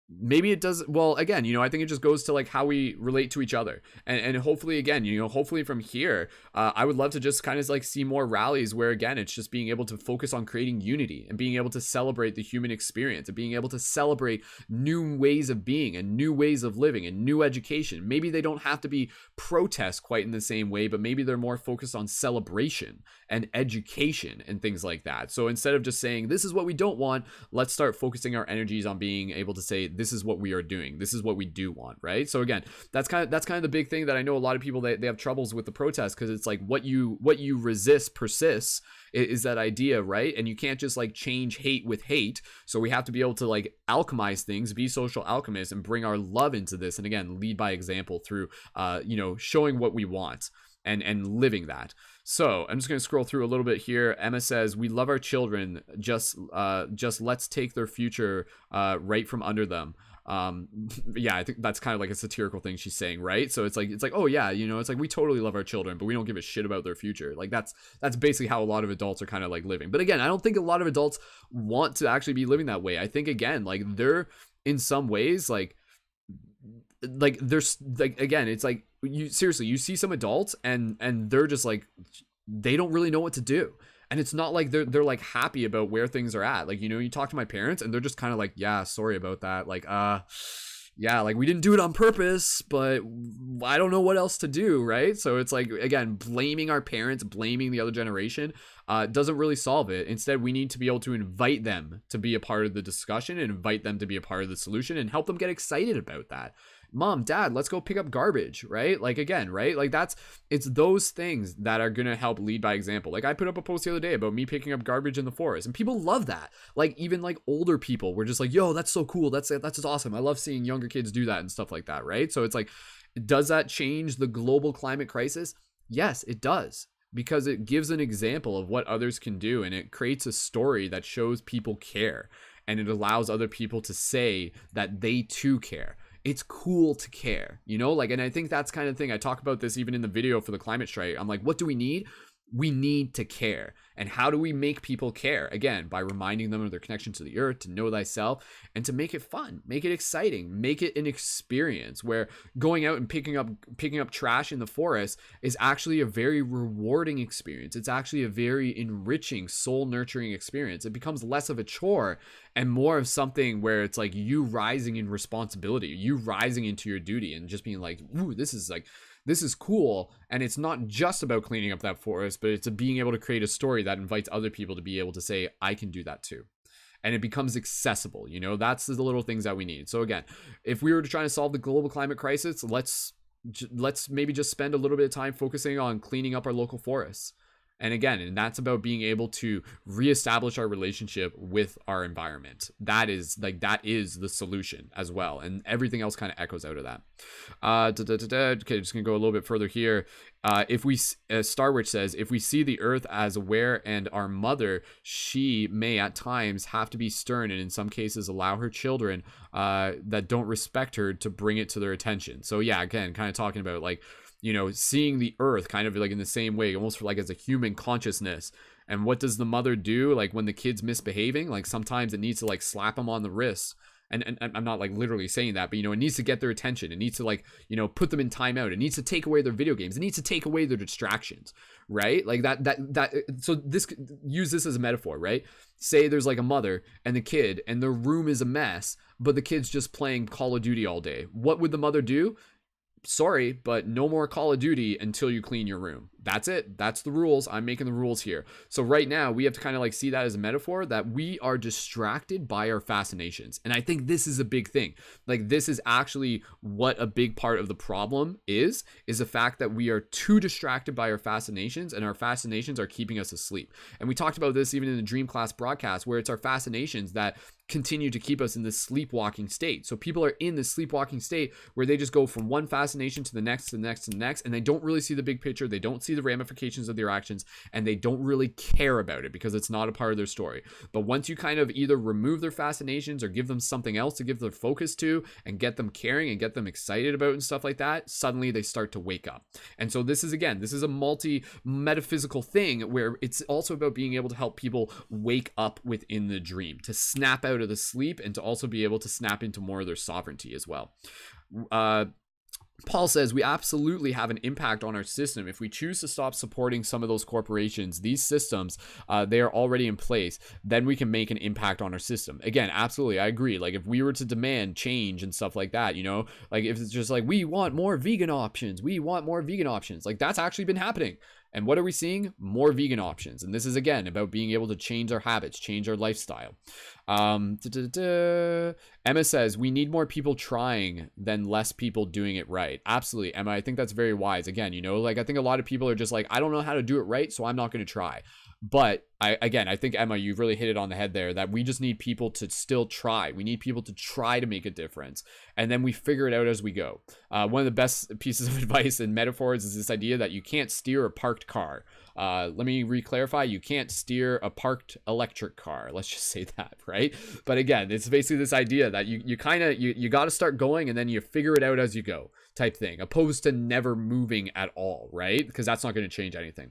Maybe it does. Well, again, you know, I think it just goes to like how we relate to each other, and hopefully, again, you know, hopefully from here, I would love to just kind of like see more rallies where, again, it's just being able to focus on creating unity and being able to celebrate the human experience and being able to celebrate new ways of being and new ways of living and new education. Maybe they don't have to be protests quite in the same way, but maybe they're more focused on celebration and education and things like that. So instead of just saying this is what we don't want, let's start focusing our energies on being able to say this is what we are doing, this is what we do want, right? So again, that's kind of the big thing that I know a lot of people, they have troubles with the protest, because it's like what you resist persists is that idea, right? And you can't just like change hate with hate. So we have to be able to like alchemize things, be social alchemists, and bring our love into this, and again lead by example through you know, showing what we want and living that. So I'm just going to scroll through a little bit here. Emma says, we love our children, just let's take their future right from under them. Yeah, I think that's kind of like a satirical thing she's saying, right? So it's like, oh yeah, you know, it's like we totally love our children, but we don't give a shit about their future. Like that's basically how a lot of adults are kind of like living. But again, I don't think a lot of adults want to actually be living that way. I think, again, like they're in some ways like there's like, again, it's like you seriously, you see some adults and they're just like, they don't really know what to do. And it's not like they're like happy about where things are at. Like, you know, you talk to my parents and they're just kind of like, yeah, sorry about that. Like, yeah, like we didn't do it on purpose, but I don't know what else to do, right? So it's like, again, blaming our parents, blaming the other generation doesn't really solve it. Instead, we need to be able to invite them to be a part of the discussion and invite them to be a part of the solution and help them get excited about that. Mom, dad, let's go pick up garbage, right? Like, again, right? Like it's those things that are going to help lead by example. Like I put up a post the other day about me picking up garbage in the forest, and people love that. Like even like older people were just like, yo, that's so cool. That's just awesome. I love seeing younger kids do that and stuff like that, right? So it's like, does that change the global climate crisis? Yes, it does. Because it gives an example of what others can do, and it creates a story that shows people care, and it allows other people to say that they too care. It's cool to care, you know, like, and I think that's kind of thing. I talk about this even in the video for the climate strike. I'm like, what do we need? We need to care. And how do we make people care? Again, by reminding them of their connection to the earth, to know thyself, and to make it fun, make it exciting, make it an experience where going out and picking up trash in the forest is actually a very rewarding experience. It's actually a very enriching, soul nurturing experience. It becomes less of a chore and more of something where it's like you rising in responsibility, you rising into your duty, and just being like, ooh, this is cool. And it's not just about cleaning up that forest, but it's being able to create a story that invites other people to be able to say, I can do that too. And it becomes accessible. You know, that's the little things that we need. So again, if we were to try to solve the global climate crisis, let's maybe just spend a little bit of time focusing on cleaning up our local forests. And again, and that's about being able to reestablish our relationship with our environment. That is the solution as well. And everything else kind of echoes out of that. Okay, just gonna go a little bit further here. If we, Starwitch says, if we see the earth as aware and our mother, she may at times have to be stern and in some cases allow her children that don't respect her to bring it to their attention. So yeah, again, kind of talking about like, you know, seeing the earth kind of like in the same way, almost like as a human consciousness. And what does the mother do? Like when the kid's misbehaving, like sometimes it needs to like slap them on the wrist. And I'm not like literally saying that, but, you know, it needs to get their attention. It needs to like, you know, put them in timeout. It needs to take away their video games. It needs to take away their distractions, right? Like so this, use this as a metaphor, right? Say there's like a mother and the kid and their room is a mess, but the kid's just playing Call of Duty all day. What would the mother do? Sorry, but no more Call of Duty until you clean your room. That's it. That's the rules. I'm making the rules here. So right now we have to kind of like see that as a metaphor that we are distracted by our fascinations. And I think this is a big thing. Like this is actually what a big part of the problem is the fact that we are too distracted by our fascinations and our fascinations are keeping us asleep. And we talked about this even in the Dream Class broadcast where it's our fascinations that continue to keep us in this sleepwalking state. So people are in this sleepwalking state where they just go from one fascination to the next, to the next, to the next, and they don't really see the big picture. They don't see the ramifications of their actions, and they don't really care about it because it's not a part of their story. But once you kind of either remove their fascinations or give them something else to give their focus to and get them caring and get them excited about and stuff like that, suddenly they start to wake up. And so this is a multi-metaphysical thing where it's also about being able to help people wake up within the dream, to snap out of the sleep and to also be able to snap into more of their sovereignty as well. Paul says we absolutely have an impact on our system if we choose to stop supporting some of those corporations. These systems, they are already in place. Then we can make an impact on our system. Again, absolutely, I agree. Like if we were to demand change and stuff like that, you know, like if it's just like we want more vegan options, like that's actually been happening. And what are we seeing? More vegan options. And this is, again, about being able to change our habits, change our lifestyle. Emma says, we need more people trying than less people doing it right. Absolutely, Emma. I think that's very wise. Again, you know, like I think a lot of people are just like, I don't know how to do it right, so I'm not going to try. But I think, Emma, you've really hit it on the head there, that we just need people to still try. We need people to try to make a difference. And then we figure it out as we go. One of the best pieces of advice and metaphors is this idea that you can't steer a parked car. Let me re-clarify. You can't steer a parked electric car. Let's just say that, right? But again, it's basically this idea that you got to start going and then you figure it out as you go type thing, opposed to never moving at all, right? Because that's not going to change anything.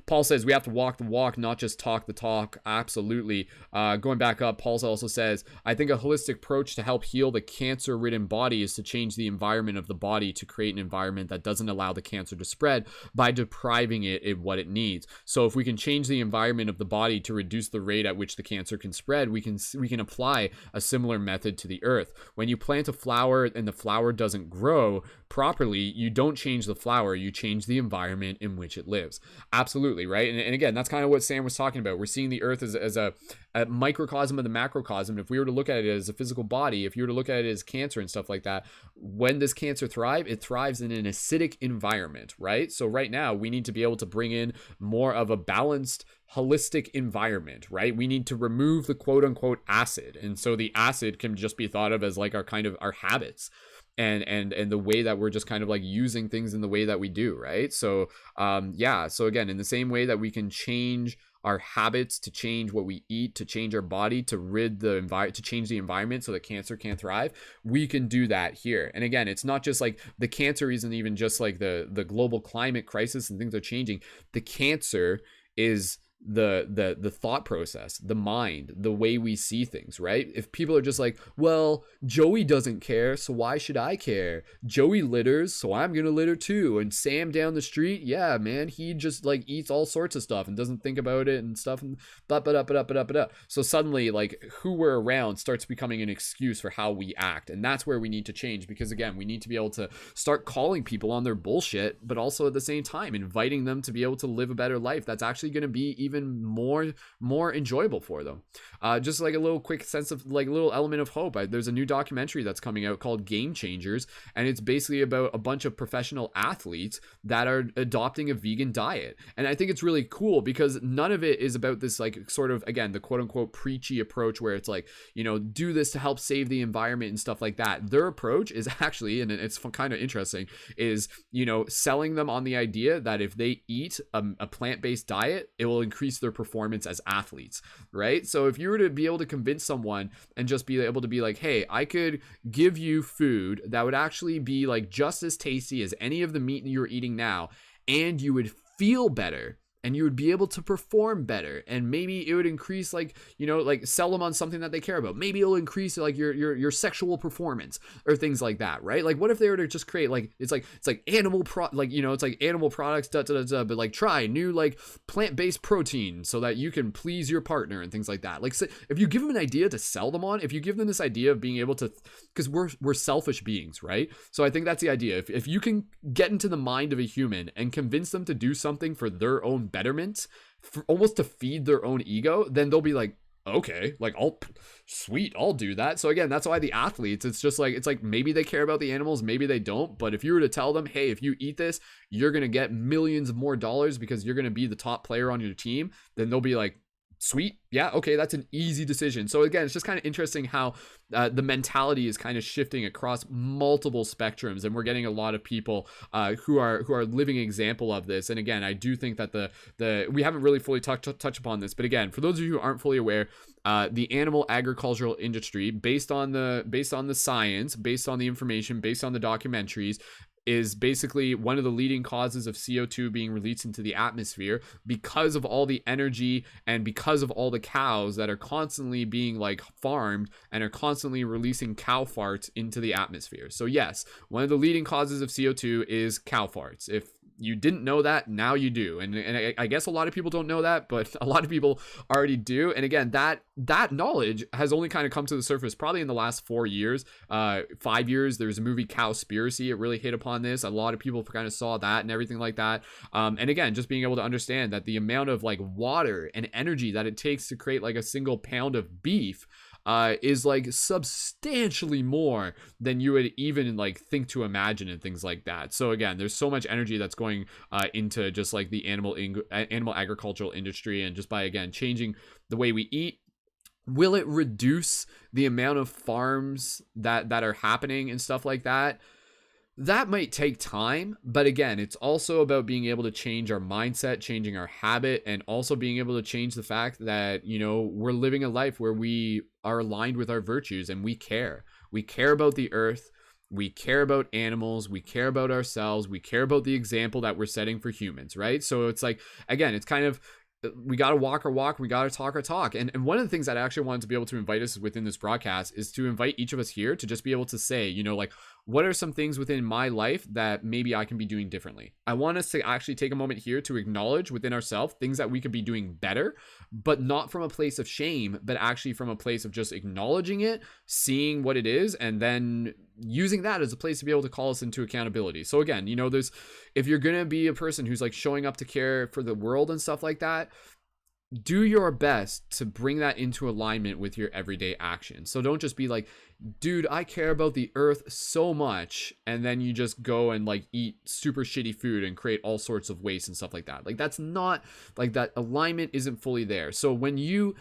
Paul says we have to walk the walk, not just talk the talk. Absolutely. Going back up, Paul also says, I think a holistic approach to help heal the cancer-ridden body is to change the environment of the body to create an environment that doesn't allow the cancer to spread by depriving it of what it needs. So if we can change the environment of the body to reduce the rate at which the cancer can spread, we can apply a similar method to the earth. When you plant a flower and the flower doesn't grow properly, you don't change the flower, you change the environment in which it lives. Absolutely, right? And again, that's kind of what Sam was talking about. We're seeing the earth as a microcosm of the macrocosm. If we were to look at it as a physical body, if you were to look at it as cancer and stuff like that, when does cancer thrive? It thrives in an acidic environment, right? So right now we need to be able to bring in more of a balanced, holistic environment, right? We need to remove the quote unquote acid. And so the acid can just be thought of as like our habits. And the way that we're just kind of like using things in the way that we do, right? So so again, in the same way that we can change our habits, to change what we eat, to change our body, to change the environment so that cancer can't thrive, we can do that here. And again, it's not just like the cancer isn't even just like the global climate crisis and things are changing. The cancer is the thought process, the mind, the way we see things, right? If people are just like, well, Joey doesn't care, so why should I care? Joey litters, so I'm gonna litter too. And Sam down the street, yeah, man, he just like eats all sorts of stuff and doesn't think about it and stuff and so suddenly like who we're around starts becoming an excuse for how we act. And that's where we need to change, because again, we need to be able to start calling people on their bullshit, but also at the same time inviting them to be able to live a better life that's actually going to be even even more enjoyable for them. Just like a little quick sense of like a little element of hope. There's a new documentary that's coming out called Game Changers, and it's basically about a bunch of professional athletes that are adopting a vegan diet. And I think it's really cool because none of it is about this like sort of, again, the quote unquote preachy approach where it's like, you know, do this to help save the environment and stuff like that. Their approach is actually, and it's kind of interesting, is, you know, selling them on the idea that if they eat a plant-based diet, it will increase their performance as athletes, right? So if you were to be able to convince someone and just be able to be like, hey, I could give you food that would actually be like just as tasty as any of the meat that you're eating now, and you would feel better and you would be able to perform better, and maybe it would increase, like, you know, like sell them on something that they care about. Maybe it'll increase like your sexual performance or things like that, right? Like, what if they were to just create like it's like animal like, you know, it's like animal products, but like try new like plant-based protein so that you can please your partner and things like that. Like, so if you give them an idea to sell them on, if you give them this idea of being able to, because we're selfish beings, right? So I think that's the idea. If you can get into the mind of a human and convince them to do something for their own betterment, for almost to feed their own ego, then they'll be like, okay, like, I'll do that. So again, that's why the athletes, it's just like, it's like maybe they care about the animals, maybe they don't, but if you were to tell them, hey, if you eat this, you're gonna get millions more dollars because you're gonna be the top player on your team, then they'll be like, sweet, yeah, okay, that's an easy decision. So again, it's just kind of interesting how the mentality is kind of shifting across multiple spectrums, and we're getting a lot of people who are living example of this. And again, I do think that the we haven't really fully touched upon this, but again, for those of you who aren't fully aware, the animal agricultural industry, based on the science, based on the information, based on the documentaries, is basically one of the leading causes of CO2 being released into the atmosphere because of all the energy and because of all the cows that are constantly being like farmed and are constantly releasing cow farts into the atmosphere. So yes, one of the leading causes of CO2 is cow farts. If you didn't know that, now you do. And I guess a lot of people don't know that, but a lot of people already do. And again, that knowledge has only kind of come to the surface probably in the last 4 years, 5 years. There's a movie, Cowspiracy. It really hit upon this. A lot of people kind of saw that and everything like that. And again, just being able to understand that the amount of like water and energy that it takes to create like a single pound of beef is like substantially more than you would even like think to imagine and things like that. So again, there's so much energy that's going into just like the animal agricultural industry, and just by again changing the way we eat. Will it reduce the amount of farms that are happening and stuff like that? That might take time, but again, it's also about being able to change our mindset, changing our habit, and also being able to change the fact that, you know, we're living a life where we are aligned with our virtues and we care. We care about the earth. We care about animals. We care about ourselves. We care about the example that we're setting for humans, right? So it's like, again, it's kind of, we got to walk our walk, we got to talk our talk. And one of the things that I actually wanted to be able to invite us within this broadcast is to invite each of us here to just be able to say, you know, like, what are some things within my life that maybe I can be doing differently? I want us to actually take a moment here to acknowledge within ourselves things that we could be doing better, but not from a place of shame, but actually from a place of just acknowledging it, seeing what it is, and then using that as a place to be able to call us into accountability. So again, you know, if you're going to be a person who's like showing up to care for the world and stuff like that, do your best to bring that into alignment with your everyday action. So don't just be like, dude, I care about the earth so much, and then you just go and like eat super shitty food and create all sorts of waste and stuff like that. Like, that's not, like, that alignment isn't fully there. So when you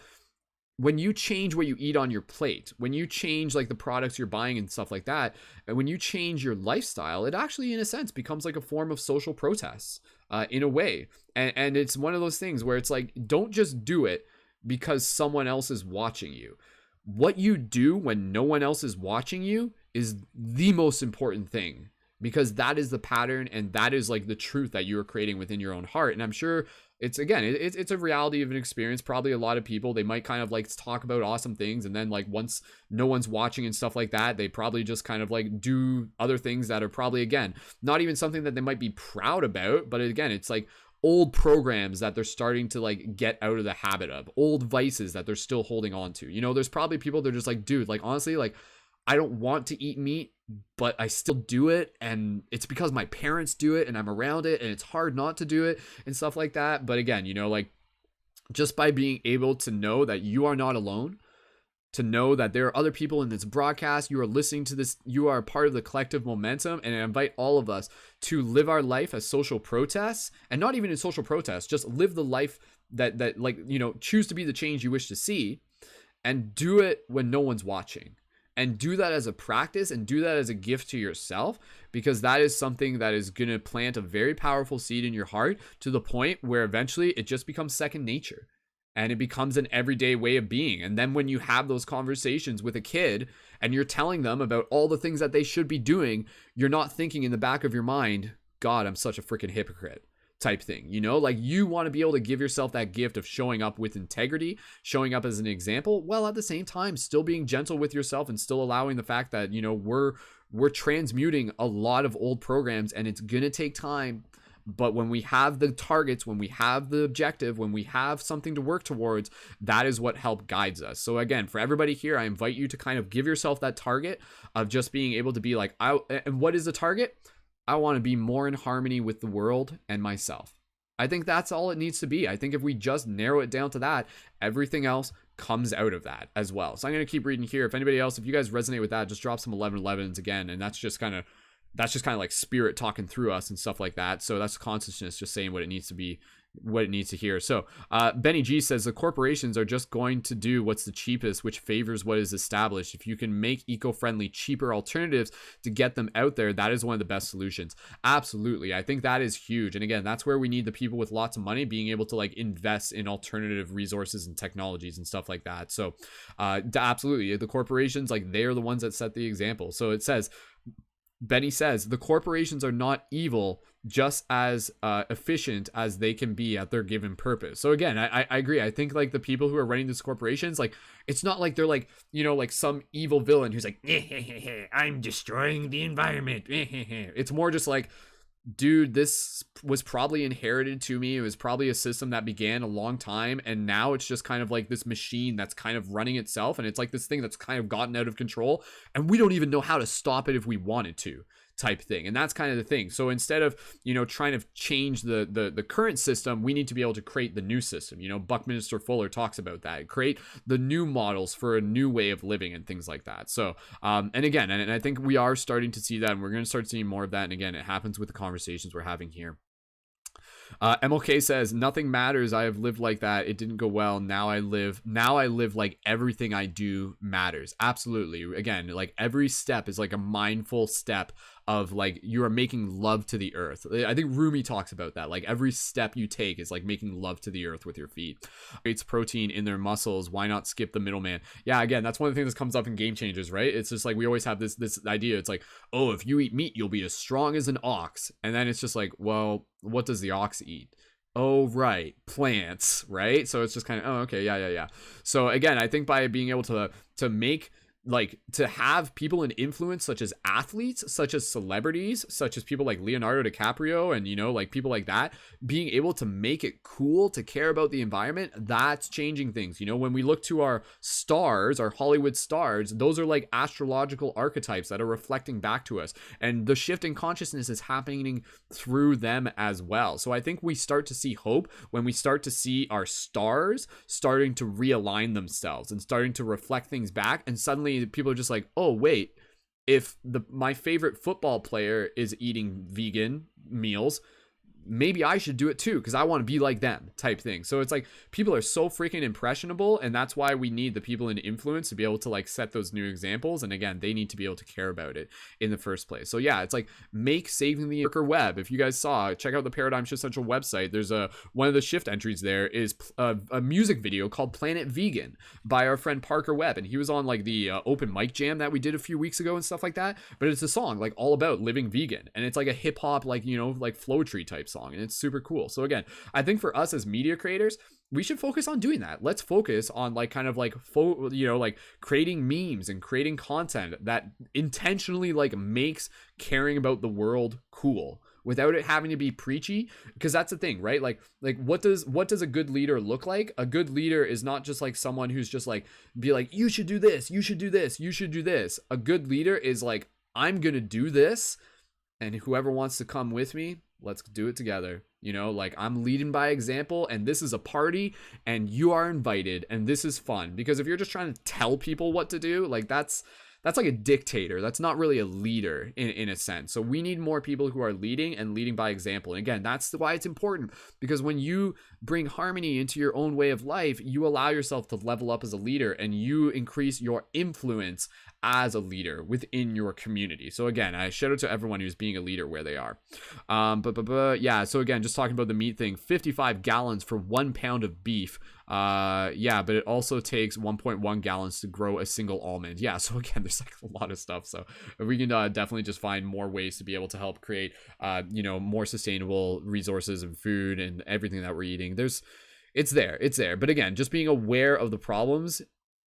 change what you eat on your plate, when you change like the products you're buying and stuff like that, and when you change your lifestyle, it actually in a sense becomes like a form of social protest in a way. And it's one of those things where it's like, don't just do it because someone else is watching you. What you do when no one else is watching you is the most important thing, because that is the pattern and that is like the truth that you are creating within your own heart. And I'm sure it's a reality of an experience. Probably a lot of people, they might kind of like talk about awesome things, and then like once no one's watching and stuff like that, they probably just kind of like do other things that are probably, again, not even something that they might be proud about, but again, it's like old programs that they're starting to like get out of the habit of, old vices that they're still holding on to. You know, there's probably people that are just like, dude, like, honestly, like, I don't want to eat meat, but I still do it, and it's because my parents do it and I'm around it and it's hard not to do it and stuff like that. But again, you know, like, just by being able to know that you are not alone, to know that there are other people in this broadcast, you are listening to this, you are a part of the collective momentum. And I invite all of us to live our life as social protests, and not even in social protests, just live the life that like, you know, choose to be the change you wish to see, and do it when no one's watching, and do that as a practice, and do that as a gift to yourself, because that is something that is going to plant a very powerful seed in your heart, to the point where eventually it just becomes second nature. And it becomes an everyday way of being. And then when you have those conversations with a kid and you're telling them about all the things that they should be doing, you're not thinking in the back of your mind, God, I'm such a freaking hypocrite type thing. You know, like, you want to be able to give yourself that gift of showing up with integrity, showing up as an example, while at the same time still being gentle with yourself, and still allowing the fact that, you know, we're transmuting a lot of old programs, and it's going to take time. But when we have the targets, when we have the objective, when we have something to work towards, that is what help guides us. So again, for everybody here, I invite you to kind of give yourself that target of just being able to be like, and what is the target? I want to be more in harmony with the world and myself. I think that's all it needs to be. I think if we just narrow it down to that, everything else comes out of that as well. So I'm going to keep reading here. If anybody else, if you guys resonate with that, just drop some 1111s again. And that's just kind of like spirit talking through us and stuff like that. So that's consciousness just saying what it needs to be, what it needs to hear. So Benny G says the corporations are just going to do what's the cheapest, which favors what is established. If you can make eco-friendly, cheaper alternatives to get them out there, that is one of the best solutions. Absolutely. I think that is huge. And again, that's where we need the people with lots of money being able to like invest in alternative resources and technologies and stuff like that. So absolutely, the corporations, like, they're the ones that set the example. So it says, Benny says, the corporations are not evil, just as efficient as they can be at their given purpose. So again, I agree. I think like the people who are running these corporations, like, it's not like they're like, you know, like some evil villain who's like, I'm destroying the environment. It's more just like, dude, this was probably inherited to me. It was probably a system that began a long time, and now it's just kind of like this machine that's kind of running itself, and it's like this thing that's kind of gotten out of control, and we don't even know how to stop it if we wanted to, type thing. And that's kind of the thing. So instead of, you know, trying to change the current system, we need to be able to create the new system. You know, Buckminster Fuller talks about that. Create the new models for a new way of living and things like that. So and again, and I think we are starting to see that, and we're going to start seeing more of that. And again, it happens with the conversations we're having here. MLK says, nothing matters. I have lived like that. It didn't go well. Now I live like everything I do matters. Absolutely. Again, like, every step is like a mindful step of like, you are making love to the earth. I think Rumi talks about that. Like, every step you take is like making love to the earth with your feet. It's protein in their muscles. Why not skip the middleman? Yeah, again, that's one of the things that comes up in Game Changers, right? It's just like, we always have this idea. It's like, oh, if you eat meat, you'll be as strong as an ox. And then it's just like, well, what does the ox eat? Oh, right, plants, right? So it's just kind of, oh, okay, yeah. So again, I think by being able to make, like, to have people in influence, such as athletes, such as celebrities, such as people like Leonardo DiCaprio, and, you know, like people like that, being able to make it cool to care about the environment, that's changing things. You know, when we look to our stars, our Hollywood stars, those are like astrological archetypes that are reflecting back to us, and the shift in consciousness is happening through them as well. So I think we start to see hope when we start to see our stars starting to realign themselves and starting to reflect things back, and suddenly people are just like, oh wait, if my favorite football player is eating vegan meals, maybe I should do it too, because I want to be like them, type thing. So it's like, people are so freaking impressionable, and that's why we need the people in influence to be able to like set those new examples. And again, they need to be able to care about it in the first place. So yeah, it's like, make saving the worker web. If you guys saw, check out the Paradigm Shift Central website. There's one of the shift entries there is a music video called Planet Vegan by our friend Parker Webb, and he was on like the open mic jam that we did a few weeks ago and stuff like that. But it's a song like all about living vegan, and it's like a hip hop, like, you know, like flow tree type song, and it's super cool. So again, I think for us as media creators, we should focus on doing that. Let's focus on like kind of like you know, like creating memes and creating content that intentionally like makes caring about the world cool without it having to be preachy, because that's the thing, right? Like what does a good leader look like? A good leader is not just like someone who's just like, be like, you should do this, you should do this, you should do this. A good leader is like, I'm gonna do this, and whoever wants to come with me, let's do it together. You know, like I'm leading by example, and this is a party and you are invited and this is fun. Because if you're just trying to tell people what to do, like that's like a dictator. That's not really a leader in a sense. So we need more people who are leading and leading by example. And again, that's why it's important, because when you bring harmony into your own way of life, you allow yourself to level up as a leader and you increase your influence as a leader within your community. So again, I shout out to everyone who's being a leader where they are. But yeah, so again, just talking about the meat thing, 55 gallons for 1 pound of beef. Yeah, but it also takes 1.1 gallons to grow a single almond. Yeah, so again, there's like a lot of stuff. So we can definitely just find more ways to be able to help create, more sustainable resources and food and everything that we're eating. It's there. But again, just being aware of the problems,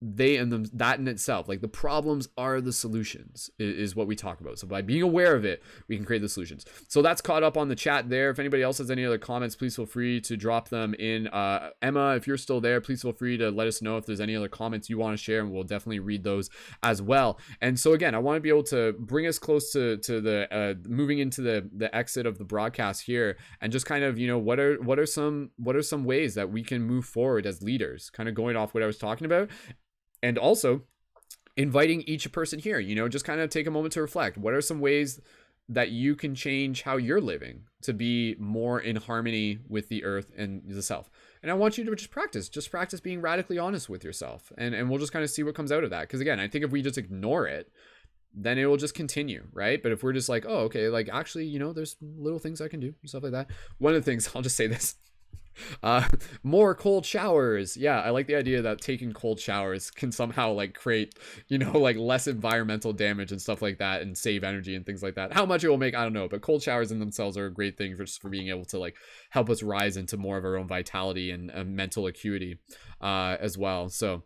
that in itself, like the problems are the solutions, is what we talk about. So by being aware of it, we can create the solutions. So that's caught up on the chat there. If anybody else has any other comments, please feel free to drop them in. Emma, if you're still there, please feel free to let us know if there's any other comments you want to share, and we'll definitely read those as well. And so again, I want to be able to bring us close to the moving into the exit of the broadcast here, and just kind of, what are some ways that we can move forward as leaders, kind of going off what I was talking about. And also inviting each person here, just kind of take a moment to reflect. What are some ways that you can change how you're living to be more in harmony with the earth and the self? And I want you to just practice being radically honest with yourself. And we'll just kind of see what comes out of that. Because again, I think if we just ignore it, then it will just continue, right? But if we're just like, oh, okay, like actually, there's little things I can do and stuff like that. One of the things, I'll just say this. More cold showers. Yeah, I like the idea that taking cold showers can somehow like create, like less environmental damage and stuff like that, and save energy and things like that. How much it will make, I don't know, but cold showers in themselves are a great thing for being able to like help us rise into more of our own vitality and mental acuity as well. So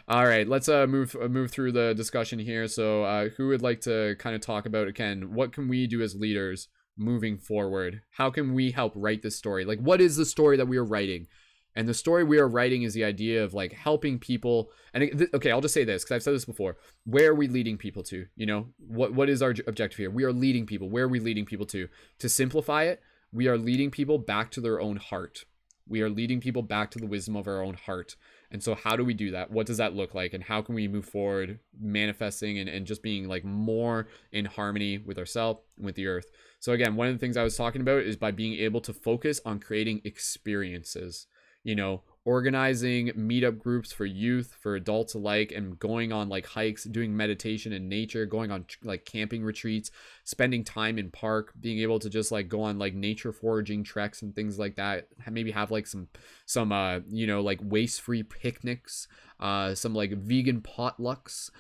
all right, let's move through the discussion here. So who would like to kind of talk about, again, what can we do as leaders moving forward? How can we help write this story? Like, what is the story that we are writing? And the story we are writing is the idea of like helping people. And okay, I'll just say this, because I've said this before. Where are we leading people to? What is our objective here? We are leading people. Where are we leading people to? To simplify it, we are leading people back to their own heart. We are leading people back to the wisdom of our own heart. And so how do we do that? What does that look like? And how can we move forward manifesting and just being like more in harmony with ourselves and with the earth? So again, one of the things I was talking about is by being able to focus on creating experiences, organizing meetup groups for youth, for adults alike, and going on like hikes, doing meditation in nature, going on like camping retreats, spending time in park, being able to just like go on like nature foraging treks and things like that. Maybe have like some like waste-free picnics, some like vegan potlucks,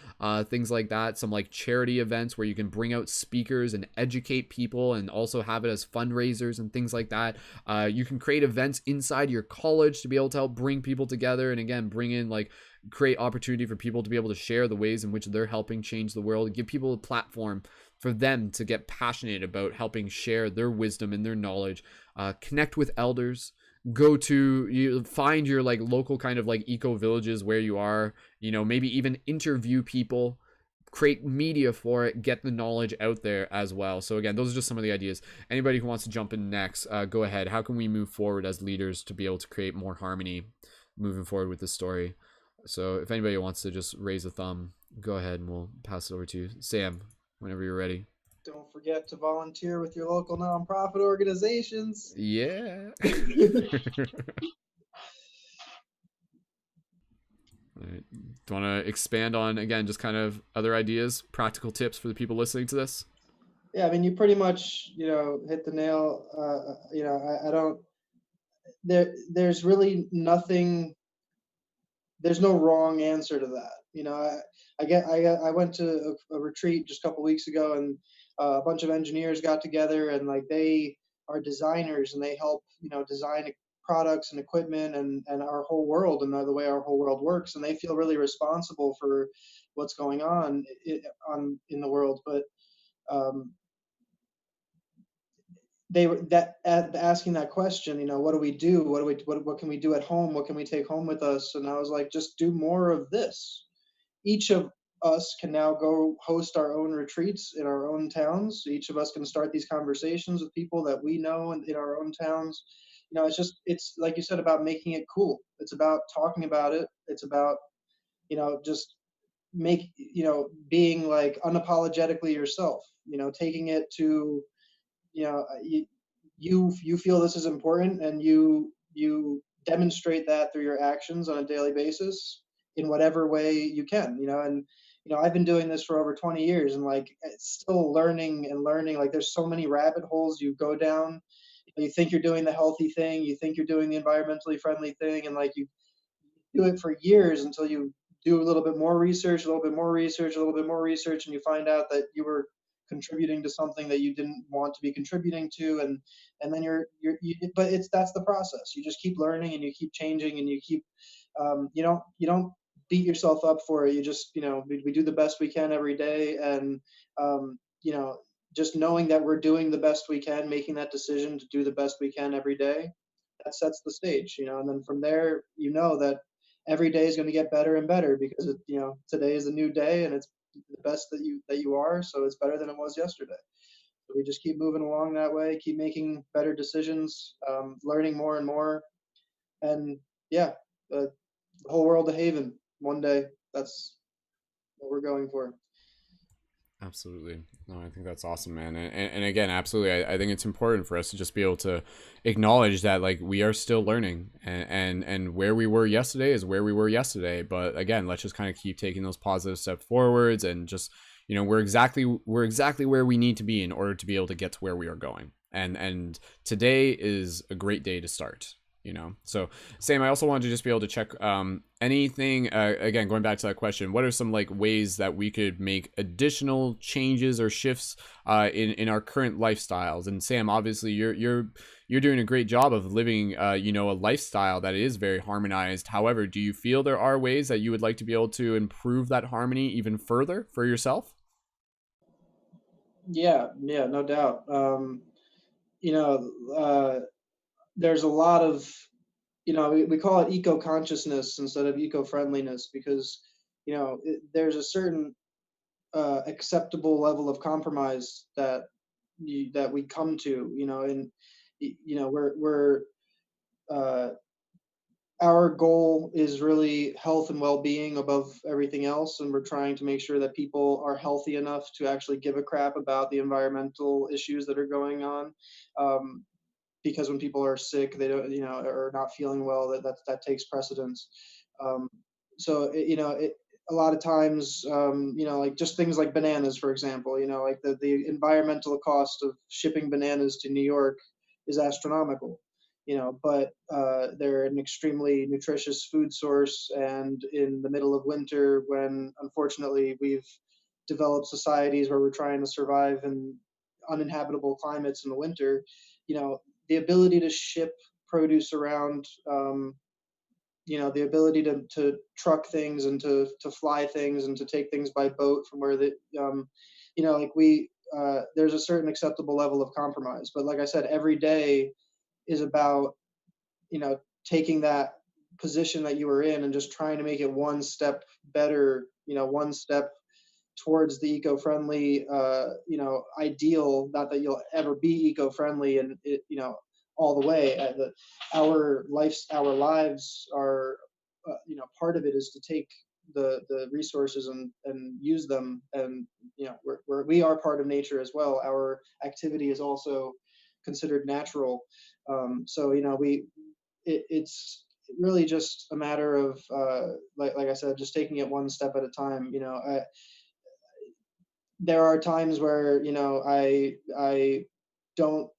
things like that, some like charity events where you can bring out speakers and educate people, and also have it as fundraisers and things like that. You can create events inside your college to be able to help bring people together, and again, bring in like create opportunity for people to be able to share the ways in which they're helping change the world, give people a platform for them to get passionate about helping share their wisdom and their knowledge, connect with elders, find your like local kind of like eco villages where you are, maybe even interview people, create media for it, get the knowledge out there as well. So again, those are just some of the ideas. Anybody who wants to jump in next, go ahead. How can we move forward as leaders to be able to create more harmony moving forward with this story? So if anybody wants to just raise a thumb, go ahead and we'll pass it over to you. Sam, whenever you're ready. Don't forget to volunteer with your local nonprofit organizations. Yeah. All right. Do you want to expand on, again, just kind of other ideas, practical tips for the people listening to this? Yeah, I mean, you pretty much, hit the nail. I don't. There's really nothing. There's no wrong answer to that. I went to a retreat just a couple weeks ago, and a bunch of engineers got together, and like they are designers, and they help design products and equipment and our whole world and the way our whole world works, and they feel really responsible for what's going on in the world. But they were asking that question, what do we do? What can we do at home? What can we take home with us? And I was like, just do more of this. Each of us can now go host our own retreats in our own towns. Each of us can start these conversations with people that we know in our own towns. It's like you said about making it cool. It's about talking about it. It's about, just being like unapologetically yourself, taking it to, you know you, you feel this is important, and you demonstrate that through your actions on a daily basis in whatever way you can, and I've been doing this for over 20 years, and like it's still learning and learning. Like there's so many rabbit holes you go down. You think you're doing the healthy thing, you think you're doing the environmentally friendly thing, and like you do it for years until you do a little bit more research, a little bit more research, a little bit more research, and you find out that you were contributing to something that you didn't want to be contributing to, and then but that's the process. You just keep learning and you keep changing and you keep you don't beat yourself up for it. You just we do the best we can every day, and um, you know just knowing that we're doing the best we can, making that decision to do the best we can every day, that sets the stage, and then from there, that every day is going to get better and better, because today is a new day, and it's the best that you are, so it's better than it was yesterday. So we just keep moving along that way, keep making better decisions, learning more and more, and yeah, the whole world a haven one day. That's what we're going for. Absolutely. No, I think that's awesome, man. And again, absolutely. I think it's important for us to just be able to acknowledge that like we are still learning, and where we were yesterday is where we were yesterday. But again, let's just kind of keep taking those positive steps forwards, and just, we're exactly where we need to be in order to be able to get to where we are going. And today is a great day to start. So Sam, I also wanted to just be able to check anything, again, going back to that question, what are some like ways that we could make additional changes or shifts in our current lifestyles? And Sam, obviously you're doing a great job of living a lifestyle that is very harmonized. However, do you feel there are ways that you would like to be able to improve that harmony even further for yourself? Yeah, no doubt. You know, there's a lot of, we call it eco consciousness instead of eco friendliness, because there's a certain acceptable level of compromise that we come to, and we're uh, our goal is really health and well-being above everything else, and we're trying to make sure that people are healthy enough to actually give a crap about the environmental issues that are going on. um, because when people are sick, they don't, or not feeling well, that takes precedence. Um, so a lot of times, like just things like bananas, for example, like the environmental cost of shipping bananas to New York is astronomical. But they're an extremely nutritious food source, and in the middle of winter, when unfortunately we've developed societies where we're trying to survive in uninhabitable climates in the winter, the ability to ship produce around, the ability to truck things and to fly things and to take things by boat from where like there's a certain acceptable level of compromise. But like I said, every day is about, taking that position that you were in and just trying to make it one step better, one step towards the eco-friendly, ideal. Not that you'll ever be eco-friendly and all the way. Our lives are, part of it is to take the resources and use them, and we are part of nature as well. Our activity is also considered natural. So it's really just a matter of, like I said, just taking it one step at a time. There are times where I don't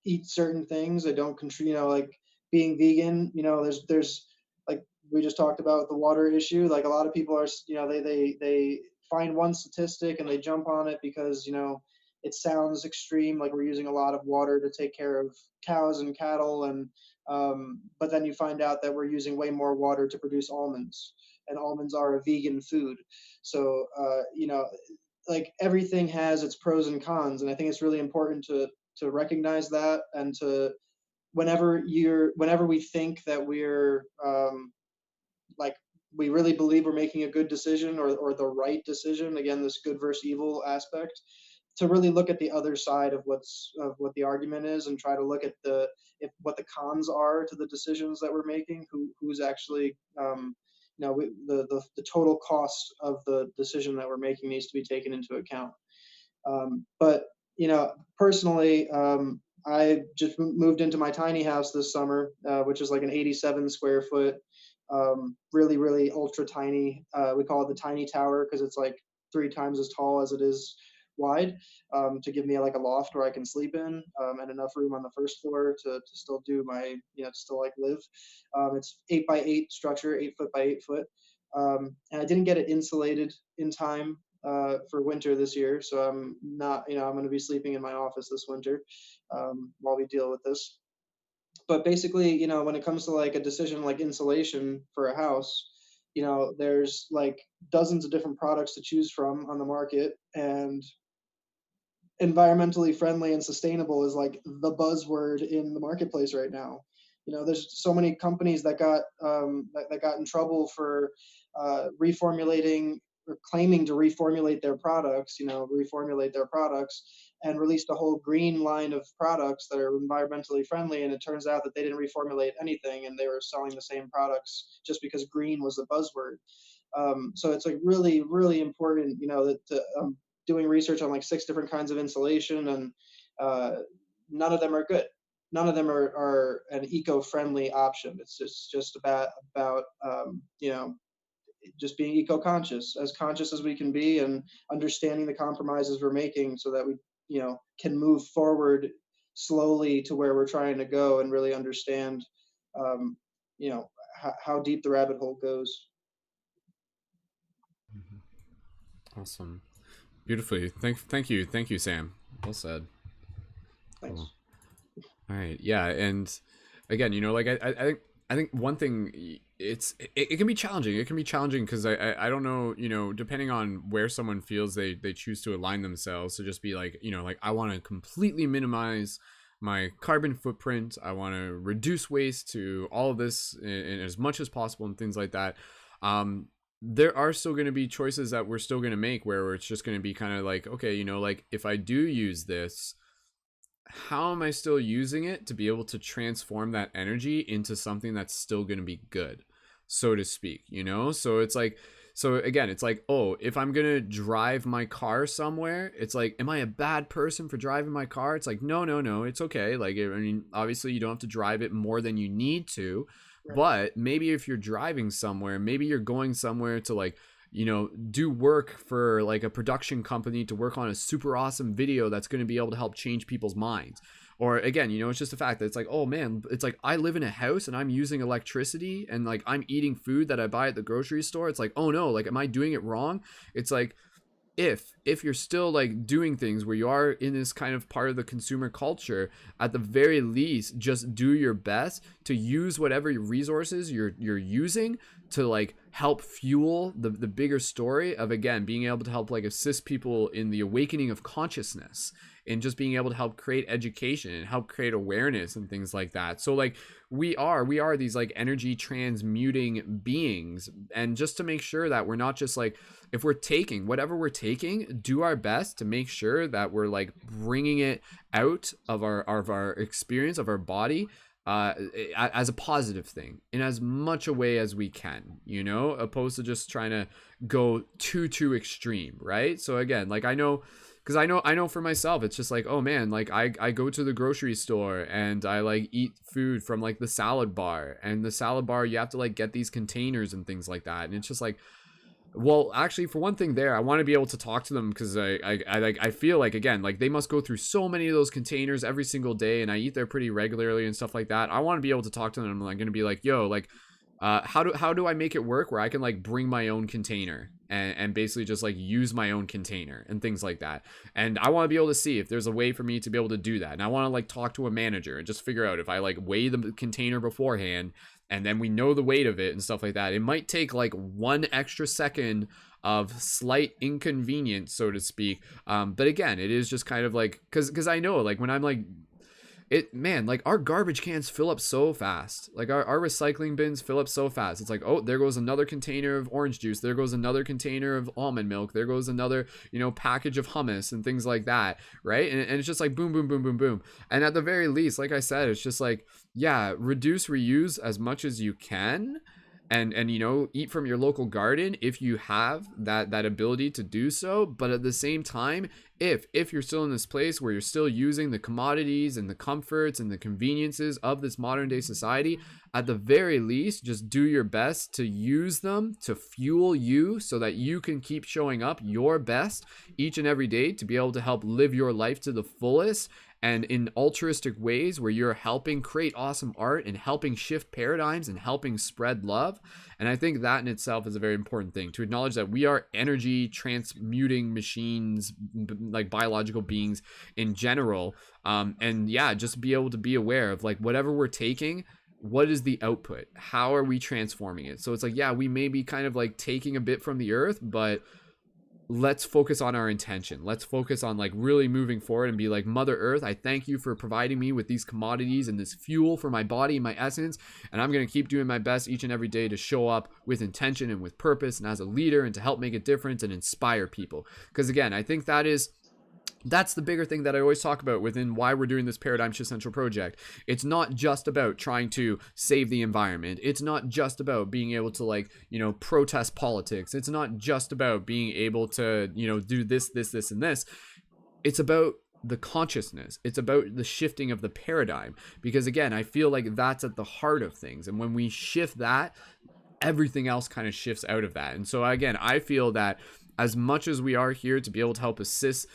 eat certain things. I don't control, like being vegan. There's like we just talked about the water issue. Like a lot of people are, they find one statistic and they jump on it because it sounds extreme, like we're using a lot of water to take care of cows and cattle, and but then you find out that we're using way more water to produce almonds, and almonds are a vegan food. So like everything has its pros and cons, and I think it's really important to recognize that, and to whenever we think that we're like we really believe we're making a good decision or the right decision, again, this good versus evil aspect, to really look at the other side of what the argument is, and try to look at what the cons are to the decisions that we're making, who's actually the total cost of the decision that we're making needs to be taken into account. But personally, I just moved into my tiny house this summer, which is like an 87 square foot, really, really ultra tiny. We call it the tiny tower because it's like 3 times as tall as it is wide, to give me like a loft where I can sleep in, and enough room on the first floor to still do my, to still like live. It's 8 by 8 structure, 8 foot by 8 foot. And I didn't get it insulated in time for winter this year, so I'm not, I'm going to be sleeping in my office this winter while we deal with this. But basically, when it comes to like a decision like insulation for a house, there's like dozens of different products to choose from on the market, and environmentally friendly and sustainable is like the buzzword in the marketplace right now. There's so many companies that got in trouble for reformulating or claiming to reformulate their products, and released a whole green line of products that are environmentally friendly. And it turns out that they didn't reformulate anything, and they were selling the same products just because green was the buzzword. So it's like really, really important, that doing research on like 6 different kinds of insulation, and none of them are good. None of them are an eco-friendly option. It's just about just being eco-conscious, as conscious as we can be, and understanding the compromises we're making so that we can move forward slowly to where we're trying to go, and really understand how deep the rabbit hole goes. Awesome. Beautifully. Thank you, Sam. Well said. Thanks. Cool. All right. Yeah. And again, like I think one thing, it can be challenging. It can be challenging because I don't know, depending on where someone feels they choose to align themselves to just be like, like I want to completely minimize my carbon footprint. I want to reduce waste to all of this in as much as possible and things like that. There are still going to be choices that we're still going to make where it's just going to be kind of like, okay, like if I do use this, how am I still using it to be able to transform that energy into something that's still going to be good, so to speak, So it's like, so again, it's like, oh, if I'm going to drive my car somewhere, it's like, am I a bad person for driving my car? It's like, no, it's okay. Like, I mean, obviously you don't have to drive it more than you need to, but maybe if you're driving somewhere, maybe you're going somewhere to like, do work for like a production company to work on a super awesome video that's going to be able to help change people's minds. Or again, it's just the fact that it's like, oh man, it's like I live in a house and I'm using electricity and like I'm eating food that I buy at the grocery store. It's like, oh no, like, am I doing it wrong? It's like, if you're still like doing things where you are in this kind of part of the consumer culture, at the very least, just do your best to use whatever resources you're using to like help fuel the bigger story of, again, being able to help like assist people in the awakening of consciousness, and just being able to help create education and help create awareness and things like that. So like we are these like energy transmuting beings, and just to make sure that we're not just like, if we're taking whatever we're taking, do our best to make sure that we're like bringing it out of our experience of our body as a positive thing in as much a way as we can, opposed to just trying to go too extreme, right? So again, like I know for myself, it's just like, oh man, like I go to the grocery store and I like eat food from like the salad bar, and the salad bar, you have to like get these containers and things like that, and it's just like, well, actually, for one thing there, I want to be able to talk to them because I feel like, again, like they must go through so many of those containers every single day, and I eat there pretty regularly and stuff like that. I want to be able to talk to them. I'm like going to be like, yo, like, how do I make it work where I can like bring my own container and basically just like use my own container and things like that. And I want to be able to see if there's a way for me to be able to do that. And I want to like talk to a manager and just figure out if I like weigh the container beforehand, and then we know the weight of it and stuff like that. It might take like 1 extra second of slight inconvenience, so to speak. But again, it is just kind of like, cause I know like when I'm like man, like our garbage cans fill up so fast. Like our recycling bins fill up so fast. It's like, oh, there goes another container of orange juice. There goes another container of almond milk. There goes another, package of hummus and things like that. Right. And it's just like boom, boom, boom, boom, boom. And at the very least, like I said, it's just like, yeah, reduce, reuse as much as you can. And eat from your local garden if you have that ability to do so. But at the same time, if you're still in this place where you're still using the commodities and the comforts and the conveniences of this modern day society, at the very least, just do your best to use them to fuel you so that you can keep showing up your best each and every day to be able to help live your life to the fullest, and in altruistic ways where you're helping create awesome art and helping shift paradigms and helping spread love. And I think that in itself is a very important thing, to acknowledge that we are energy transmuting machines, like biological beings in general. And yeah, just be able to be aware of like whatever we're taking, what is the output? How are we transforming it? So it's like, yeah, we may be kind of like taking a bit from the earth, but let's focus on our intention. Let's focus on like really moving forward and be like, Mother Earth, I thank you for providing me with these commodities and this fuel for my body and my essence. And I'm going to keep doing my best each and every day to show up with intention and with purpose and as a leader and to help make a difference and inspire people. Because again, I think that's the bigger thing that I always talk about within why we're doing this Paradigm Shift Central project. It's not just about trying to save the environment. It's not just about being able to like, protest politics. It's not just about being able to, do this, and this. It's about the consciousness. It's about the shifting of the paradigm. Because again, I feel like that's at the heart of things. And when we shift that, everything else kind of shifts out of that. And so again, I feel that as much as we are here to be able to help assist,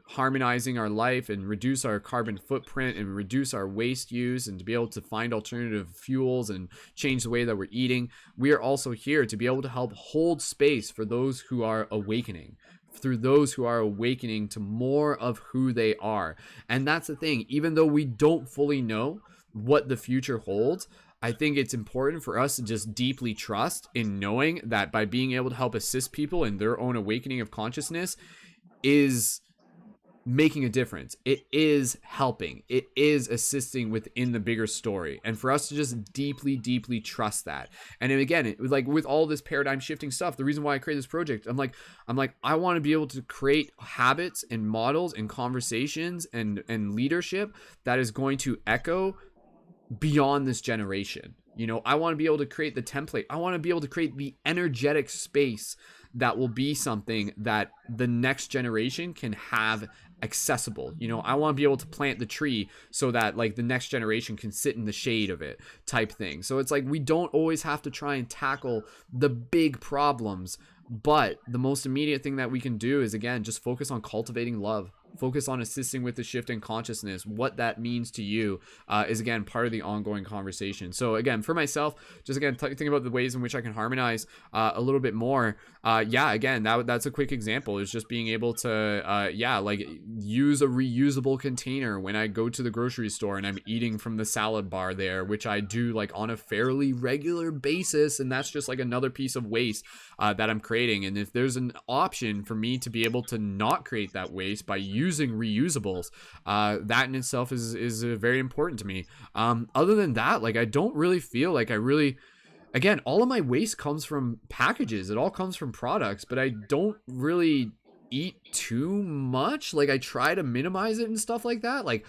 harmonizing our life and reduce our carbon footprint and reduce our waste use and to be able to find alternative fuels and change the way that we're eating, we are also here to be able to help hold space for those who are awakening, through those who are awakening to more of who they are. And that's the thing, even though we don't fully know what the future holds, I think it's important for us to just deeply trust in knowing that by being able to help assist people in their own awakening of consciousness is making a difference. It is helping. It is assisting within the bigger story. And for us to just deeply, deeply trust that. And then again, like with all this paradigm shifting stuff, the reason why I created this project, I'm like, I want to be able to create habits and models and conversations and leadership that is going to echo beyond this generation. I want to be able to create the template. I want to be able to create the energetic space that will be something that the next generation can have accessible. I want to be able to plant the tree so that like the next generation can sit in the shade of it, type thing. So it's like we don't always have to try and tackle the big problems, but the most immediate thing that we can do is, again, just focus on cultivating love. Focus on assisting with the shift in consciousness. What that means to you is, again, part of the ongoing conversation. So again, for myself, just again, think about the ways in which I can harmonize a little bit more. Again, that's a quick example, is just being able to, like use a reusable container when I go to the grocery store and I'm eating from the salad bar there, which I do like on a fairly regular basis. And that's just like another piece of waste that I'm creating. And if there's an option for me to be able to not create that waste by using reusables, that in itself is very important to me. Other than that, like I don't really feel like again, all of my waste comes from packages. It all comes from products, but I don't really eat too much. Like I try to minimize it and stuff like that. Like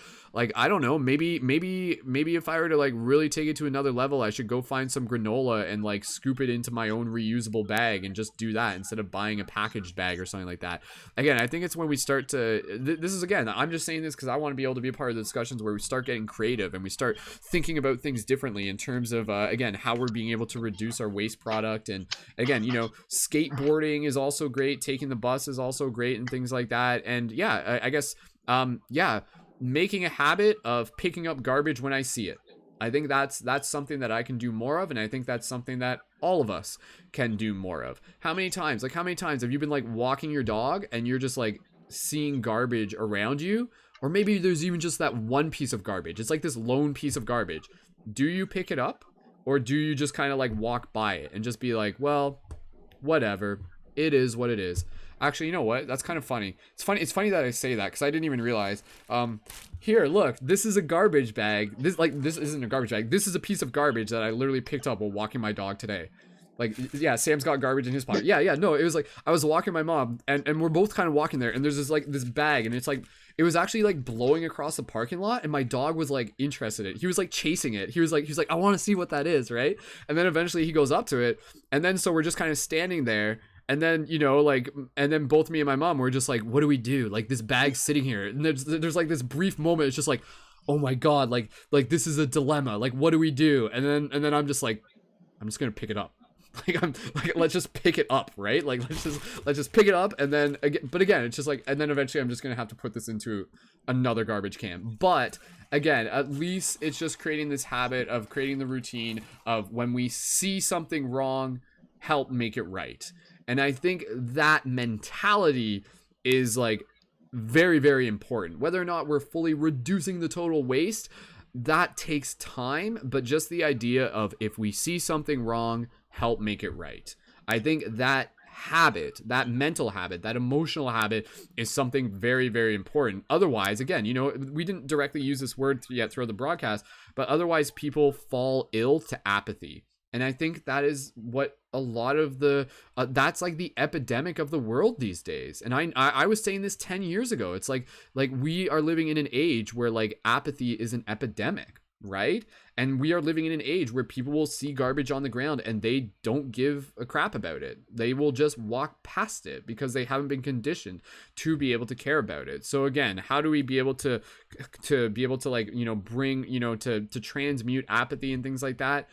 I don't know, maybe if I were to like really take it to another level, I should go find some granola and like scoop it into my own reusable bag and just do that instead of buying a packaged bag or something like that. Again, I think it's when we start to this is, again, I'm just saying this because I want to be able to be a part of the discussions where we start getting creative and we start thinking about things differently in terms of again, how we're being able to reduce our waste product. And again, skateboarding is also great, taking the bus is also great, and things like that. And I guess making a habit of picking up garbage when I see it. I think that's something that I can do more of, and I think that's something that all of us can do more of. How many times have you been like walking your dog and you're just like seeing garbage around you? Or maybe there's even just that one piece of garbage. It's like this lone piece of garbage. Do you pick it up, or do you just kind of like walk by it and just be like, well, whatever, it is what it is? Actually, you know what? That's kind of funny. It's funny that I say that because I didn't even realize. Here, look, this is a garbage bag. This isn't a garbage bag. This is a piece of garbage that I literally picked up while walking my dog today. Like, yeah, Sam's got garbage in his pocket. Yeah, no, it was like I was walking my mom, and we're both kind of walking there, and there's this bag, and it's like it was actually like blowing across the parking lot, and my dog was like interested in it. He was like chasing it. He was like I want to see what that is, right? And then eventually he goes up to it, and then so we're just kind of standing there. And then, and then both me and my mom were just like, what do we do? Like, this bag's sitting here. And there's like this brief moment. It's just like, oh my God, like this is a dilemma. Like, what do we do? And then I'm just like, I'm just going to pick it up. Let's just pick it up, right? Like, let's just pick it up. And then again, but again, it's just like, and then eventually I'm just going to have to put this into another garbage can. But again, at least it's just creating this habit of creating the routine of when we see something wrong, help make it right. And I think that mentality is like very, very important. Whether or not we're fully reducing the total waste, that takes time. But just the idea of if we see something wrong, help make it right. I think that habit, that mental habit, that emotional habit is something very, very important. Otherwise, again, we didn't directly use this word yet throughout the broadcast, but otherwise people fall ill to apathy. And I think that is what a lot of that's like the epidemic of the world these days. And I was saying this 10 years ago. It's like we are living in an age where like apathy is an epidemic, right? And we are living in an age where people will see garbage on the ground and they don't give a crap about it. They will just walk past it because they haven't been conditioned to be able to care about it. So again, how do we be able to be able to like, bring, to transmute apathy and things like that?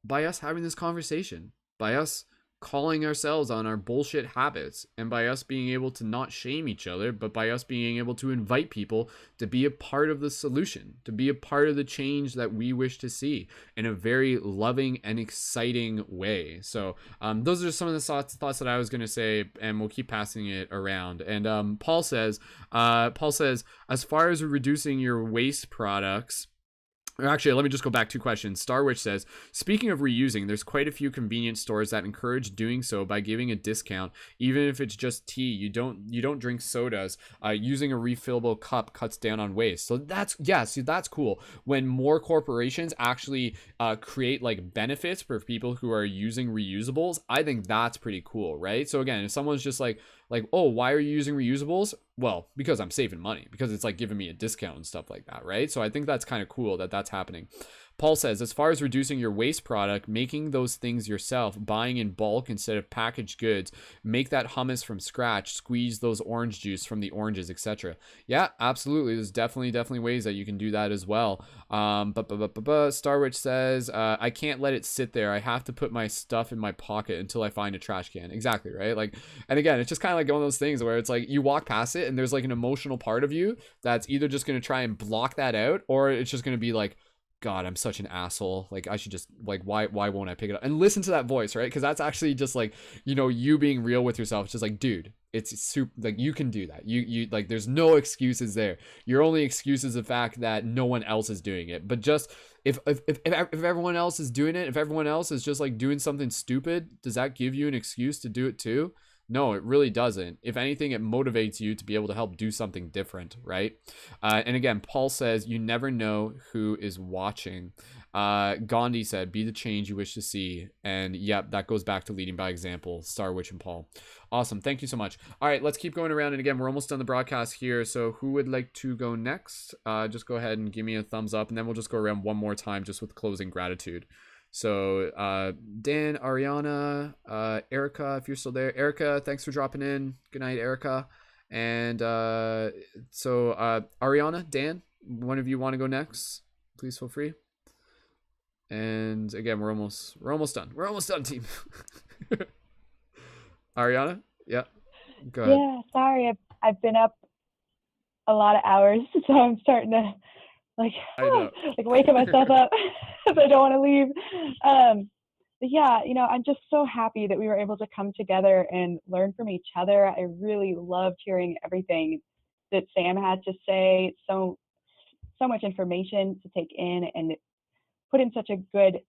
By us having this conversation, by us calling ourselves on our bullshit habits, and by us being able to not shame each other, but by us being able to invite people to be a part of the solution, to be a part of the change that we wish to see in a very loving and exciting way. So those are some of the thoughts that I was going to say, and we'll keep passing it around. And Paul says, as far as reducing your waste products, or actually, let me just go back 2 questions. Starwitch says, speaking of reusing, there's quite a few convenience stores that encourage doing so by giving a discount, even if it's just tea. You don't drink sodas. Using a refillable cup cuts down on waste. So that's cool. When more corporations actually create like benefits for people who are using reusables, I think that's pretty cool, right? So again, if someone's just like, oh, why are you using reusables? Well, because I'm saving money, because it's like giving me a discount and stuff like that, right? So I think that's kind of cool that that's happening. Paul says, as far as reducing your waste product, making those things yourself, buying in bulk instead of packaged goods, make that hummus from scratch, squeeze those orange juice from the oranges, etc. Yeah, absolutely. There's definitely ways that you can do that as well. Starwitch says, I can't let it sit there. I have to put my stuff in my pocket until I find a trash can. Exactly, right? Like, and again, it's just kind of like one of those things where it's like you walk past it and there's like an emotional part of you that's either just going to try and block that out, or it's just going to be like, God, I'm such an asshole. Like, I should just, like, why won't I pick it up? And listen to that voice, right? Because that's actually just like, you being real with yourself. It's just like, dude, it's super, like, you can do that. You like, there's no excuses there. Your only excuse is the fact that no one else is doing it. But just, if everyone else is doing it, if everyone else is just like doing something stupid, does that give you an excuse to do it too? No, it really doesn't. If anything, it motivates you to be able to help do something different, right? And again, Paul says, you never know who is watching. Gandhi said, be the change you wish to see. And yep, that goes back to leading by example, Starwitch and Paul. Awesome. Thank you so much. All right, let's keep going around. And again, we're almost done the broadcast here. So who would like to go next? Just go ahead and give me a thumbs up, and then we'll just go around one more time just with closing gratitude. So Dan, Arianna, Erica, if you're still there. Erica, thanks for dropping in. Good night, Erica. And Arianna, Dan, one of you want to go next? Please feel free. And again, we're almost done. We're almost done, team. Arianna, yeah, go ahead. Yeah, sorry, I've been up a lot of hours, so I'm starting to like waking myself up because I don't want to leave. But yeah, I'm just so happy that we were able to come together and learn from each other. I really loved hearing everything that Sam had to say. So much information to take in and put in such a good,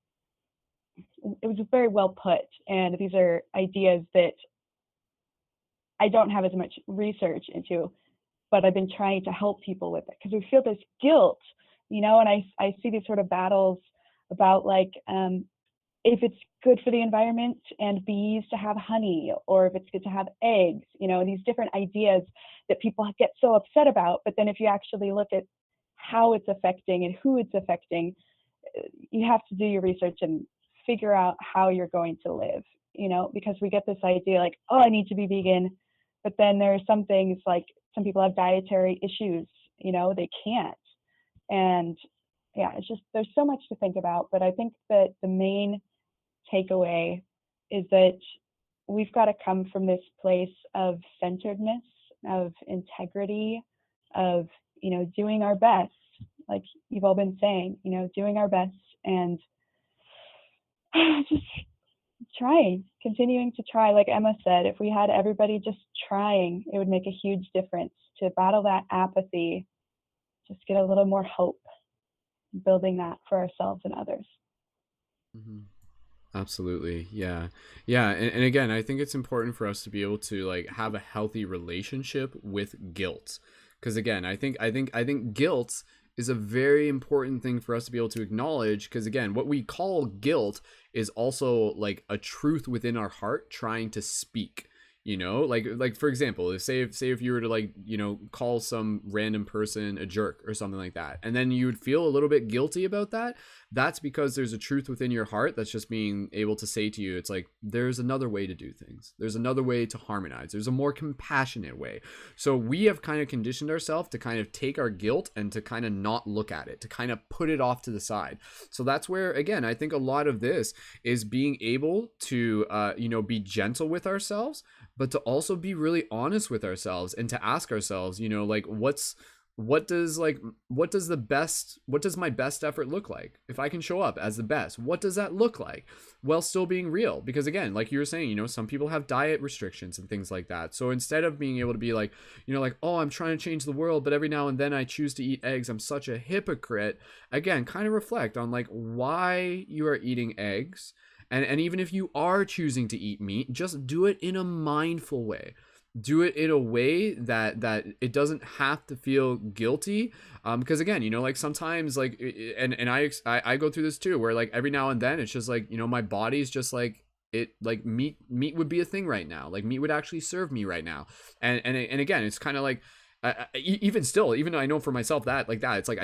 it was very well put. And these are ideas that I don't have as much research into, but I've been trying to help people with it, because we feel this guilt, you know, and I see these sort of battles about like, if it's good for the environment and bees to have honey, or if it's good to have eggs, you know, these different ideas that people get so upset about. But then if you actually look at how it's affecting and who it's affecting, you have to do your research and figure out how you're going to live, you know, because we get this idea like, oh, I need to be vegan. But then there are some things like some people have dietary issues, you know, they can't. And yeah, it's just, there's so much to think about. But I think that the main takeaway is that we've got to come from this place of centeredness, of integrity, of, you know, doing our best, like you've all been saying, you know, doing our best and just continuing to try. Like Emma said, if we had everybody just trying, it would make a huge difference to battle that apathy, just get a little more hope, building that for ourselves and others. Mm-hmm. Absolutely. Yeah. Yeah. And again, I think it's important for us to be able to like have a healthy relationship with guilt. Because again, I think guilt is a very important thing for us to be able to acknowledge. Because again, what we call guilt is also like a truth within our heart trying to speak. You know, like for example, say if you were to like, you know, call some random person a jerk or something like that, and then you would feel a little bit guilty about that. That's because there's a truth within your heart that's just being able to say to you, it's like, there's another way to do things. There's another way to harmonize. There's a more compassionate way. So we have kind of conditioned ourselves to kind of take our guilt and to kind of not look at it, to kind of put it off to the side. So that's where, again, I think a lot of this is being able to, you know, be gentle with ourselves, but to also be really honest with ourselves and to ask ourselves, you know, like what does my best effort look like? If I can show up as the best, what does that look like? While still being real, because again, like you were saying, you know, some people have diet restrictions and things like that. So instead of being able to be like, you know, like, oh, I'm trying to change the world, but every now and then I choose to eat eggs, I'm such a hypocrite. Again, kind of reflect on like why you are eating eggs. And even if you are choosing to eat meat, just do it in a mindful way. Do it in a way that it doesn't have to feel guilty. Because again, you know, like sometimes like, and I go through this too, where like every now and then it's just like, you know, my body's just like, it like meat would be a thing right now. Like meat would actually serve me right now. And again, it's kind of like, even still, even though I know for myself that like that, it's like,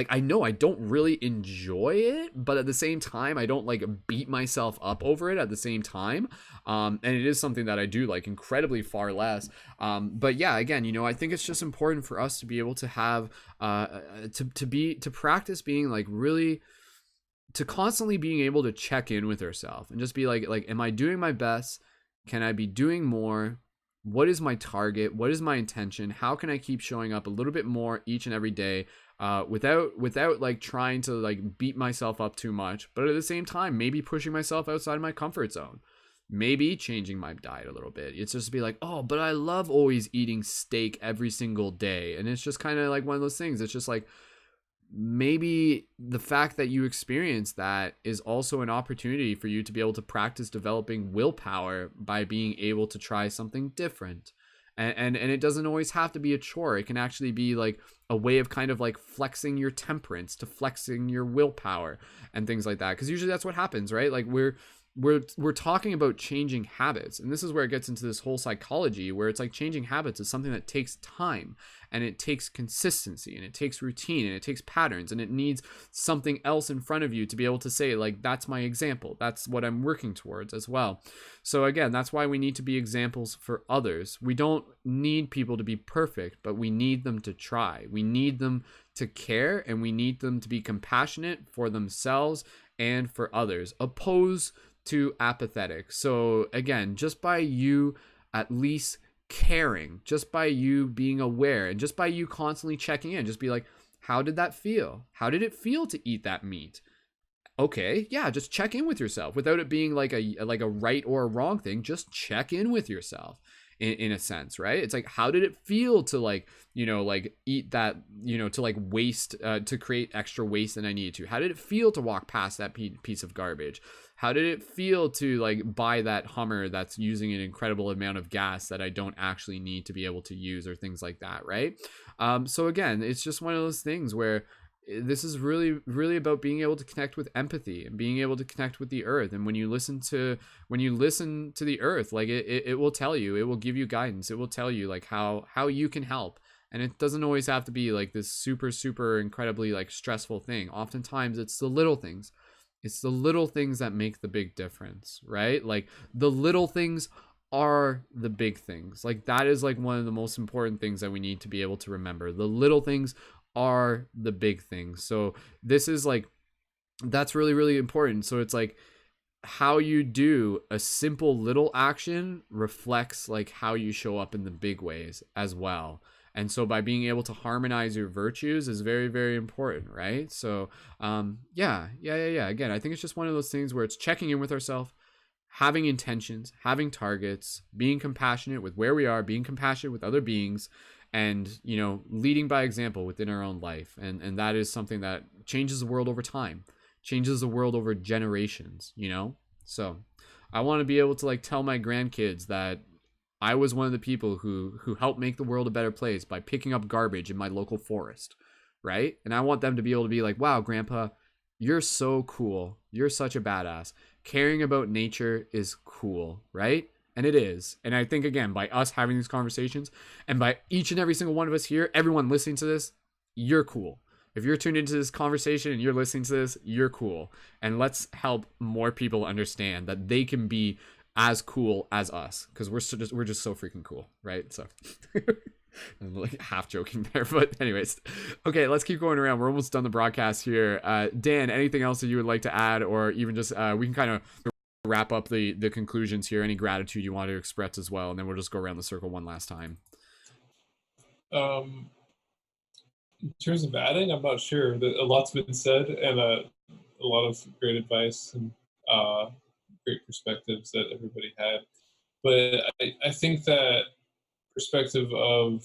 I know I don't really enjoy it, but at the same time, I don't like beat myself up over it at the same time. And it is something that I do like incredibly far less. But yeah, again, you know, I think it's just important for us to be able to have, to practice being like really, to constantly being able to check in with ourselves and just be like, am I doing my best? Can I be doing more? What is my target? What is my intention? How can I keep showing up a little bit more each and every day? Without like trying to like beat myself up too much, but at the same time, maybe pushing myself outside of my comfort zone, maybe changing my diet a little bit. It's just to be like, oh, but I love always eating steak every single day. And it's just kind of like one of those things. It's just like, maybe the fact that you experience that is also an opportunity for you to be able to practice developing willpower by being able to try something different. And it doesn't always have to be a chore. It can actually be like a way of kind of like flexing your temperance, to flexing your willpower and things like that. Because usually that's what happens, right? Like we're talking about changing habits, and this is where it gets into this whole psychology where it's like changing habits is something that takes time, and it takes consistency, and it takes routine, and it takes patterns, and it needs something else in front of you to be able to say like, that's my example, that's what I'm working towards as well. So again, that's why we need to be examples for others. We don't need people to be perfect, but we need them to try. We need them to care, and we need them to be compassionate for themselves and for others, opposed to apathetic. So again, just by you at least caring, just by you being aware, and just by you constantly checking in, just be like, how did that feel? How did it feel to eat that meat? Okay, yeah, just check in with yourself without it being like a right or a wrong thing. Just check in with yourself. in a sense, right? It's like, how did it feel to like, like eat that, to like waste, to create extra waste than I needed to? How did it feel to walk past that piece of garbage? How did it feel to like buy that Hummer that's using an incredible amount of gas that I don't actually need to be able to use, or things like that, right? So again, it's just one of those things where this is really about being able to connect with empathy and being able to connect with the earth. And when you listen to the earth, like it will tell you, it will give you guidance, it will tell you like how you can help. And it doesn't always have to be like this super incredibly like stressful thing. Oftentimes it's the little things. It's the little things that make the big difference, right? Like the little things are the big things. Like that is like one of the most important things that we need to be able to remember. The little things are the big things. So this is like, that's really important. So it's like how you do a simple little action reflects like how you show up in the big ways as well. And so by being able to harmonize your virtues is very important, right? So yeah. Again, I think it's just one of those things where it's checking in with ourselves, having intentions, having targets, being compassionate with where we are, being compassionate with other beings, and leading by example within our own life. And that is something that changes the world over time, changes the world over generations. So I want to be able to like tell my grandkids that I was one of the people who helped make the world a better place by picking up garbage in my local forest, right? And I want them to be able to be like, wow, grandpa, you're so cool, you're such a badass. Caring about nature is cool, right? And it is. And I think, again, by us having these conversations, and by each and every single one of us here, everyone listening to this, you're cool. If you're tuned into this conversation and you're listening to this, you're cool. And let's help more people understand that they can be as cool as us, because we're just so freaking cool, right? So I'm like half joking there, but anyways, okay, let's keep going around. We're almost done the broadcast here. Dan, anything else that you would like to add, or even just we can kind of wrap up the conclusions here? Any gratitude you want to express as well, and then we'll just go around the circle one last time. In terms of adding, I'm not sure. A lot's been said, and a lot of great advice and great perspectives that everybody had. But I think that perspective of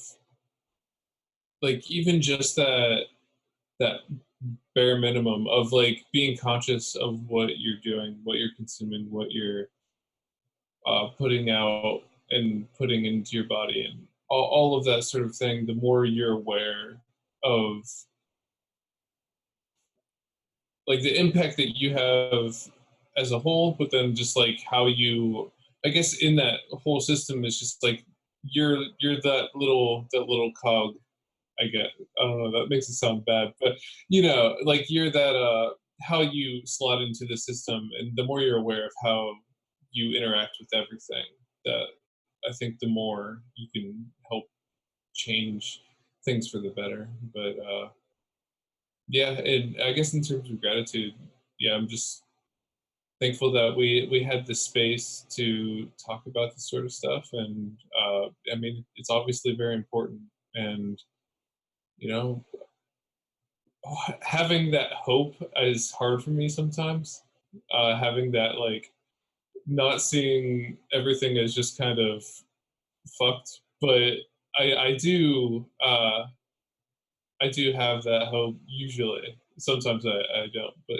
like even just that bare minimum of like being conscious of what you're doing, what you're consuming, what you're putting out and putting into your body, and all of that sort of thing, the more you're aware of like the impact that you have as a whole, but then just like how you, I guess in that whole system is just like you're that little cog. I don't know, that makes it sound bad, but like you're that how you slot into the system, and the more you're aware of how you interact with everything, that I think the more you can help change things for the better. But yeah, and I guess in terms of gratitude, yeah, I'm just thankful that we had the space to talk about this sort of stuff, and I mean, it's obviously very important, and having that hope is hard for me sometimes. Having that like not seeing everything as just kind of fucked, but I do I do have that hope usually. Sometimes I don't, but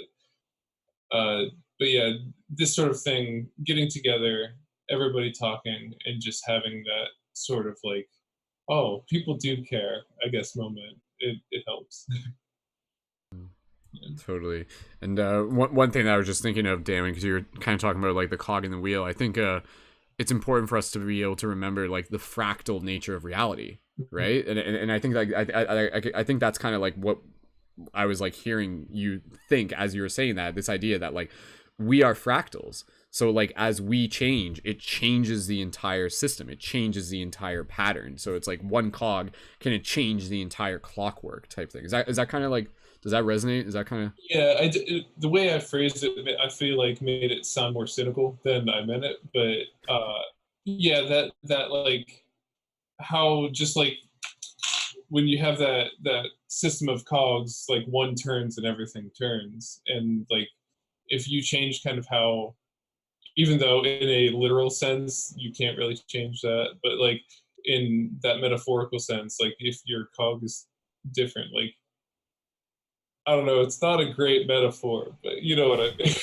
yeah, this sort of thing, getting together, everybody talking, and just having that sort of like, oh, people do care, I guess, moment. It helps. Totally. And one thing that I was just thinking of, Damon, because you were kind of talking about like the cog in the wheel, I think it's important for us to be able to remember like the fractal nature of reality, right? And I think like I think that's kind of like what I was like hearing you think as you were saying that, this idea that like we are fractals. So like as we change, it changes the entire system. It changes the entire pattern. So it's like one cog can change the entire clockwork type thing. Is that kind of like, does that resonate? Is that kind of? Yeah, the way I phrased it, I feel like made it sound more cynical than I meant it. But yeah, that like how just like when you have that system of cogs, like one turns and everything turns, and like if you change kind of how even though in a literal sense you can't really change that, but like in that metaphorical sense, like if your cog is different, like I don't know, it's not a great metaphor, but you know what I mean.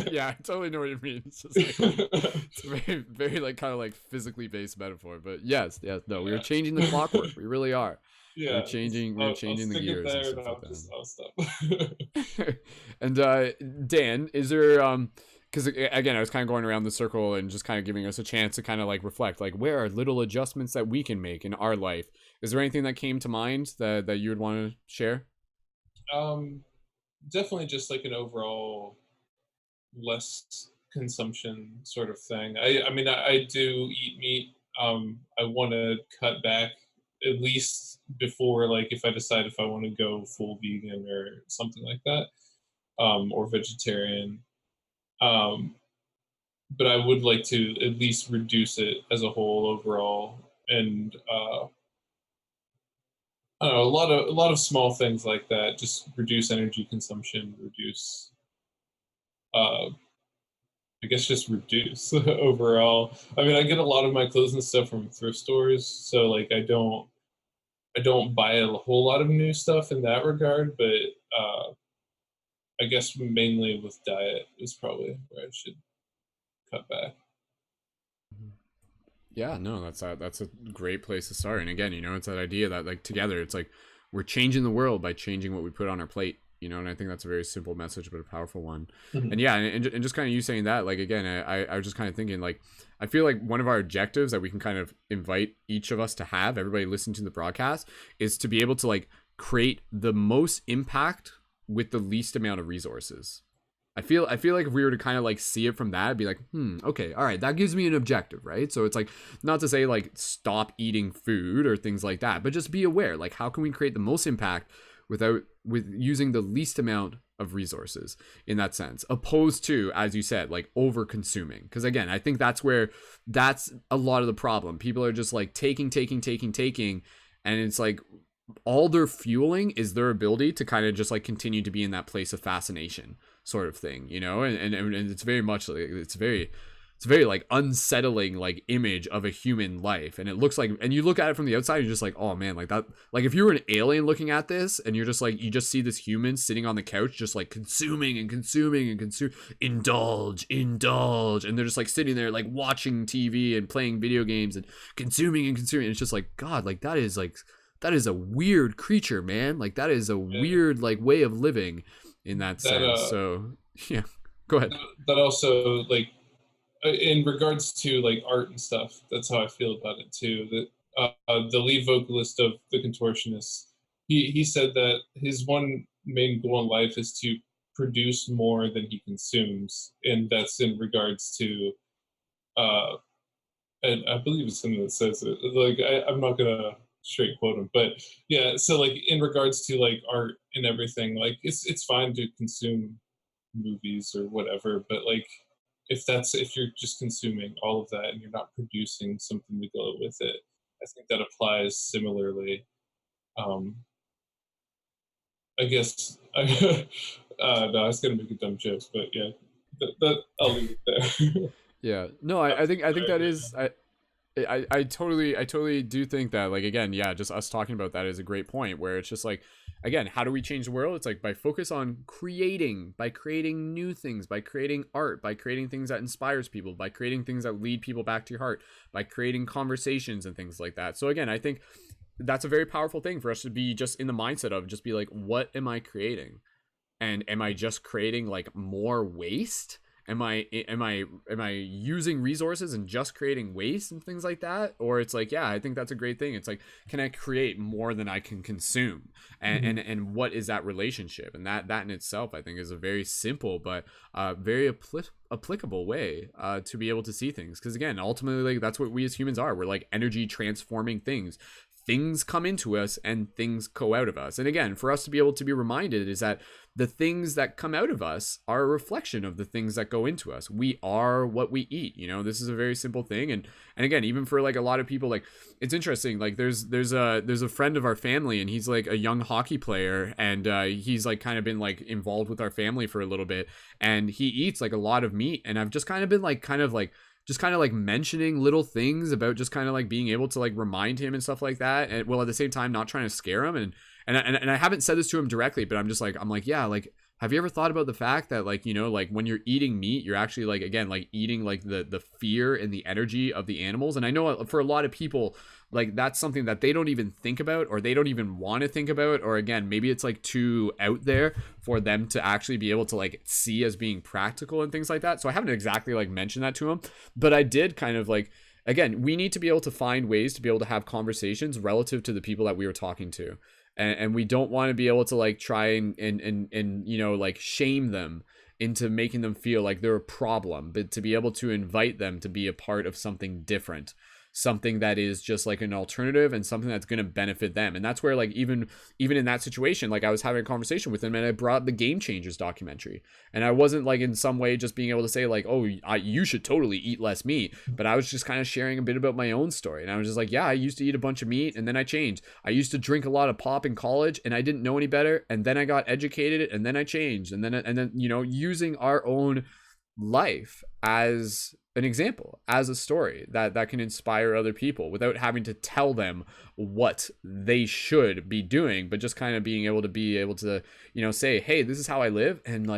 Yeah, I totally know what you mean. It's just like it's very, very like kind of like physically based metaphor. But yes, no, we are Yeah. changing the clockwork. We really are. Yeah, We're I'll changing the stick it gears and there, stuff and like I'll stop. that. And Dan, is there because again, I was kind of going around the circle and just kind of giving us a chance to kind of like reflect, like where are little adjustments that we can make in our life? Is there anything that came to mind that you would want to share? um, Definitely just like an overall less consumption sort of thing. I mean, I do eat meat. I want to cut back at least before, like, if I decide if I want to go full vegan or something like that, or vegetarian. Um, but I would like to at least reduce it as a whole overall, and I don't know, a lot of small things like that. Just reduce energy consumption, reduce uh, I guess just reduce overall. I mean, I get a lot of my clothes and stuff from thrift stores, so like I don't buy a whole lot of new stuff in that regard, but I guess mainly with diet is probably where I should cut back. Yeah, no, that's a great place to start. And again, it's that idea that like together, it's like we're changing the world by changing what we put on our plate. And I think that's a very simple message, but a powerful one. Mhm. And yeah, and just kind of you saying that, like again, I was just kind of thinking, like I feel like one of our objectives that we can kind of invite each of us to have, everybody listening to the broadcast, is to be able to like create the most impact with the least amount of resources. I feel like if we were to kind of like see it from that, it'd be like, okay, all right, that gives me an objective, right? So it's like not to say like stop eating food or things like that, but just be aware, like how can we create the most impact with using the least amount of resources in that sense, opposed to, as you said, like over consuming. Because again, I think that's a lot of the problem. People are just like taking, and it's like all they're fueling is their ability to kind of just like continue to be in that place of fascination sort of thing, and it's very much like it's very like unsettling like image of a human life. And it looks like, and you look at it from the outside, you're just like, oh man, like that, like if you were an alien looking at this and you're just like, you just see this human sitting on the couch just like consuming and consuming and indulge, and they're just like sitting there like watching TV and playing video games and consuming and consuming, and it's just like, god, like that is a weird creature, man. Like that is a Yeah. weird like way of living in that sense. So yeah, go ahead. That also, like, in regards to like art and stuff, that's how I feel about it too. That the lead vocalist of the Contortionists, he said that his one main goal in life is to produce more than he consumes, and that's in regards to uh, and I believe it's him that says it. Like I'm not gonna straight quote him, but yeah. So like in regards to like art and everything, like it's fine to consume movies or whatever, but like if you're just consuming all of that and you're not producing something to go with it, I think that applies similarly. Um, I guess no, I was gonna make a dumb joke, but yeah, that I'll leave it there. Yeah, no, I think that is I totally do think that, like, again, yeah, just us talking about that is a great point, where it's just like, again, how do we change the world? It's like by focus on by creating new things, by creating art, by creating things that inspires people, by creating things that lead people back to your heart, by creating conversations and things like that. So again, I think that's a very powerful thing for us to be just in the mindset of, just be like, what am I creating? And am I just creating like more waste? Am I using resources and just creating waste and things like that? Or it's like, yeah, I think that's a great thing. It's like, can I create more than I can consume? And what is that relationship? And that in itself, I think, is a very simple but very applicable way to be able to see things. Because again, ultimately, like, that's what we as humans are. We're like energy transforming things, things come into us and things go out of us. And again, for us to be able to be reminded is that the things that come out of us are a reflection of the things that go into us. We are what we eat. This is a very simple thing. And again, even for like a lot of people, like it's interesting. Like there's a friend of our family, and he's like a young hockey player, and he's like kind of been like involved with our family for a little bit, and he eats like a lot of meat. And I've just kind of been like just kind of like mentioning little things about just kind of like being able to like remind him and stuff like that. And well, at the same time, not trying to scare him. And I haven't said this to him directly, but I'm like, yeah, like, have you ever thought about the fact that like, like when you're eating meat, you're actually like, again, like eating like the fear and the energy of the animals. And I know for a lot of people, like that's something that they don't even think about, or they don't even want to think about, or again, maybe it's like too out there for them to actually be able to like see as being practical and things like that. So I haven't exactly like mentioned that to him, but I did kind of like, again, we need to be able to find ways to be able to have conversations relative to the people that we were talking to. And we don't want to be able to like try and like shame them into making them feel like they're a problem, but to be able to invite them to be a part of something different, something that is just like an alternative and something that's going to benefit them. And that's where like even in that situation, like I was having a conversation with him, and I brought the Game Changers documentary, and I wasn't like in some way just being able to say like, oh, you should totally eat less meat, but I was just kind of sharing a bit about my own story. And I was just like, yeah, I used to eat a bunch of meat, and then I changed. I used to drink a lot of pop in college, and I didn't know any better, and then I got educated, and then I changed. And then using our own life as an example, as a story that can inspire other people without having to tell them what they should be doing, but just kind of being able to say, hey, this is how I live, and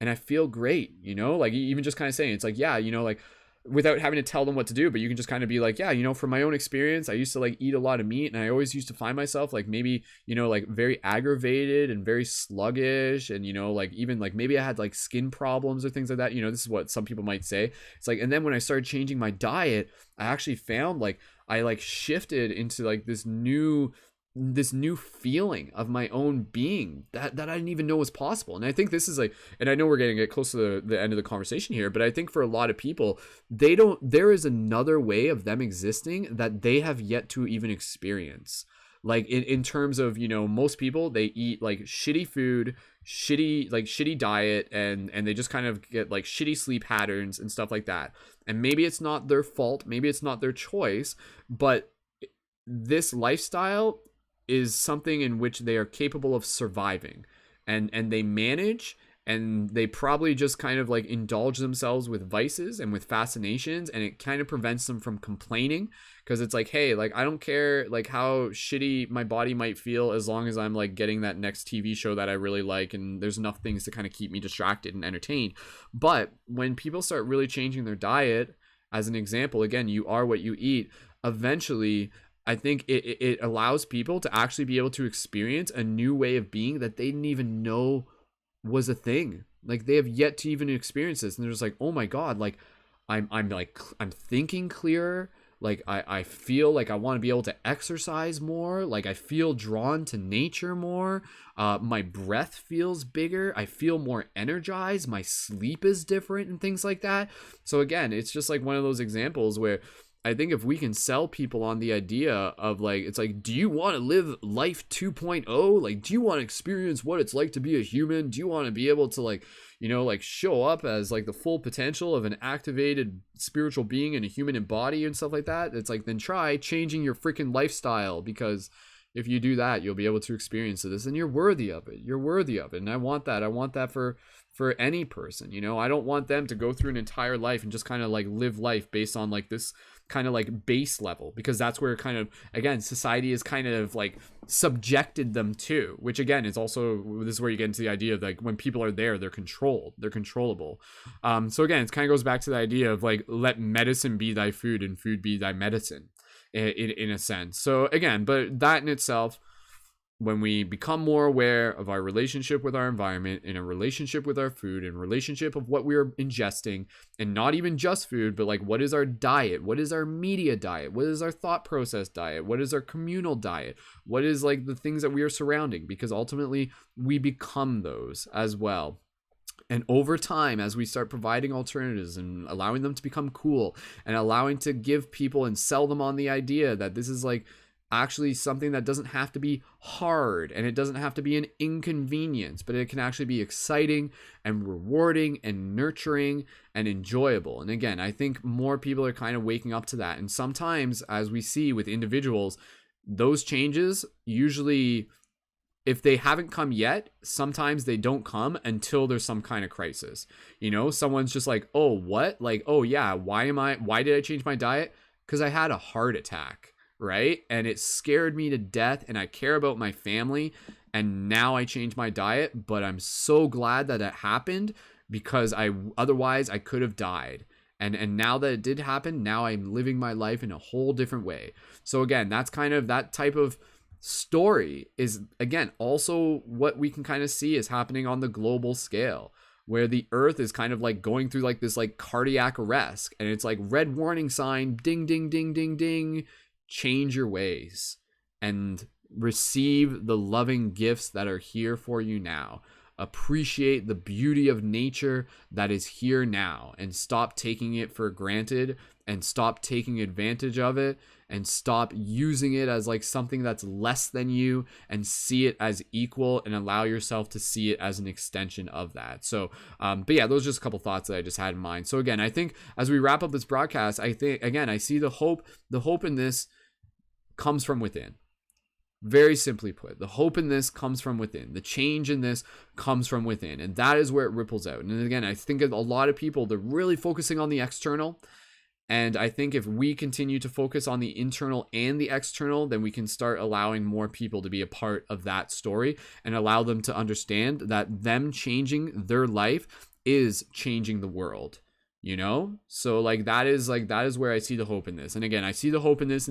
I feel great, like even just kind of saying, it's like, yeah, like without having to tell them what to do, but you can just kind of be like, yeah, from my own experience, I used to like eat a lot of meat, and I always used to find myself like maybe, like very aggravated and very sluggish, and like even like maybe I had like skin problems or things like that. This is what some people might say. It's like, and then when I started changing my diet, I actually found like I like shifted into like this new feeling of my own being that I didn't even know was possible. And I think this is like, and I know we're getting close to the end of the conversation here, but I think for a lot of people, there is another way of them existing that they have yet to even experience. Like in terms of, most people, they eat like shitty food, shitty diet, and they just kind of get like shitty sleep patterns and stuff like that. And maybe it's not their fault, maybe it's not their choice, but this lifestyle is something in which they are capable of surviving, and they manage, and they probably just kind of like indulge themselves with vices and with fascinations, and it kind of prevents them from complaining, because it's like, hey, like I don't care like how shitty my body might feel, as long as I'm like getting that next TV show that I really like, and there's enough things to kind of keep me distracted and entertained. But when people start really changing their diet, as an example, again, you are what you eat, eventually I think it allows people to actually be able to experience a new way of being that they didn't even know was a thing. Like they have yet to even experience this, and they're just like, oh my god, like I'm thinking clearer. Like I feel like I want to be able to exercise more. Like I feel drawn to nature more. My breath feels bigger. I feel more energized. My sleep is different and things like that. So again, it's just like one of those examples where I think if we can sell people on the idea of like, it's like, do you want to live life 2.0? Like, do you want to experience what it's like to be a human? Do you want to be able to like, like show up as like the full potential of an activated spiritual being in a human embody and stuff like that? It's like, then try changing your freaking lifestyle, because if you do that, you'll be able to experience this, and you're worthy of it. You're worthy of it. And I want that for any person. I don't want them to go through an entire life and just kind of like live life based on like this kind of like base level, because that's where kind of, again, society is kind of like subjected them to, which again is also, this is where you get into the idea of like when people are there, they're controllable. So again, it kind of goes back to the idea of like, let medicine be thy food and food be thy medicine in a sense. So again, but that in itself, when we become more aware of our relationship with our environment, in a relationship with our food, in relationship of what we're ingesting, and not even just food, but like, what is our diet? What is our media diet? What is our thought process diet? What is our communal diet? What is like the things that we are surrounding? Because ultimately we become those as well. And over time, as we start providing alternatives and allowing them to become cool, and allowing to give people and sell them on the idea that this is like actually something that doesn't have to be hard, and it doesn't have to be an inconvenience, but it can actually be exciting and rewarding and nurturing and enjoyable. And again, I think more people are kind of waking up to that. And sometimes, as we see with individuals, those changes usually, if they haven't come yet, sometimes they don't come until there's some kind of crisis. You know, someone's just like, oh, what? Like, oh yeah, why did I change my diet? Because I had a heart attack, right? And it scared me to death, and I care about my family, and now I changed my diet, but I'm so glad that it happened, because otherwise I could have died. And now that it did happen, now I'm living my life in a whole different way. So again, that's kind of that type of story is, again, also what we can kind of see is happening on the global scale, where the earth is kind of like going through like this like cardiac arrest, and it's like red warning sign, ding ding ding ding ding, change your ways and receive the loving gifts that are here for you now. Appreciate the beauty of nature that is here now, and stop taking it for granted, and stop taking advantage of it, and stop using it as like something that's less than you, and see it as equal, and allow yourself to see it as an extension of that. So but yeah, those are just a couple thoughts that I just had in mind. So again, I think as we wrap up this broadcast, I think again I see the hope in this comes from within. Very simply put, the hope in this comes from within. The change in this comes from within. And that is where it ripples out. And again, I think a lot of people, they're really focusing on the external. And I think if we continue to focus on the internal and the external, then we can start allowing more people to be a part of that story, and allow them to understand that them changing their life is changing the world. You know, so that is where I see the hope in this. And again, I see the hope in this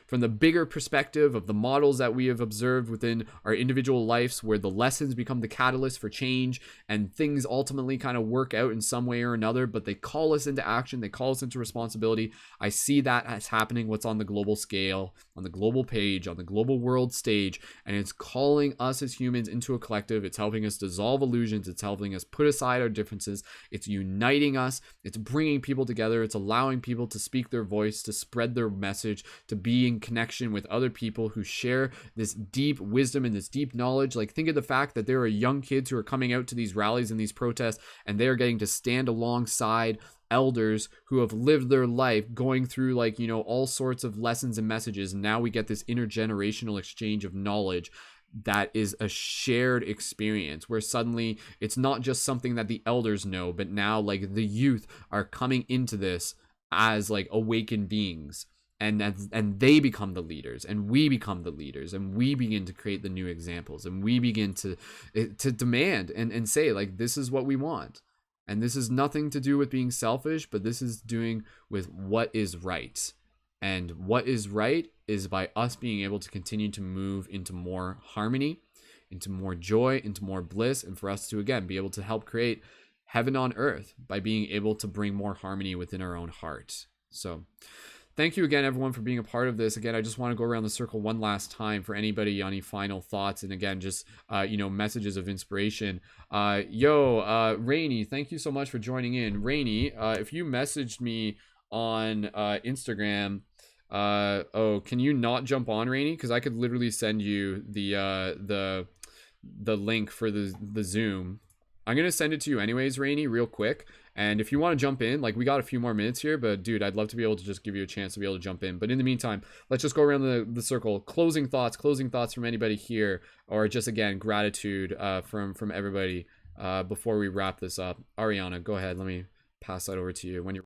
from the bigger perspective of the models that we have observed within our individual lives, where the lessons become the catalyst for change, and things ultimately kind of work out in some way or another, but they call us into action, they call us into responsibility. I see that as happening what's on the global scale, on the global page, on the global world stage, and it's calling us as humans into a collective. It's helping us dissolve illusions, it's helping us put aside our differences, it's uniting us, it's bringing people together, it's allowing people to speak their voice, to spread their message, to be in connection with other people who share this deep wisdom and this deep knowledge. Like, think of the fact that there are young kids who are coming out to these rallies and these protests, and they are getting to stand alongside elders who have lived their life going through all sorts of lessons and messages. And now we get this intergenerational exchange of knowledge that is a shared experience, where suddenly it's not just something that the elders know, but now the youth are coming into this as awakened beings, and they become the leaders, and we become the leaders, and we begin to create the new examples, and we begin to demand and say this is what we want. And this is nothing to do with being selfish, but this is doing with what is right. And what is right is by us being able to continue to move into more harmony, into more joy, into more bliss, and for us to, again, be able to help create heaven on earth by being able to bring more harmony within our own heart. So thank you again, everyone, for being a part of this. Again, I just want to go around the circle one last time for anybody, any final thoughts, and again, just, messages of inspiration. Raini, thank you so much for joining in. Raini, if you messaged me on Instagram, can you not jump on, Rainy? Because I could literally send you the link for the Zoom. I'm gonna send it to you anyways, Rainy, real quick. And if you want to jump in, we got a few more minutes here, but dude, I'd love to be able to just give you a chance to be able to jump in. But in the meantime, let's just go around the circle. Closing thoughts from anybody here, or just again gratitude from everybody before we wrap this up. Arianna, go ahead. Let me pass that over to you when you're.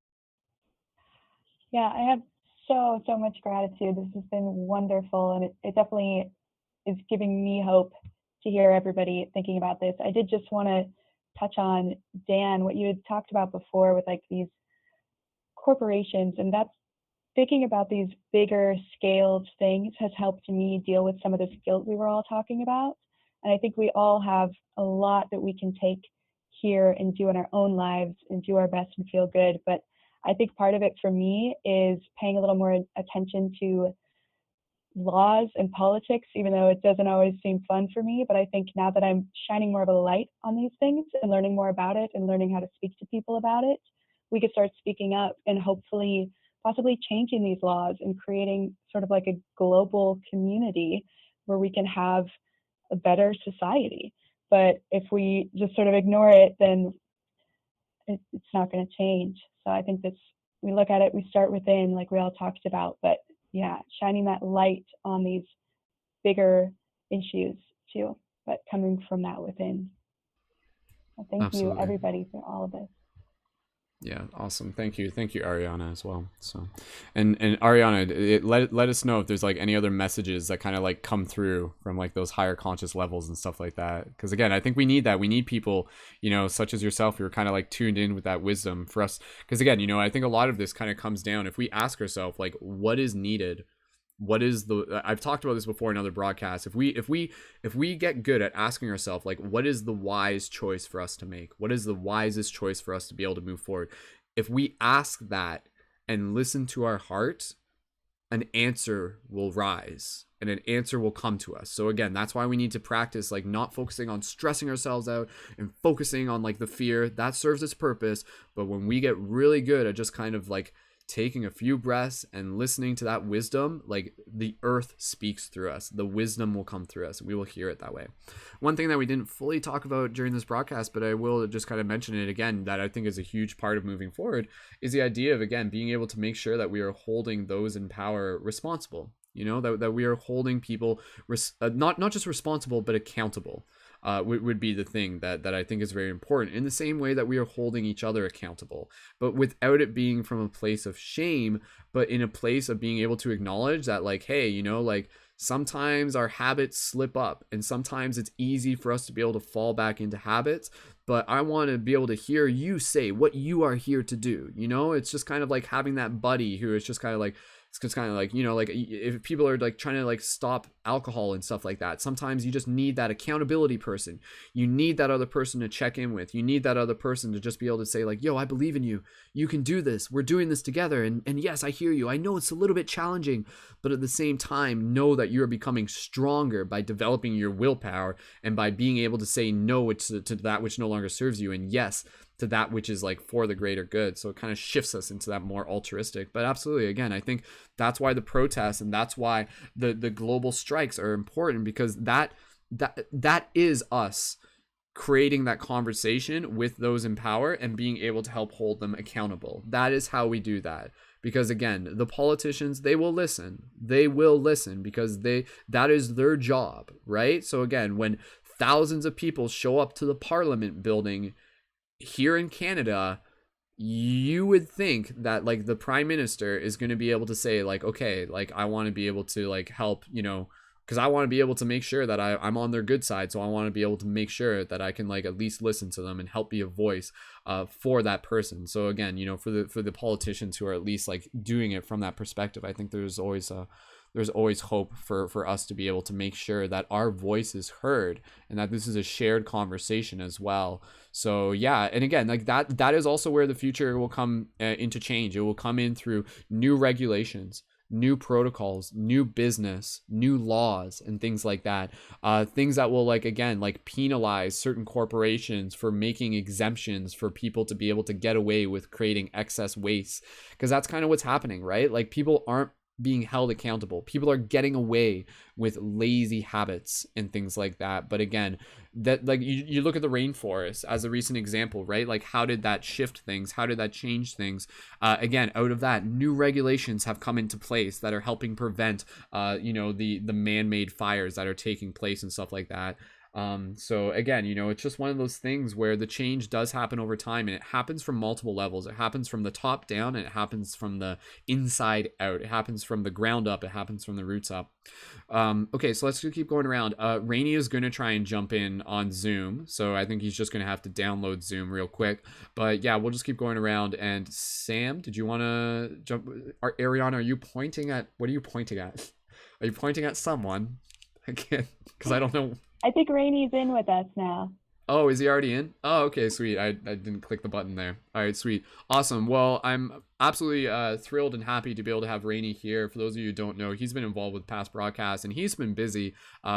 Yeah, I have so much gratitude. This has been wonderful, and it definitely is giving me hope to hear everybody thinking about this. I did just want to touch on, Dan, what you had talked about before with these corporations, and that's thinking about these bigger scaled things has helped me deal with some of this guilt we were all talking about. And I think we all have a lot that we can take here and do in our own lives and do our best and feel good. But I think part of it for me is paying a little more attention to laws and politics, even though it doesn't always seem fun for me. But I think now that I'm shining more of a light on these things and learning more about it and learning how to speak to people about it, we could start speaking up, and hopefully possibly changing these laws and creating sort of like a global community where we can have a better society. But if we just sort of ignore it, then it's not going to change. So I think we look at it, we start within, like we all talked about, but yeah, shining that light on these bigger issues too, but coming from that within. So thank you, everybody, for all of this. Yeah, awesome. Thank you, Arianna, as well. So, and Arianna, let us know if there's like any other messages that kind of like come through from like those higher conscious levels and stuff like that. Because again, I think we need that. We need people, you know, such as yourself, who are kind of like tuned in with that wisdom for us. Because again, you know, I think a lot of this kind of comes down, if we ask ourselves like, what is needed. What is the, I've talked about this before in other broadcasts. If we get good at asking ourselves like, what is the wise choice for us to make? What is the wisest choice for us to be able to move forward? If we ask that and listen to our heart, an answer will rise and an answer will come to us. So again, that's why we need to practice like not focusing on stressing ourselves out and focusing on like the fear. That serves its purpose. But when we get really good at just kind of like taking a few breaths and listening to that wisdom, like the earth speaks through us, the wisdom will come through us, and we will hear it that way. One thing that we didn't fully talk about during this broadcast, but I will just kind of mention it again, that I think is a huge part of moving forward, is the idea of, again, being able to make sure that we are holding those in power responsible. You know, that we are holding people not just responsible, but accountable. Would be the thing that I think is very important, in the same way that we are holding each other accountable, but without it being from a place of shame, but in a place of being able to acknowledge that, like, hey, you know, like sometimes our habits slip up and sometimes it's easy for us to be able to fall back into habits, but I want to be able to hear you say what you are here to do. You know, it's just kind of like having that buddy who is just kind of like, it's kind of like, you know, like if people are like trying to like stop alcohol and stuff like that, sometimes you just need that accountability person. You need that other person to check in with. You need that other person to just be able to say like, yo, I believe in you. You can do this. We're doing this together. And yes, I hear you. I know it's a little bit challenging, but at the same time, know that you're becoming stronger by developing your willpower and by being able to say no to that which no longer serves you, and yes to that which is like for the greater good. So it kind of shifts us into that more altruistic. But absolutely, again, I think that's why the protests and that's why the global strikes are important, because that is us creating that conversation with those in power and being able to help hold them accountable. That is how we do that. Because again, the politicians, they will listen because that is their job, right? So again, when thousands of people show up to the Parliament building here in Canada, you would think that like the Prime Minister is going to be able to say like, okay, like I want to be able to like help, you know, because I want to be able to make sure that I'm on their good side. So I want to be able to make sure that I can like at least listen to them and help be a voice for that person. So again, you know, for the politicians who are at least like doing it from that perspective, I think there's always hope for us to be able to make sure that our voice is heard and that this is a shared conversation as well. So yeah, and again, like that is also where the future will come into change. It will come in through new regulations, new protocols, new business, new laws, and things like that. Things that will like, again, like penalize certain corporations for making exemptions for people to be able to get away with creating excess waste, because that's kind of what's happening, right? Like people aren't being held accountable. People are getting away with lazy habits and things like that. But again, that like you look at the rainforest as a recent example, right? Like how did that shift things? How did that change things? Again, out of that, new regulations have come into place that are helping prevent, you know, the man-made fires that are taking place and stuff like that. So again, you know, it's just one of those things where the change does happen over time, and it happens from multiple levels. It happens from the top down, and it happens from the inside out. It happens from the ground up. It happens from the roots up. Okay, so let's keep going around. Raini is going to try and jump in on Zoom, so I think he's just going to have to download Zoom real quick. But yeah, we'll just keep going around. And Sam, did you want to jump? Arianna, are you pointing at? What are you pointing at? Are you pointing at someone? Again, because I don't know. I think Raini's in with us now. Oh, is he already in? Oh, okay, sweet. I didn't click the button there. All right, sweet. Awesome. Well, I'm absolutely thrilled and happy to be able to have Raini here. For those of you who don't know, he's been involved with past broadcasts and he's been busy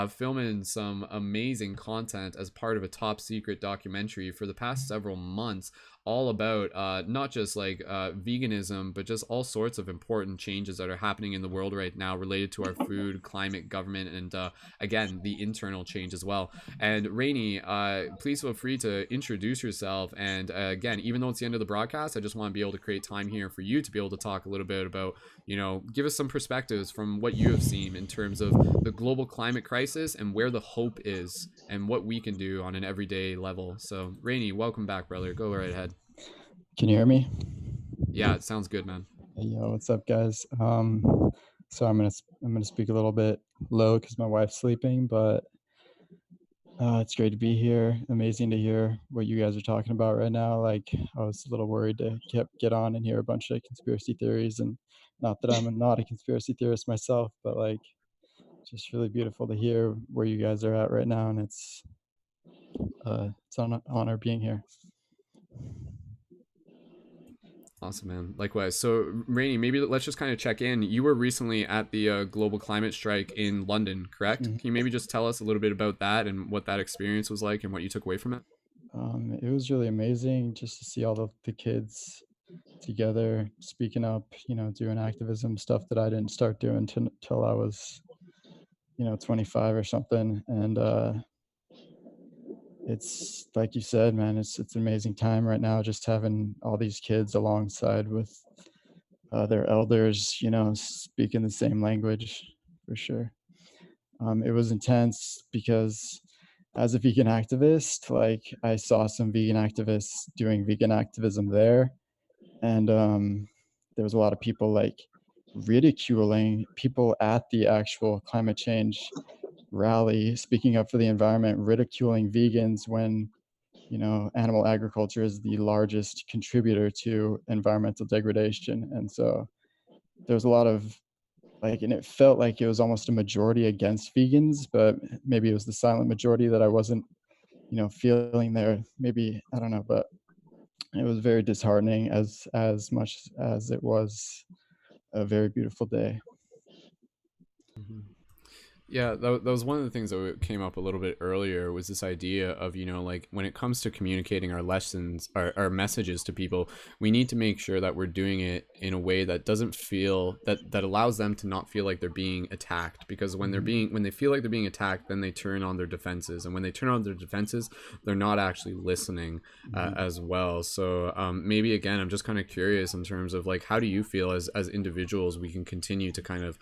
filming some amazing content as part of a top secret documentary for the past several months, all about not just like veganism, but just all sorts of important changes that are happening in the world right now related to our food, climate, government, and again, the internal change as well. And Raini, please feel free to introduce yourself. And again, even though it's the end of the broadcast, I just want to be able to create time here for you to be able to talk a little bit about, give us some perspectives from what you have seen in terms of the global climate crisis and where the hope is and what we can do on an everyday level. So, Raini, welcome back, brother. Go right ahead. Can you hear me? Yeah, it sounds good, man. Hey, yo, what's up, guys? So I'm gonna speak a little bit low because my wife's sleeping, but it's great to be here. Amazing to hear what you guys are talking about right now. Like, I was a little worried to get on and hear a bunch of conspiracy theories, and not that I'm not a conspiracy theorist myself, but like, just really beautiful to hear where you guys are at right now, and it's an honor being here. Awesome, man. Likewise. So, Raini, maybe let's just kind of check in. You were recently at the global climate strike in London, correct? Mhm. Can you maybe just tell us a little bit about that and what that experience was like and what you took away from it? It was really amazing just to see all the kids together, speaking up, doing activism stuff that I didn't start doing till I was, 25 or something. And it's like you said, man, it's an amazing time right now, just having all these kids alongside with their elders, speaking the same language for sure. It was intense because as a vegan activist, like I saw some vegan activists doing vegan activism there, and there was a lot of people like ridiculing people at the actual climate change rally, speaking up for the environment, ridiculing vegans when animal agriculture is the largest contributor to environmental degradation. And so there was a lot of like, and it felt like it was almost a majority against vegans, but maybe it was the silent majority that I wasn't feeling there. Maybe, I don't know, but it was very disheartening as much as it was a very beautiful day. Mhm. Yeah, that was one of the things that came up a little bit earlier was this idea of, like when it comes to communicating our lessons, our messages to people, we need to make sure that we're doing it in a way that doesn't feel that allows them to not feel like they're being attacked, because when they feel like they're being attacked, then they turn on their defenses, and when they turn on their defenses, they're not actually listening as well. So maybe again, I'm just kind of curious in terms of like, how do you feel as individuals we can continue to kind of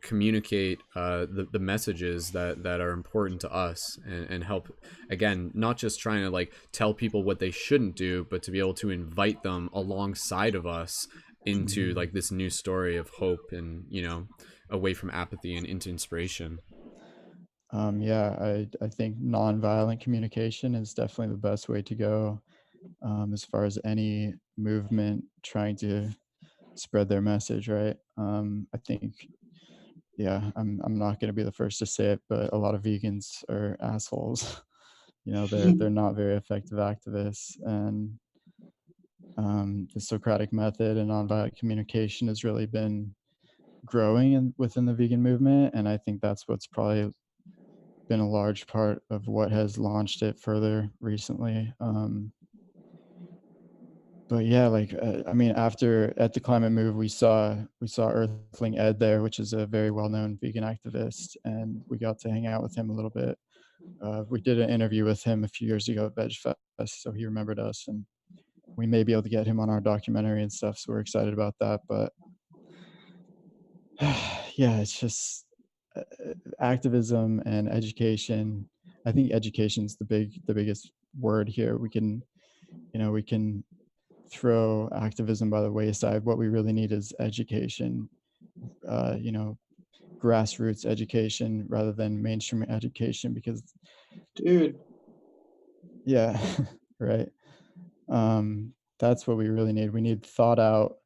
communicate the messages that are important to us, and help, again, not just trying to like tell people what they shouldn't do, but to be able to invite them alongside of us into like this new story of hope, and away from apathy and into inspiration. Yeah, I think nonviolent communication is definitely the best way to go, as far as any movement trying to spread their message, right? I think, yeah, I'm not going to be the first to say it, but a lot of vegans are assholes. They're not very effective activists, and the Socratic method and nonviolent communication has really been growing within the vegan movement, and I think that's what's probably been a large part of what has launched it further recently. But yeah, like I mean, after at the climate move, we saw Earthling Ed there, which is a very well-known vegan activist, and we got to hang out with him a little bit. We did an interview with him a few years ago at Veg Fest, so he remembered us, and we may be able to get him on our documentary and stuff. So we're excited about that. But yeah, it's just activism and education. I think education is the biggest word here. We can throw activism by the wayside. What we really need is education. Uh, you know, Grassroots education rather than mainstream education, because Dude, yeah, right. That's what we really need. We need thought out,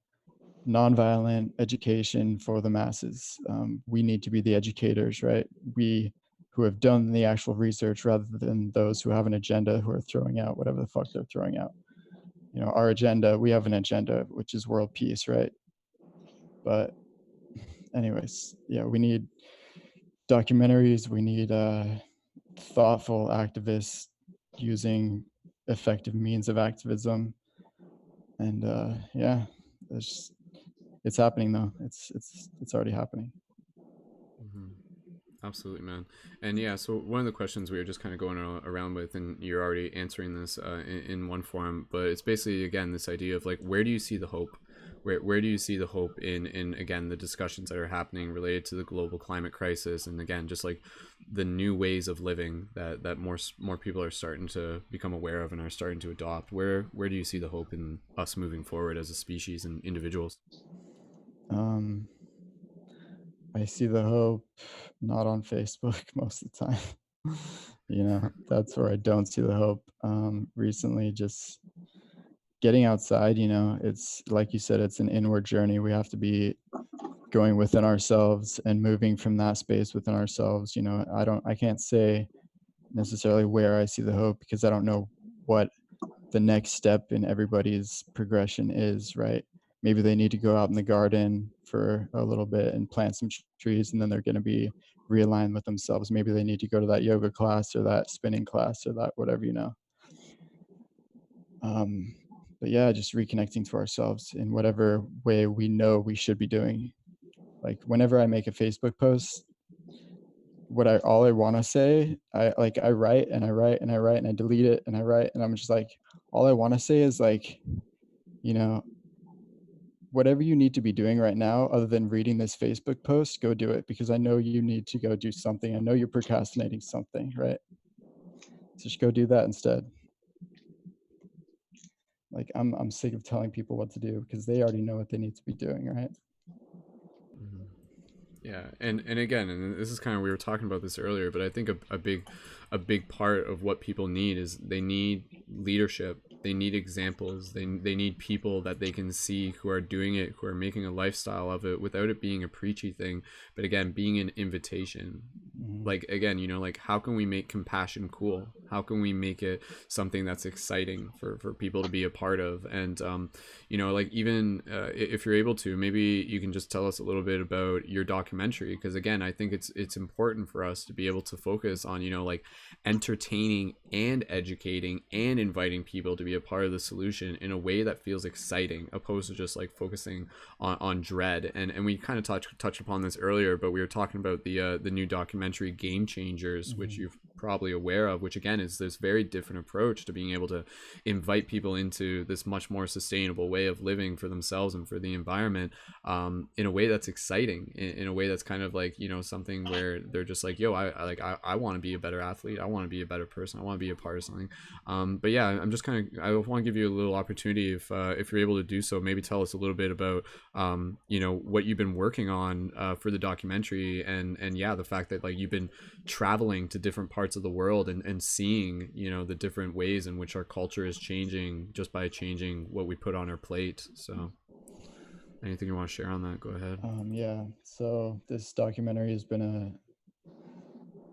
nonviolent education for the masses. We need to be the educators, right? We who have done the actual research rather than those who have an agenda who are throwing out whatever the fuck they're throwing out. you know, our agenda, we have an agenda, which is world peace, right? But anyways, yeah, we need documentaries, we need thoughtful activists using effective means of activism. And yeah, it's happening though. It's already happening. Mm-hmm. Absolutely, man. And yeah, so one of the questions we were just kind of going around with, and you're already answering this in one form, but it's basically, again, this idea of like, where do you see the hope? Where do you see the hope in again, the discussions that are happening related to the global climate crisis, and again, just like the new ways of living that more people are starting to become aware of and are starting to adopt? Where do you see the hope in us moving forward as a species and individuals? I see the hope not on Facebook most of the time. You know, that's where I don't see the hope. Recently, just getting outside, you know, it's like you said, it's an inward journey. We have to be going within ourselves and moving from that space within ourselves. You know, I can't say necessarily where I see the hope because I don't know what the next step in everybody's progression is, right? Maybe they need to go out in the garden for a little bit and plant some trees, and then they're going to be realigned with themselves. Maybe they need to go to that yoga class or that spinning class or that whatever, you know. But yeah, just reconnecting to ourselves in whatever way we know we should be doing. Like whenever I make a Facebook post, all I want to say, I write and I write and I write and I delete it and I write and I'm just like, all I want to say is like, you know, whatever you need to be doing right now, other than reading this Facebook post, go do it because I know you need to go do something. I know you're procrastinating something, right? So just go do that instead. Like I'm sick of telling people what to do because they already know what they need to be doing, right? Mm-hmm. Yeah, and again, and this is kind of, we were talking about this earlier, but I think a big part of what people need is they need leadership. They need examples. They need people that they can see who are doing it, who are making a lifestyle of it without it being a preachy thing, but again, being an invitation. Mm-hmm. Like again, you know, like how can we make compassion cool? How can we make it something that's exciting for people to be a part of? And you know, like even if you're able to, maybe you can just tell us a little bit about your documentary, because again, I think it's important for us to be able to focus on, you know, like entertaining and educating and inviting people to be a part of the solution in a way that feels exciting, opposed to just like focusing on dread. And we kind of touched upon this earlier, but we were talking about the new documentary Game Changers, which you're probably aware of, which again is this very different approach to being able to invite people into this much more sustainable way of living for themselves and for the environment, in a way that's exciting, in a way that's kind of like, you know, something where they're just like, yo, I want to be a better athlete, I want to be a better person, I want to be a part of something. But yeah, I'm just kind of, I want to give you a little opportunity, if you're able to do so, maybe tell us a little bit about you know, what you've been working on for the documentary, and yeah, the fact that like you've been traveling to different parts of the world and seeing, you know, the different ways in which our culture is changing just by changing what we put on our plate. So anything you want to share on that, go ahead. Yeah, so this documentary has been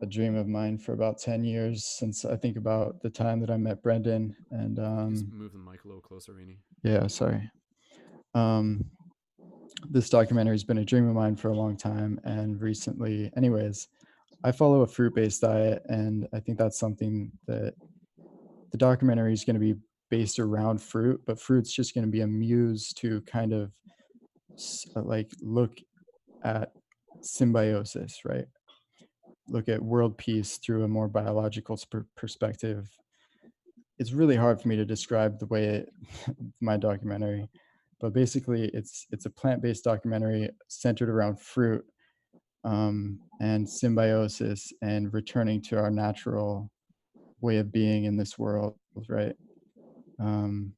a dream of mine for about 10 years, since I think about the time that I met Brendon. And Just move the mic a little closer, Raini. yeah, sorry. This documentary has been a dream of mine for a long time, and recently, anyways, I follow a fruit-based diet, and I think that's something that the documentary is going to be based around fruit, but fruit's just going to be a muse to kind of like look at symbiosis, right? Look at world peace through a more biological perspective. It's really hard for me to describe the way my documentary, but basically it's a plant-based documentary centered around fruit, and symbiosis and returning to our natural way of being in this world, right? And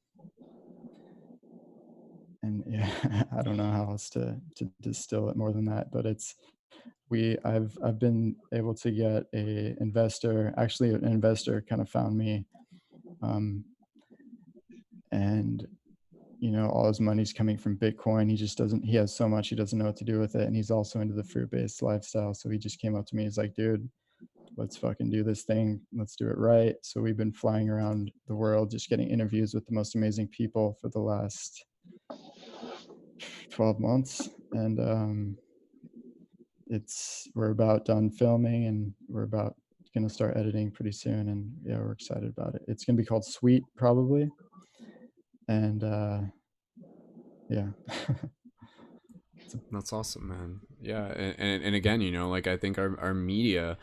yeah, I don't know how else to distill it more than that, but I've been able to get a investor. Actually, an investor kind of found me, and you know, all his money's coming from Bitcoin. He has so much, he doesn't know what to do with it, and he's also into the fruit-based lifestyle. So he just came up to me. He's like, dude, let's fucking do this thing. Let's do it right. So we've been flying around the world, just getting interviews with the most amazing people for the last 12 months. And we're about done filming, and we're about going to start editing pretty soon. And yeah, we're excited about it. It's going to be called Sweet, probably. And yeah. That's awesome, man. Yeah, and again, you know, like I think our media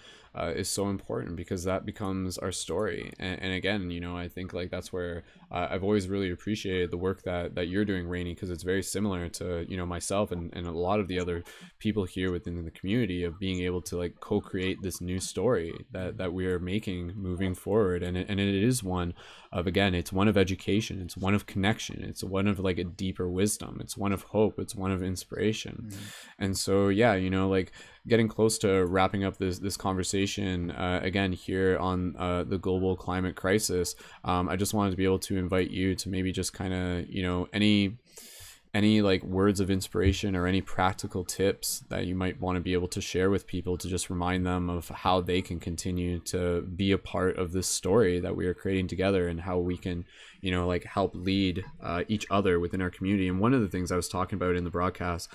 is so important because that becomes our story. And again, you know, I think like that's where I've always really appreciated the work that you're doing, Rainy, because it's very similar to, you know, myself and a lot of the other people here within the community, of being able to like co-create this new story that we are making moving forward. And it is one of, again, it's one of education, it's one of connection, it's one of like a deeper wisdom, it's one of hope, it's one of inspiration. And so yeah, you know, like getting close to wrapping up this conversation again here on the global climate crisis, I just wanted to be able to invite you to maybe just kind of, you know, any like words of inspiration or any practical tips that you might want to be able to share with people to just remind them of how they can continue to be a part of this story that we are creating together, and how we can, you know, like help lead each other within our community. And one of the things I was talking about in the broadcast,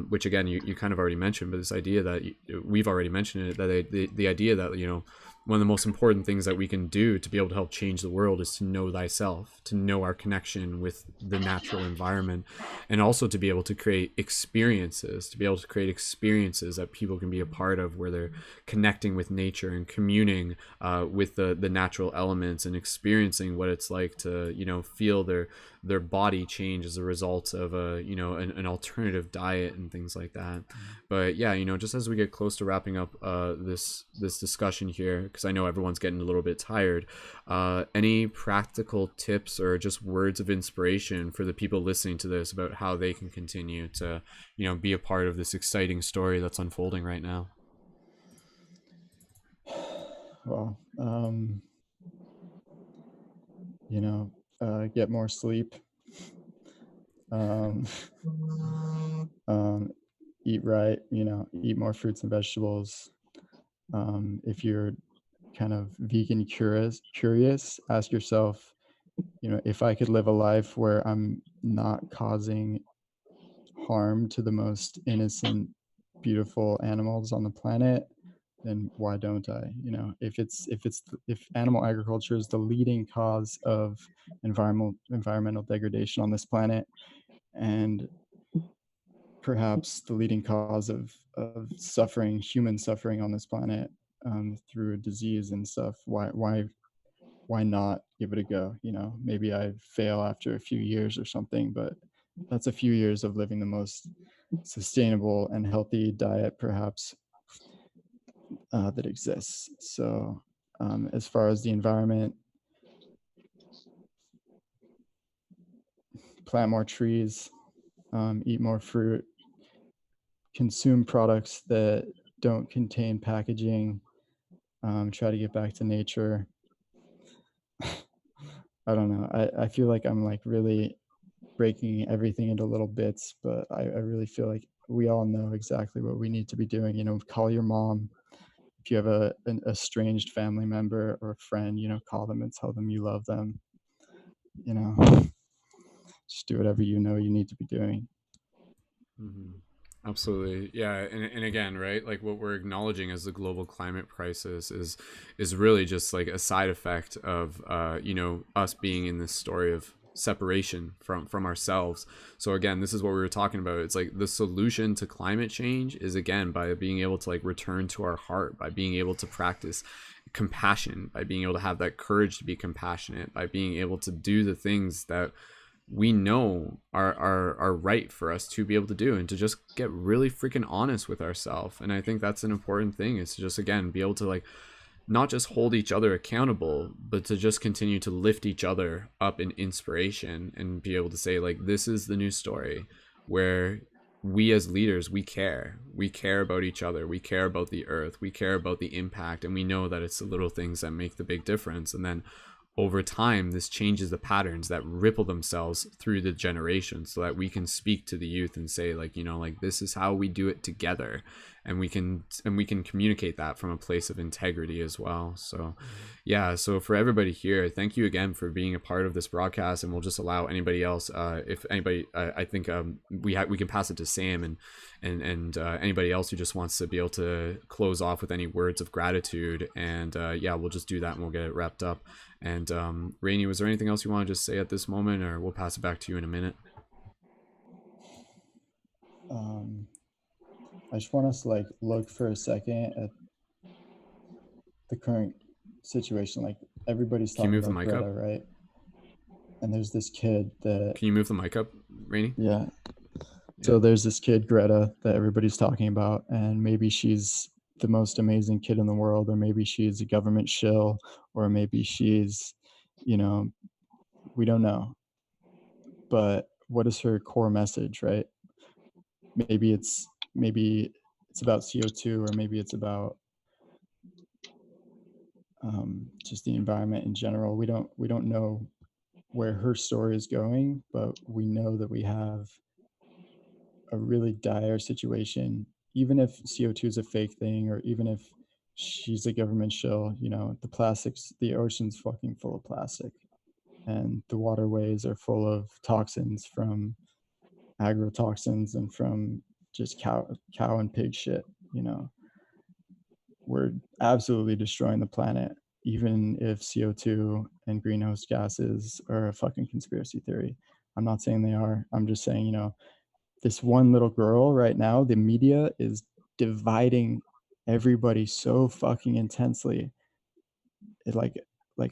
which again you kind of already mentioned, but this idea that we've already mentioned it, that the idea that, you know, one of the most important things that we can do to be able to help change the world is to know thyself, to know our connection with the natural environment, and also to be able to create experiences, that people can be a part of, where they're connecting with nature and communing with the natural elements, and experiencing what it's like to, you know, feel their body change as a result of a, you know, an alternative diet and things like that. But yeah, you know, just as we get close to wrapping up this discussion here, because I know everyone's getting a little bit tired, any practical tips or just words of inspiration for the people listening to this about how they can continue to, you know, be a part of this exciting story that's unfolding right now? Well, you know, get more sleep, eat right, you know, eat more fruits and vegetables. If you're kind of vegan curious, ask yourself, you know, if I could live a life where I'm not causing harm to the most innocent, beautiful animals on the planet, then why don't I? You know, if animal agriculture is the leading cause of environmental degradation on this planet, and perhaps the leading cause of suffering, human suffering on this planet, through disease and stuff, why not give it a go? You know, maybe I fail after a few years or something, but that's a few years of living the most sustainable and healthy diet perhaps that exists. So as far as the environment, plant more trees, eat more fruit, consume products that don't contain packaging, try to get back to nature. I don't know. I feel like I'm like really breaking everything into little bits, but I really feel like we all know exactly what we need to be doing. You know, call your mom. If you have an estranged family member or a friend, you know, call them and tell them you love them. You know, just do whatever you know you need to be doing. Absolutely. Yeah. And again, right, like what we're acknowledging as the global climate crisis is really just like a side effect of you know, us being in this story of separation from ourselves. So again, this is what we were talking about. It's like the solution to climate change is, again, by being able to like return to our heart, by being able to practice compassion, by being able to have that courage to be compassionate, by being able to do the things that we know are right for us to be able to do, and to just get really freaking honest with ourselves. And I think that's an important thing, is to just, again, be able to like not just hold each other accountable, but to just continue to lift each other up in inspiration, and be able to say like, this is the new story where we as leaders, we care about each other, we care about the earth, we care about the impact, and we know that it's the little things that make the big difference. And then over time, this changes the patterns that ripple themselves through the generations, so that we can speak to the youth and say like, you know, like, this is how we do it together. and we can communicate that from a place of integrity as well. So yeah, so for everybody here, thank you again for being a part of this broadcast, and we'll just allow anybody else, if anybody, I think we can pass it to Sam and anybody else who just wants to be able to close off with any words of gratitude, and yeah, we'll just do that and we'll get it wrapped up. And Raini, was there anything else you want to just say at this moment, or we'll pass it back to you in a minute? I just want us to like look for a second at the current situation. Like everybody's Can you talking move the about mic Greta, up? right? And there's this kid that. Can you move the mic up, Raini? Yeah. So there's this kid, Greta, that everybody's talking about, and maybe she's the most amazing kid in the world, or maybe she's a government shill, or maybe she's, you know, we don't know. But what is her core message, right? Maybe it's about CO2, or maybe it's about just the environment in general. We don't know where her story is going, but we know that we have a really dire situation. Even if CO2 is a fake thing, or even if she's a government shill, the ocean's fucking full of plastic, and the waterways are full of toxins from agrotoxins and from just cow and pig shit. We're absolutely destroying the planet, even if CO2 and greenhouse gases are a fucking conspiracy theory. I'm not saying they are. I'm just saying, this one little girl right now, the media is dividing everybody so fucking intensely. It like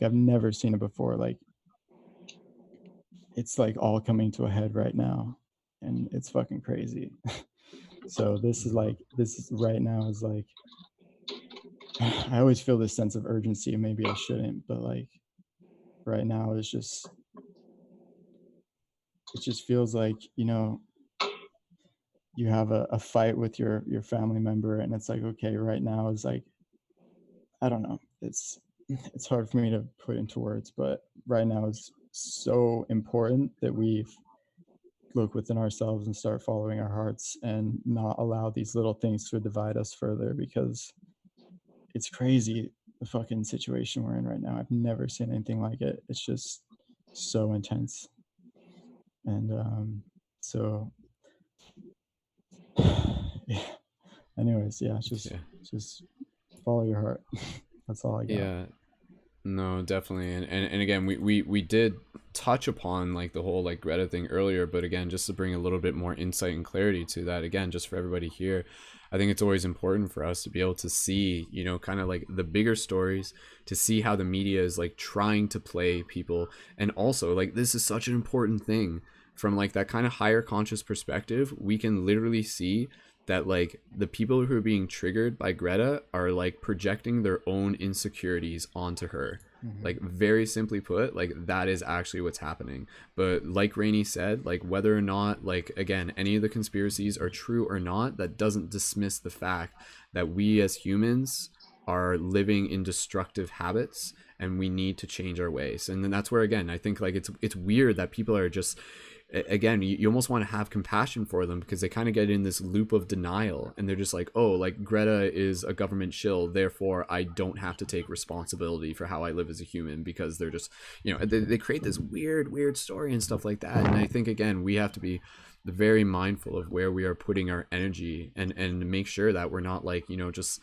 I've never seen it before. Like it's like all coming to a head right now, and it's fucking crazy. So this is right now is like, I always feel this sense of urgency, and maybe I shouldn't, but like right now it just feels like, you have a fight with your family member, and it's like, okay, right now is like, I don't know, it's hard for me to put into words, but right now is so important that we look within ourselves and start following our hearts, and not allow these little things to divide us further, because it's crazy, the fucking situation we're in right now. I've never seen anything like it. It's just so intense. And so yeah. Anyways, yeah, just follow your heart. That's all I got. Yeah, no, definitely. And again, we did touch upon like the whole like Greta thing earlier, but again, just to bring a little bit more insight and clarity to that, again, just for everybody here, I think it's always important for us to be able to see, kind of like the bigger stories, to see how the media is like trying to play people. And also like, this is such an important thing from like that kind of higher conscious perspective. We can literally see that like the people who are being triggered by Greta are like projecting their own insecurities onto her. Like very simply put, like that is actually what's happening. But like Raini said, like whether or not, like again, any of the conspiracies are true or not, that doesn't dismiss the fact that we as humans are living in destructive habits, and we need to change our ways. And then that's where, again, I think like it's weird that people are just, again, you almost want to have compassion for them, because they kind of get in this loop of denial, and they're just like, oh, like Greta is a government shill, therefore I don't have to take responsibility for how I live as a human, because they're just, they create this weird story and stuff like that. And I think, again, we have to be very mindful of where we are putting our energy, and make sure that we're not like, just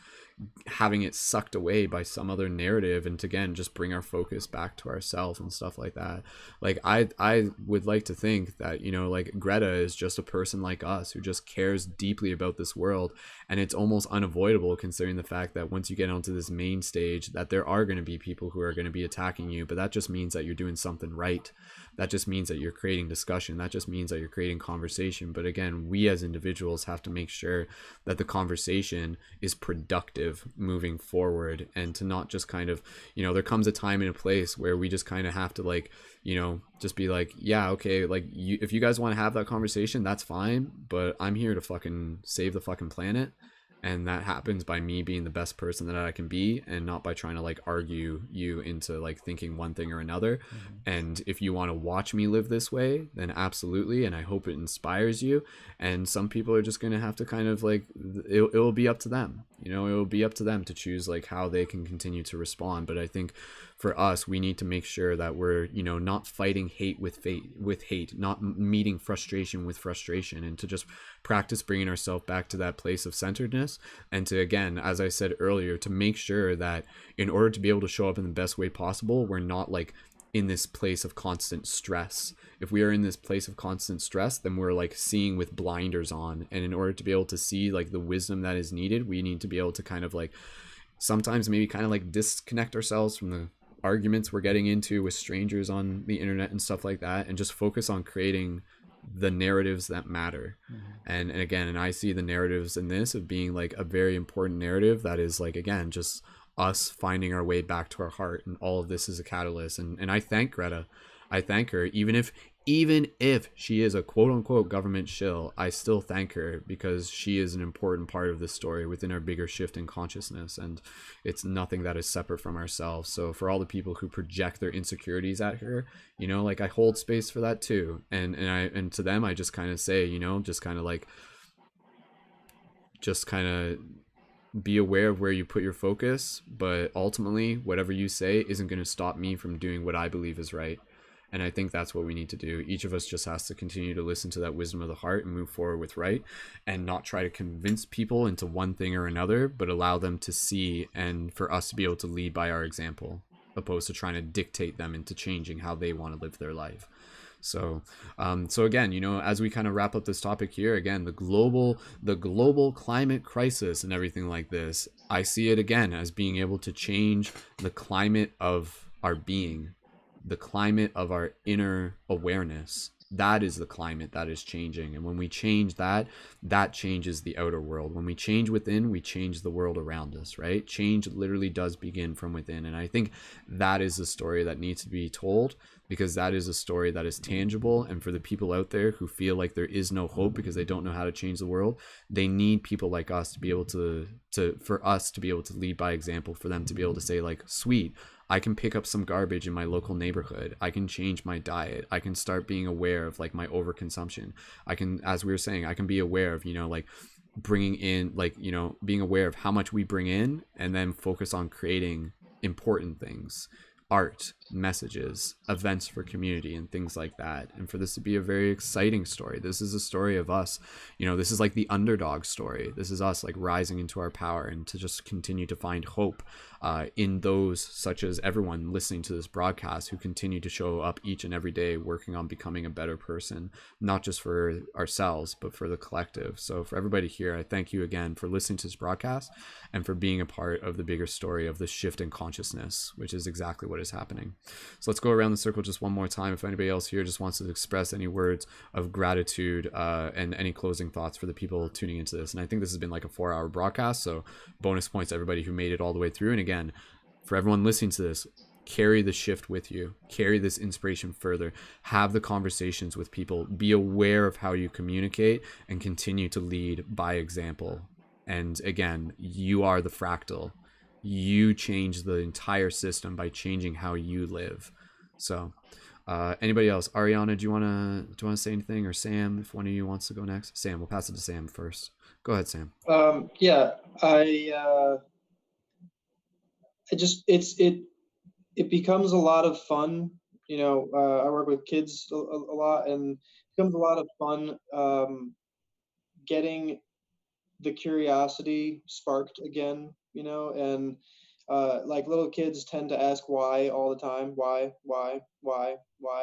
having it sucked away by some other narrative, and to, again, just bring our focus back to ourselves and stuff like that. Like I would like to think that, like Greta is just a person like us who just cares deeply about this world, and it's almost unavoidable considering the fact that once you get onto this main stage, that there are going to be people who are going to be attacking you, but that just means that you're doing something right. That just means that you're creating discussion. That just means that you're creating conversation. But again, we as individuals have to make sure that the conversation is productive moving forward, and to not just kind of, there comes a time and a place where we just kind of have to like, just be like, yeah, okay, like if you guys want to have that conversation, that's fine, but I'm here to fucking save the fucking planet. And that happens by me being the best person that I can be, and not by trying to like argue you into like thinking one thing or another. And if you want to watch me live this way, then absolutely, and I hope it inspires you. And some people are just going to have to kind of like, it'll be up to them, you know, it'll be up to them to choose like how they can continue to respond. But I think for us, we need to make sure that we're, you know, not fighting hate with hate, not meeting frustration with frustration, and to just practice bringing ourselves back to that place of centeredness. And to, again, as I said earlier, to make sure that in order to be able to show up in the best way possible, we're not like in this place of constant stress. If we are in this place of constant stress, then we're like seeing with blinders on. And in order to be able to see like the wisdom that is needed, we need to be able to kind of like sometimes maybe kind of like disconnect ourselves from the arguments we're getting into with strangers on the internet and stuff like that, and just focus on creating the narratives that matter. And again, and I see the narratives in this of being like a very important narrative that is like, again, just us finding our way back to our heart, and all of this is a catalyst. And I thank Greta. I thank her, even if she is a quote unquote government shill, I still thank her, because she is an important part of this story within our bigger shift in consciousness, and it's nothing that is separate from ourselves. So for all the people who project their insecurities at her, you know, like I hold space for that too. And to them, I just kind of say, you know, just kind of be aware of where you put your focus, but ultimately whatever you say isn't going to stop me from doing what I believe is right. And I think that's what we need to do. Each of us just has to continue to listen to that wisdom of the heart and move forward with right, and not try to convince people into one thing or another, but allow them to see, and for us to be able to lead by our example, opposed to trying to dictate them into changing how they want to live their life. So again, you know, as we kind of wrap up this topic here, again, the global climate crisis and everything like this, I see it again as being able to change the climate of our being, the climate of our inner awareness. That is the climate that is changing. And when we change that, that changes the outer world. When we change within, we change the world around us, right? Change literally does begin from within. And I think that is the story that needs to be told, because that is a story that is tangible. And for the people out there who feel like there is no hope because they don't know how to change the world, they need people like us to be able for us to be able to lead by example, for them to be able to say like, sweet, I can pick up some garbage in my local neighborhood. I can change my diet. I can start being aware of like my overconsumption. I can, as we were saying, I can be aware of, you know, like bringing in, like, you know, being aware of how much we bring in, and then focus on creating important things, art, messages, events for community, and things like that. And for this to be a very exciting story. This is a story of us, you know, this is like the underdog story. This is us like rising into our power, and to just continue to find hope in those such as everyone listening to this broadcast, who continue to show up each and every day working on becoming a better person, not just for ourselves, but for the collective. So for everybody here, I thank you again for listening to this broadcast, and for being a part of the bigger story of this shift in consciousness, which is exactly what is happening. So let's go around the circle just one more time. If anybody else here just wants to express any words of gratitude and any closing thoughts for the people tuning into this. And I think this has been like a 4-hour broadcast, so bonus points to everybody who made it all the way through. And again, for everyone listening to this, carry the shift with you, carry this inspiration further, have the conversations with people, be aware of how you communicate, and continue to lead by example. And again, you are the fractal. You change the entire system by changing how you live. So anybody else? Arianna, do you want to say anything? Or Sam, if one of you wants to go next? Sam, we'll pass it to Sam first. Go ahead, Sam. Yeah, it becomes a lot of fun. You know, I work with kids a lot, and it becomes a lot of fun getting the curiosity sparked again, you know, and like little kids tend to ask why all the time, why,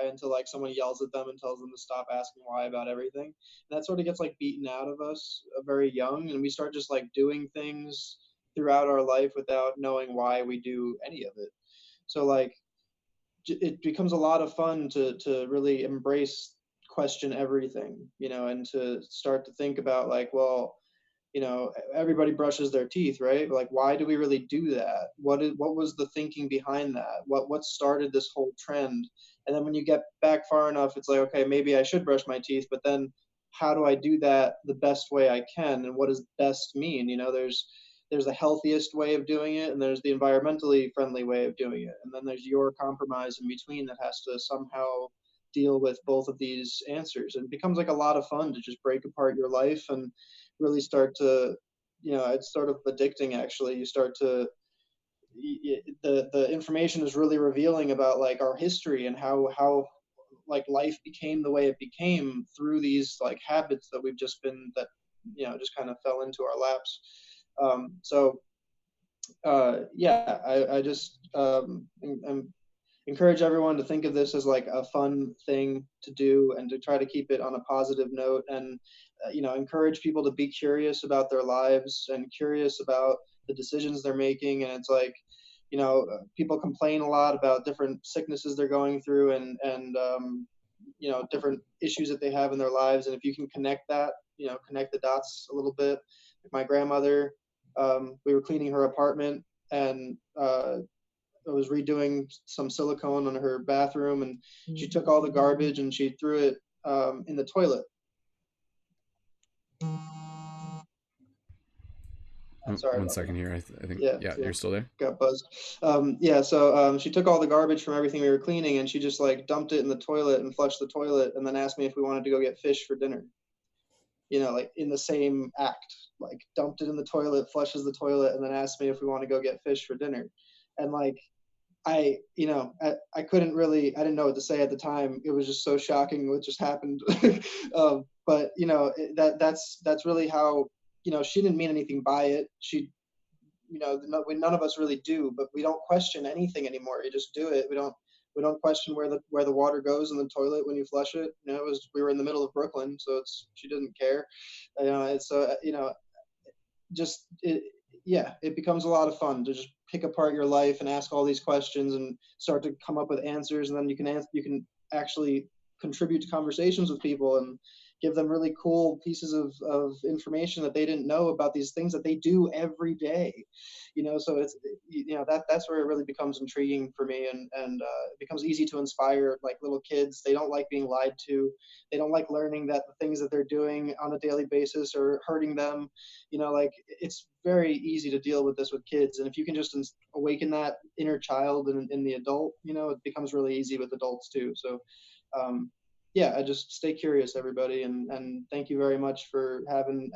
until like someone yells at them and tells them to stop asking why about everything. And that sort of gets like beaten out of us very young, and we start just like doing things throughout our life without knowing why we do any of it. So like it becomes a lot of fun to really embrace, question everything, you know, and to start to think about like, well, you know, everybody brushes their teeth, right? Like, why do we really do that? What was the thinking behind that? What started this whole trend? And then when you get back far enough, it's like, okay, maybe I should brush my teeth, but then how do I do that the best way I can, and what does best mean? There's a healthiest way of doing it, and there's the environmentally friendly way of doing it, and then there's your compromise in between that has to somehow deal with both of these answers. And it becomes like a lot of fun to just break apart your life and really start to, it's sort of addicting actually. You start to the information is really revealing about like our history and how like life became the way it became through these like habits that we've just been that just kind of fell into our laps. Yeah, I just encourage everyone to think of this as like a fun thing to do and to try to keep it on a positive note, and encourage people to be curious about their lives and curious about the decisions they're making. And it's like, people complain a lot about different sicknesses they're going through, and different issues that they have in their lives. And if you can connect that, connect the dots a little bit. Like my grandmother, we were cleaning her apartment, and I was redoing some silicone on her bathroom, and she took all the garbage and she threw it in the toilet. Sorry. 1 second here. I think. Yeah, You're still there. Got buzzed. So she took all the garbage from everything we were cleaning, and she just like dumped it in the toilet and flushed the toilet, and then asked me if we wanted to go get fish for dinner. Like in the same act, like dumped it in the toilet, flushes the toilet, and then asked me if we want to go get fish for dinner. And like, I couldn't really, I didn't know what to say at the time. It was just so shocking what just happened. But that's really how, she didn't mean anything by it. She, none of us really do, but we don't question anything anymore. You just do it. We don't question where the water goes in the toilet when you flush it. We were in the middle of Brooklyn, so she didn't care. It becomes a lot of fun to just pick apart your life and ask all these questions and start to come up with answers, and then you can actually contribute to conversations with people and give them really cool pieces of information that they didn't know about these things that they do every day. So it's that's where it really becomes intriguing for me, and it becomes easy to inspire like little kids. They don't like being lied to. They don't like learning that the things that they're doing on a daily basis are hurting them. Like it's very easy to deal with this with kids, and if you can just awaken that inner child in the adult, it becomes really easy with adults too. So I just stay curious, everybody, and thank you very much for having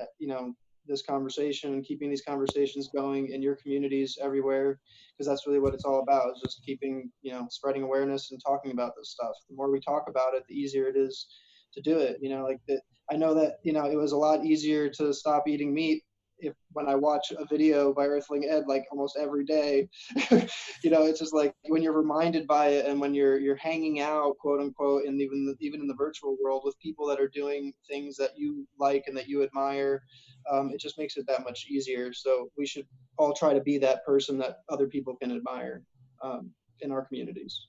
this conversation and keeping these conversations going in your communities everywhere, because that's really what it's all about, is just keeping spreading awareness and talking about this stuff. The more we talk about it, the easier it is to do it. I know that it was a lot easier to stop eating meat when I watch a video by Earthling Ed like almost every day. It's just like when you're reminded by it, and when you're hanging out, quote unquote, and even in the virtual world with people that are doing things that you like and that you admire, it just makes it that much easier. So we should all try to be that person that other people can admire in our communities.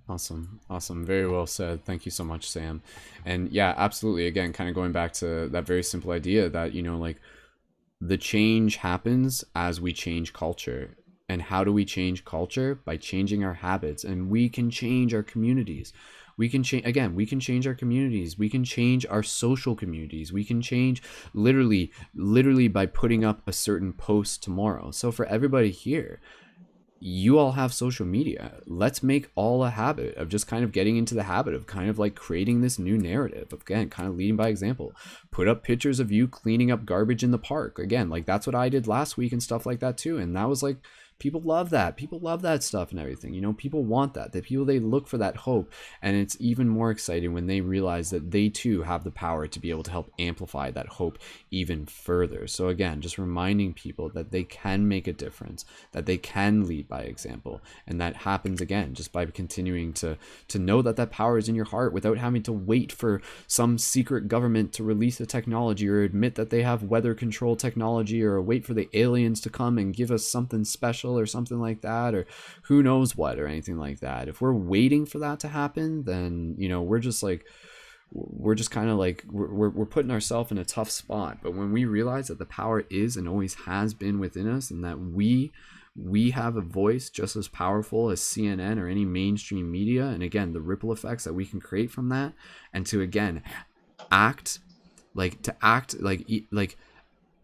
Awesome. Very well said. Thank you so much, Sam. And yeah, absolutely. Again, kind of going back to that very simple idea that, like the change happens as we change culture. And how do we change culture? By changing our habits. And we can change our communities. We can change our communities. We can change our social communities. We can change literally by putting up a certain post tomorrow. So for everybody here, you all have social media. Let's make all a habit of just kind of getting into the habit of kind of like creating this new narrative of, again, kind of leading by example. Put up pictures of you cleaning up garbage in the park. Again, like that's what I did last week and stuff like that too. And that was like, people love that. People love that stuff and everything. People want that. They look for that hope. And it's even more exciting when they realize that they too have the power to be able to help amplify that hope even further. So again, just reminding people that they can make a difference, that they can lead by example. And that happens again, just by continuing to know that power is in your heart without having to wait for some secret government to release the technology or admit that they have weather control technology, or wait for the aliens to come and give us something special or something like that, or who knows what, or anything like that. If we're waiting for that to happen, then we're just kind of like we're putting ourselves in a tough spot. But when we realize that the power is and always has been within us, and that we have a voice just as powerful as CNN or any mainstream media, and again, the ripple effects that we can create from that, and to again act like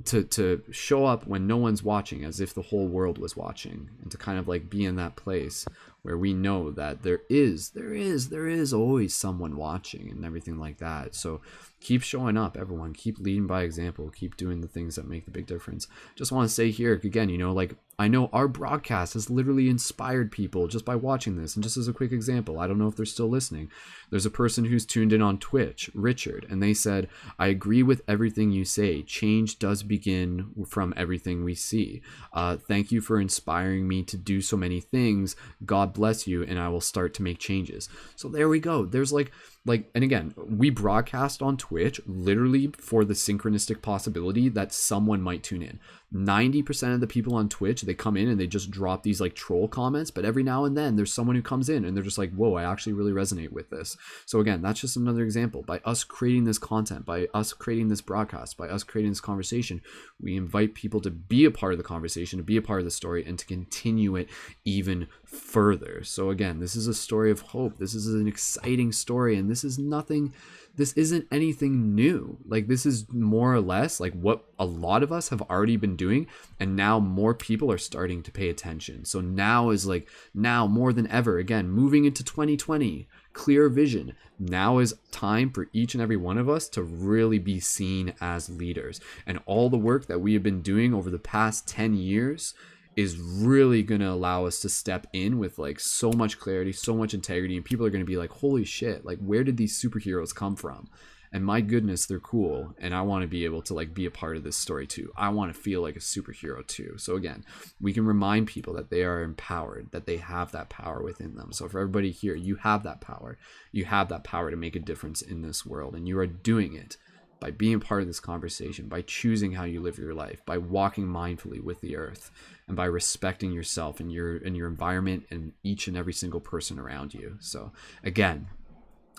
to show up when no one's watching, as if the whole world was watching, and to kind of like be in that place where we know that there is always someone watching and everything like that. So keep showing up, everyone. Keep leading by example. Keep doing the things that make the big difference. Just want to say here again, you know, like, I know our broadcast has literally inspired people just by watching this. And just as a quick example, I don't know if they're still listening. There's a person who's tuned in on Twitch, Richard, and they said, I agree with everything you say. Change does begin from everything we see. Thank you for inspiring me to do so many things. God bless you, and I will start to make changes. So there we go. There's like, and again, we broadcast on Twitch literally for the synchronistic possibility that someone might tune in. 90% of the people on Twitch, they come in and they just drop these like troll comments, but every now and then there's someone who comes in and they're just like, whoa, I actually really resonate with this. So again, that's just another example. By us creating this content, by us creating this broadcast, by us creating this conversation, we invite people to be a part of the conversation, to be a part of the story, and to continue it even further. So again, this is a story of hope. This is an exciting story, and this isn't anything new. Like, this is more or less like what a lot of us have already been doing, and now more people are starting to pay attention. So now more than ever, again, moving into 2020, clear vision. Now is time for each and every one of us to really be seen as leaders. And all the work that we have been doing over the past 10 years is really going to allow us to step in with like so much clarity, so much integrity, and people are going to be like, holy shit, like, where did these superheroes come from? And my goodness, they're cool, and I want to be able to like be a part of this story too. I want to feel like a superhero too. So again, we can remind people that they are empowered, that they have that power within them. So for everybody here, you have that power. You have that power to make a difference in this world, and you are doing it by being part of this conversation, by choosing how you live your life, by walking mindfully with the earth, and by respecting yourself and your environment and each and every single person around you. So again,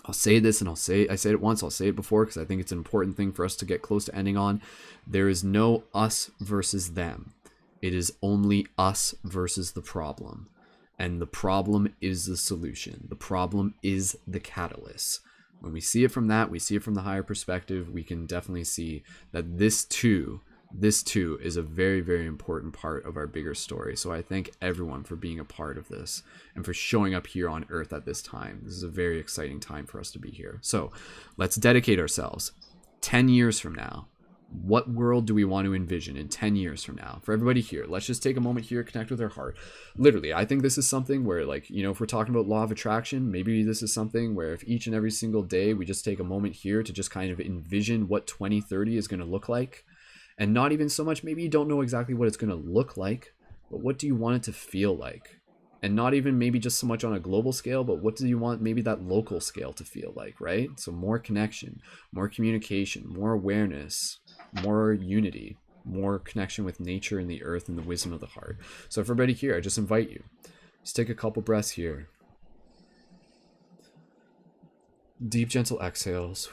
I'll say this, and I said it once, I'll say it before, because I think it's an important thing for us to get close to ending on. There is no us versus them. It is only us versus the problem. And the problem is the solution. The problem is the catalyst. When we see it from that, we see it from the higher perspective, we can definitely see that this too is a very, very important part of our bigger story. So I thank everyone for being a part of this and for showing up here on Earth at this time. This is a very exciting time for us to be here. So let's dedicate ourselves. 10 years from now, what world do we want to envision in 10 years from now? For everybody here, let's just take a moment here, connect with our heart. Literally, I think this is something where, like, you know, if we're talking about law of attraction, maybe this is something where if each and every single day we just take a moment here to just kind of envision what 2030 is going to look like. And not even so much, maybe you don't know exactly what it's going to look like, but what do you want it to feel like? And not even maybe just so much on a global scale, but what do you want maybe that local scale to feel like, right? So more connection, more communication, more awareness, more unity, more connection with nature and the earth and the wisdom of the heart. So for everybody here, I just invite you, just take a couple breaths here. Deep, gentle exhales.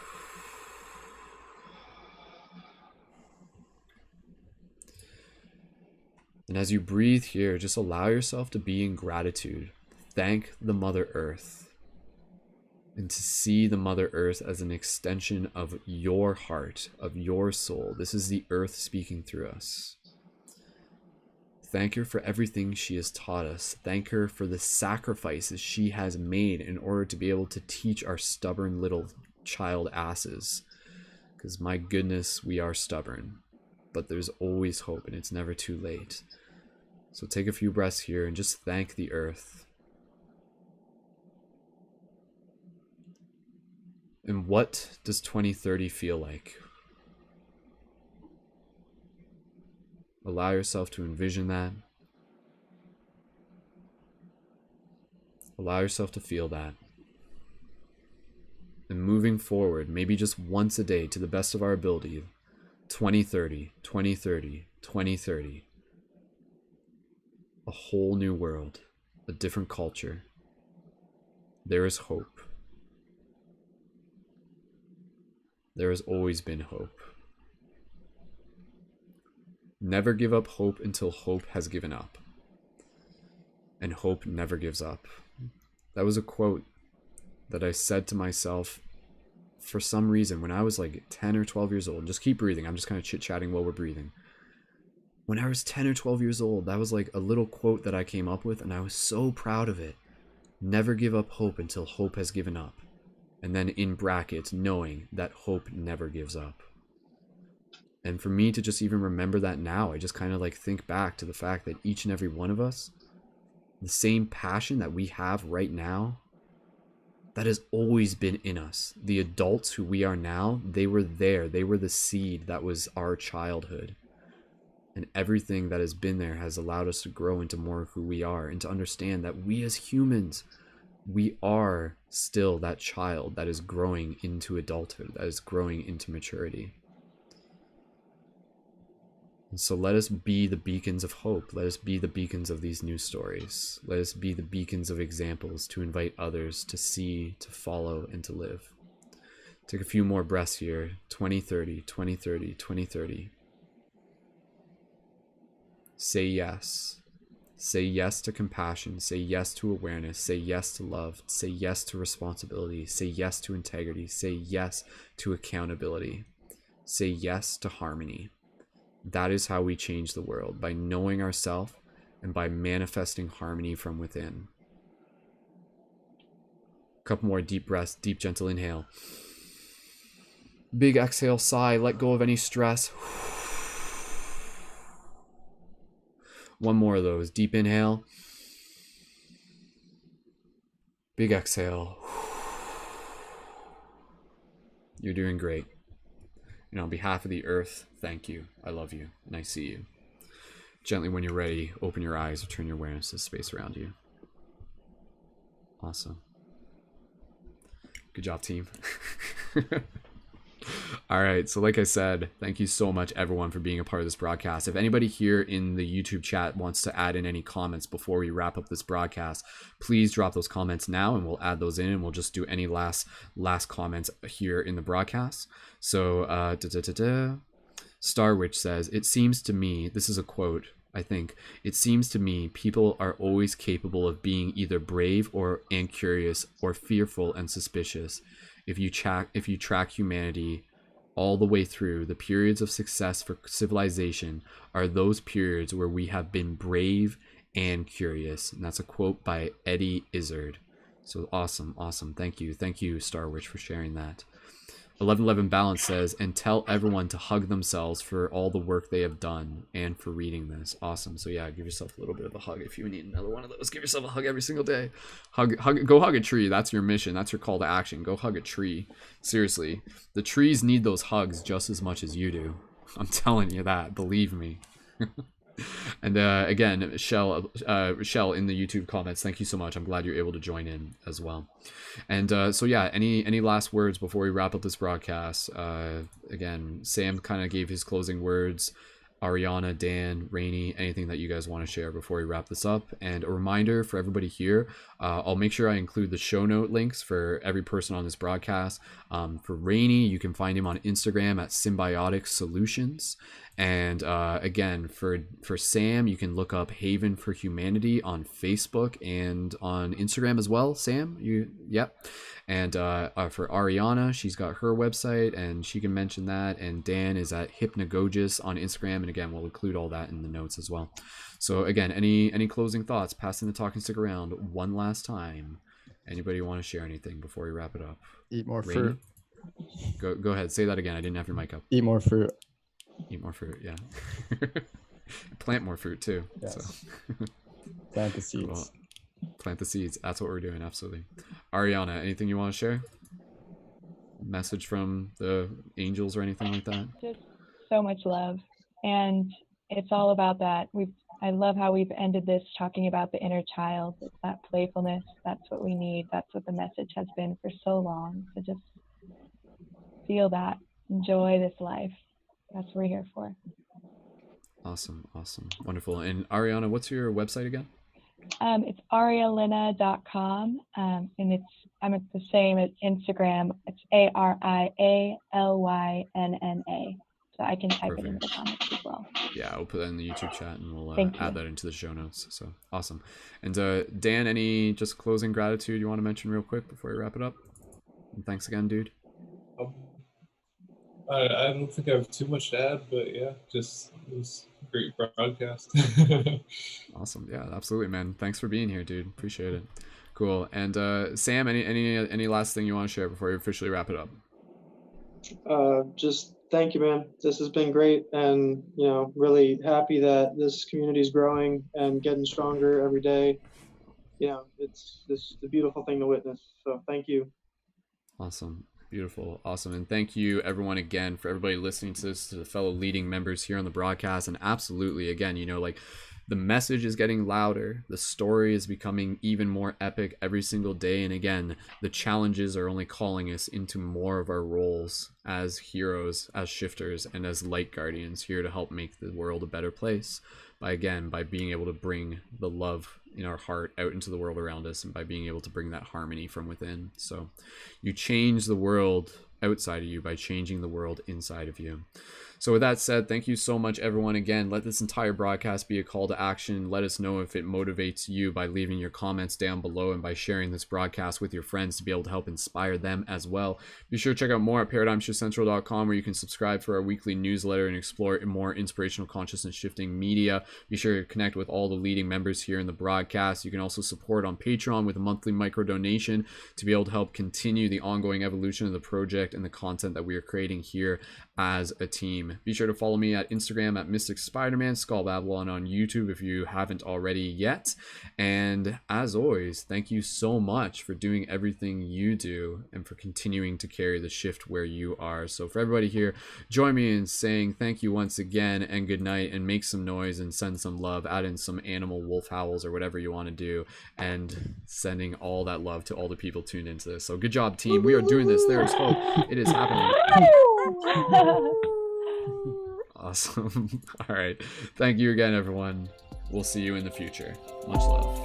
And as you breathe here, just allow yourself to be in gratitude. Thank the Mother Earth. And to see the Mother Earth as an extension of your heart, of your soul. This is the earth speaking through us. Thank her for everything she has taught us. Thank her for the sacrifices she has made in order to be able to teach our stubborn little child asses. Because my goodness, we are stubborn. But there's always hope, and it's never too late. So take a few breaths here and just thank the earth. And what does 2030 feel like? Allow yourself to envision that. Allow yourself to feel that. And moving forward, maybe just once a day to the best of our ability, 2030, 2030, 2030. A whole new world, a different culture. There is hope. There has always been hope. Never give up hope until hope has given up. And hope never gives up. That was a quote that I said to myself for some reason, when I was like 10 or 12 years old, just keep breathing. I'm just kind of chit-chatting while we're breathing. When I was 10 or 12 years old, that was like a little quote that I came up with, and I was so proud of it. Never give up hope until hope has given up. And then in brackets, knowing that hope never gives up. And for me to just even remember that now, I just kind of like think back to the fact that each and every one of us, the same passion that we have right now, that has always been in us. The adults who we are now, they were there. They were the seed that was our childhood. And everything that has been there has allowed us to grow into more of who we are, and to understand that we as humans, we are still that child that is growing into adulthood, that is growing into maturity. And so let us be the beacons of hope. Let us be the beacons of these new stories. Let us be the beacons of examples to invite others to see, to follow, and to live. Take a few more breaths here. 2030, 2030, 2030. Say yes. Say yes to compassion. Say yes to awareness. Say yes to love. Say yes to responsibility. Say yes to integrity. Say yes to accountability. Say yes to harmony. That is how we change the world, by knowing ourselves and by manifesting harmony from within. A couple more deep breaths, deep, gentle inhale. Big exhale, sigh, let go of any stress. One more of those. Deep inhale. Big exhale. You're doing great. And on behalf of the earth, thank you. I love you, and I see you. Gently, when you're ready, open your eyes or turn your awareness to the space around you. Awesome. Good job, team. All right, so like I said, thank you so much, everyone, for being a part of this broadcast. If anybody here in the YouTube chat wants to add in any comments before we wrap up this broadcast, please drop those comments now, and we'll add those in, and we'll just do any last comments here in the broadcast. So, Starwitch says, it seems to me, this is a quote, I think, it seems to me people are always capable of being either brave and curious, or fearful and suspicious. If you track humanity all the way through, the periods of success for civilization are those periods where we have been brave and curious. And that's a quote by Eddie Izzard. So awesome. Thank you, Starwitch, for sharing that. 1111 Balance says, and tell everyone to hug themselves for all the work they have done and for reading this. Awesome. So yeah, give yourself a little bit of a hug. If you need another one of those, give yourself a hug every single day. Go hug a tree. That's your mission. That's your call to action. Go hug a tree. Seriously, the trees need those hugs just as much as you do. I'm telling you that. Believe me. And again, Shell in the YouTube comments, thank you so much. I'm glad you're able to join in as well. And so yeah, any last words before we wrap up this broadcast? Again, Sam kind of gave his closing words. Arianna, Dan, Raini, anything that you guys want to share before we wrap this up? And a reminder for everybody here, I'll make sure I include the show note links for every person on this broadcast. For Raini, you can find him on Instagram at Symbiotic Solutions. And again, for Sam, you can look up Haven for Humanity on Facebook and on Instagram as well. Sam, yep. And for Arianna, she's got her website, and she can mention that. And Dan is at Hypnagogus on Instagram, and again, we'll include all that in the notes as well. So again, any closing thoughts? Passing the talking stick around one last time. Anybody want to share anything before we wrap it up? Eat more Rainy? fruit. Go ahead. Say that again. I didn't have your mic up. Eat more fruit. Eat more fruit, yeah. Plant more fruit too. Yes. So. Plant the seeds. Well, plant the seeds. That's what we're doing. Absolutely. Arianna, anything you want to share? Message from the angels or anything like that? Just so much love, and it's all about that. I love how we've ended this talking about the inner child. It's that playfulness. That's what we need. That's what the message has been for so long. So just feel that. Enjoy this life. That's what we're here for. Awesome. Wonderful. And Arianna, what's your website again? It's arialynna.com, and I'm at the same as Instagram. It's ARIALYNNA. So I can type it into the comments as well. Yeah, I'll put that in the YouTube chat, and we'll add that into the show notes. So awesome. And Dan, any just closing gratitude you want to mention real quick before we wrap it up? And thanks again, dude. I don't think I have too much to add, but yeah, just it was a great broadcast. Awesome. Yeah, absolutely, man. Thanks for being here, dude. Appreciate it. Cool. And Sam, any last thing you want to share before we officially wrap it up? Just thank you, man. This has been great, and really happy that this community is growing and getting stronger every day. It's a beautiful thing to witness. So thank you. Awesome. Beautiful. Awesome. And thank you everyone again for everybody listening to this, to the fellow leading members here on the broadcast. And absolutely, again, like the message is getting louder. The story is becoming even more epic every single day. And again, the challenges are only calling us into more of our roles as heroes, as shifters, and as light guardians here to help make the world a better place by being able to bring the love in our heart out into the world around us, and by being able to bring that harmony from within. So you change the world outside of you by changing the world inside of you. So with that said, thank you so much, everyone. Again, let this entire broadcast be a call to action. Let us know if it motivates you by leaving your comments down below and by sharing this broadcast with your friends to be able to help inspire them as well. Be sure to check out more at paradigmshiftcentral.com, where you can subscribe for our weekly newsletter and explore more inspirational consciousness shifting media. Be sure to connect with all the leading members here in the broadcast. You can also support on Patreon with a monthly micro donation to be able to help continue the ongoing evolution of the project and the content that we are creating here as a team. Be sure to follow me at Instagram at Mystic Spider-Man, Skull Babylon on YouTube if you haven't already yet. And as always, thank you so much for doing everything you do and for continuing to carry the shift where you are. So for everybody here, join me in saying thank you once again and good night, and make some noise and send some love, add in some animal wolf howls or whatever you want to do, and sending all that love to all the people tuned into this. So good job, team. We are doing this. There is hope. It is happening. Awesome. All right. Thank you again, everyone. We'll see you in the future. Much love.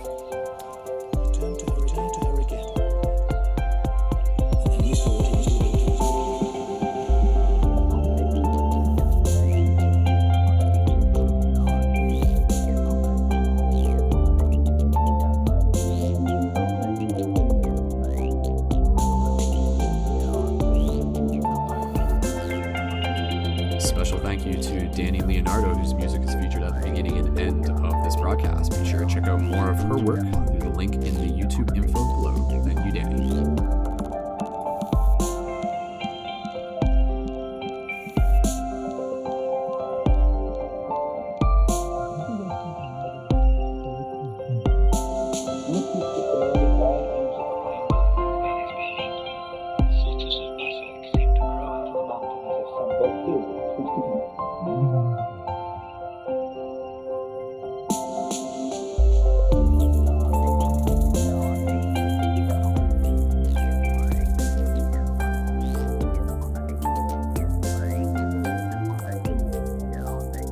Return to her again. And you saw what he was Special thank you to Danny Leonardo, whose music is featured at the beginning and end of this broadcast. Be sure to check out more of her work through the link in the YouTube info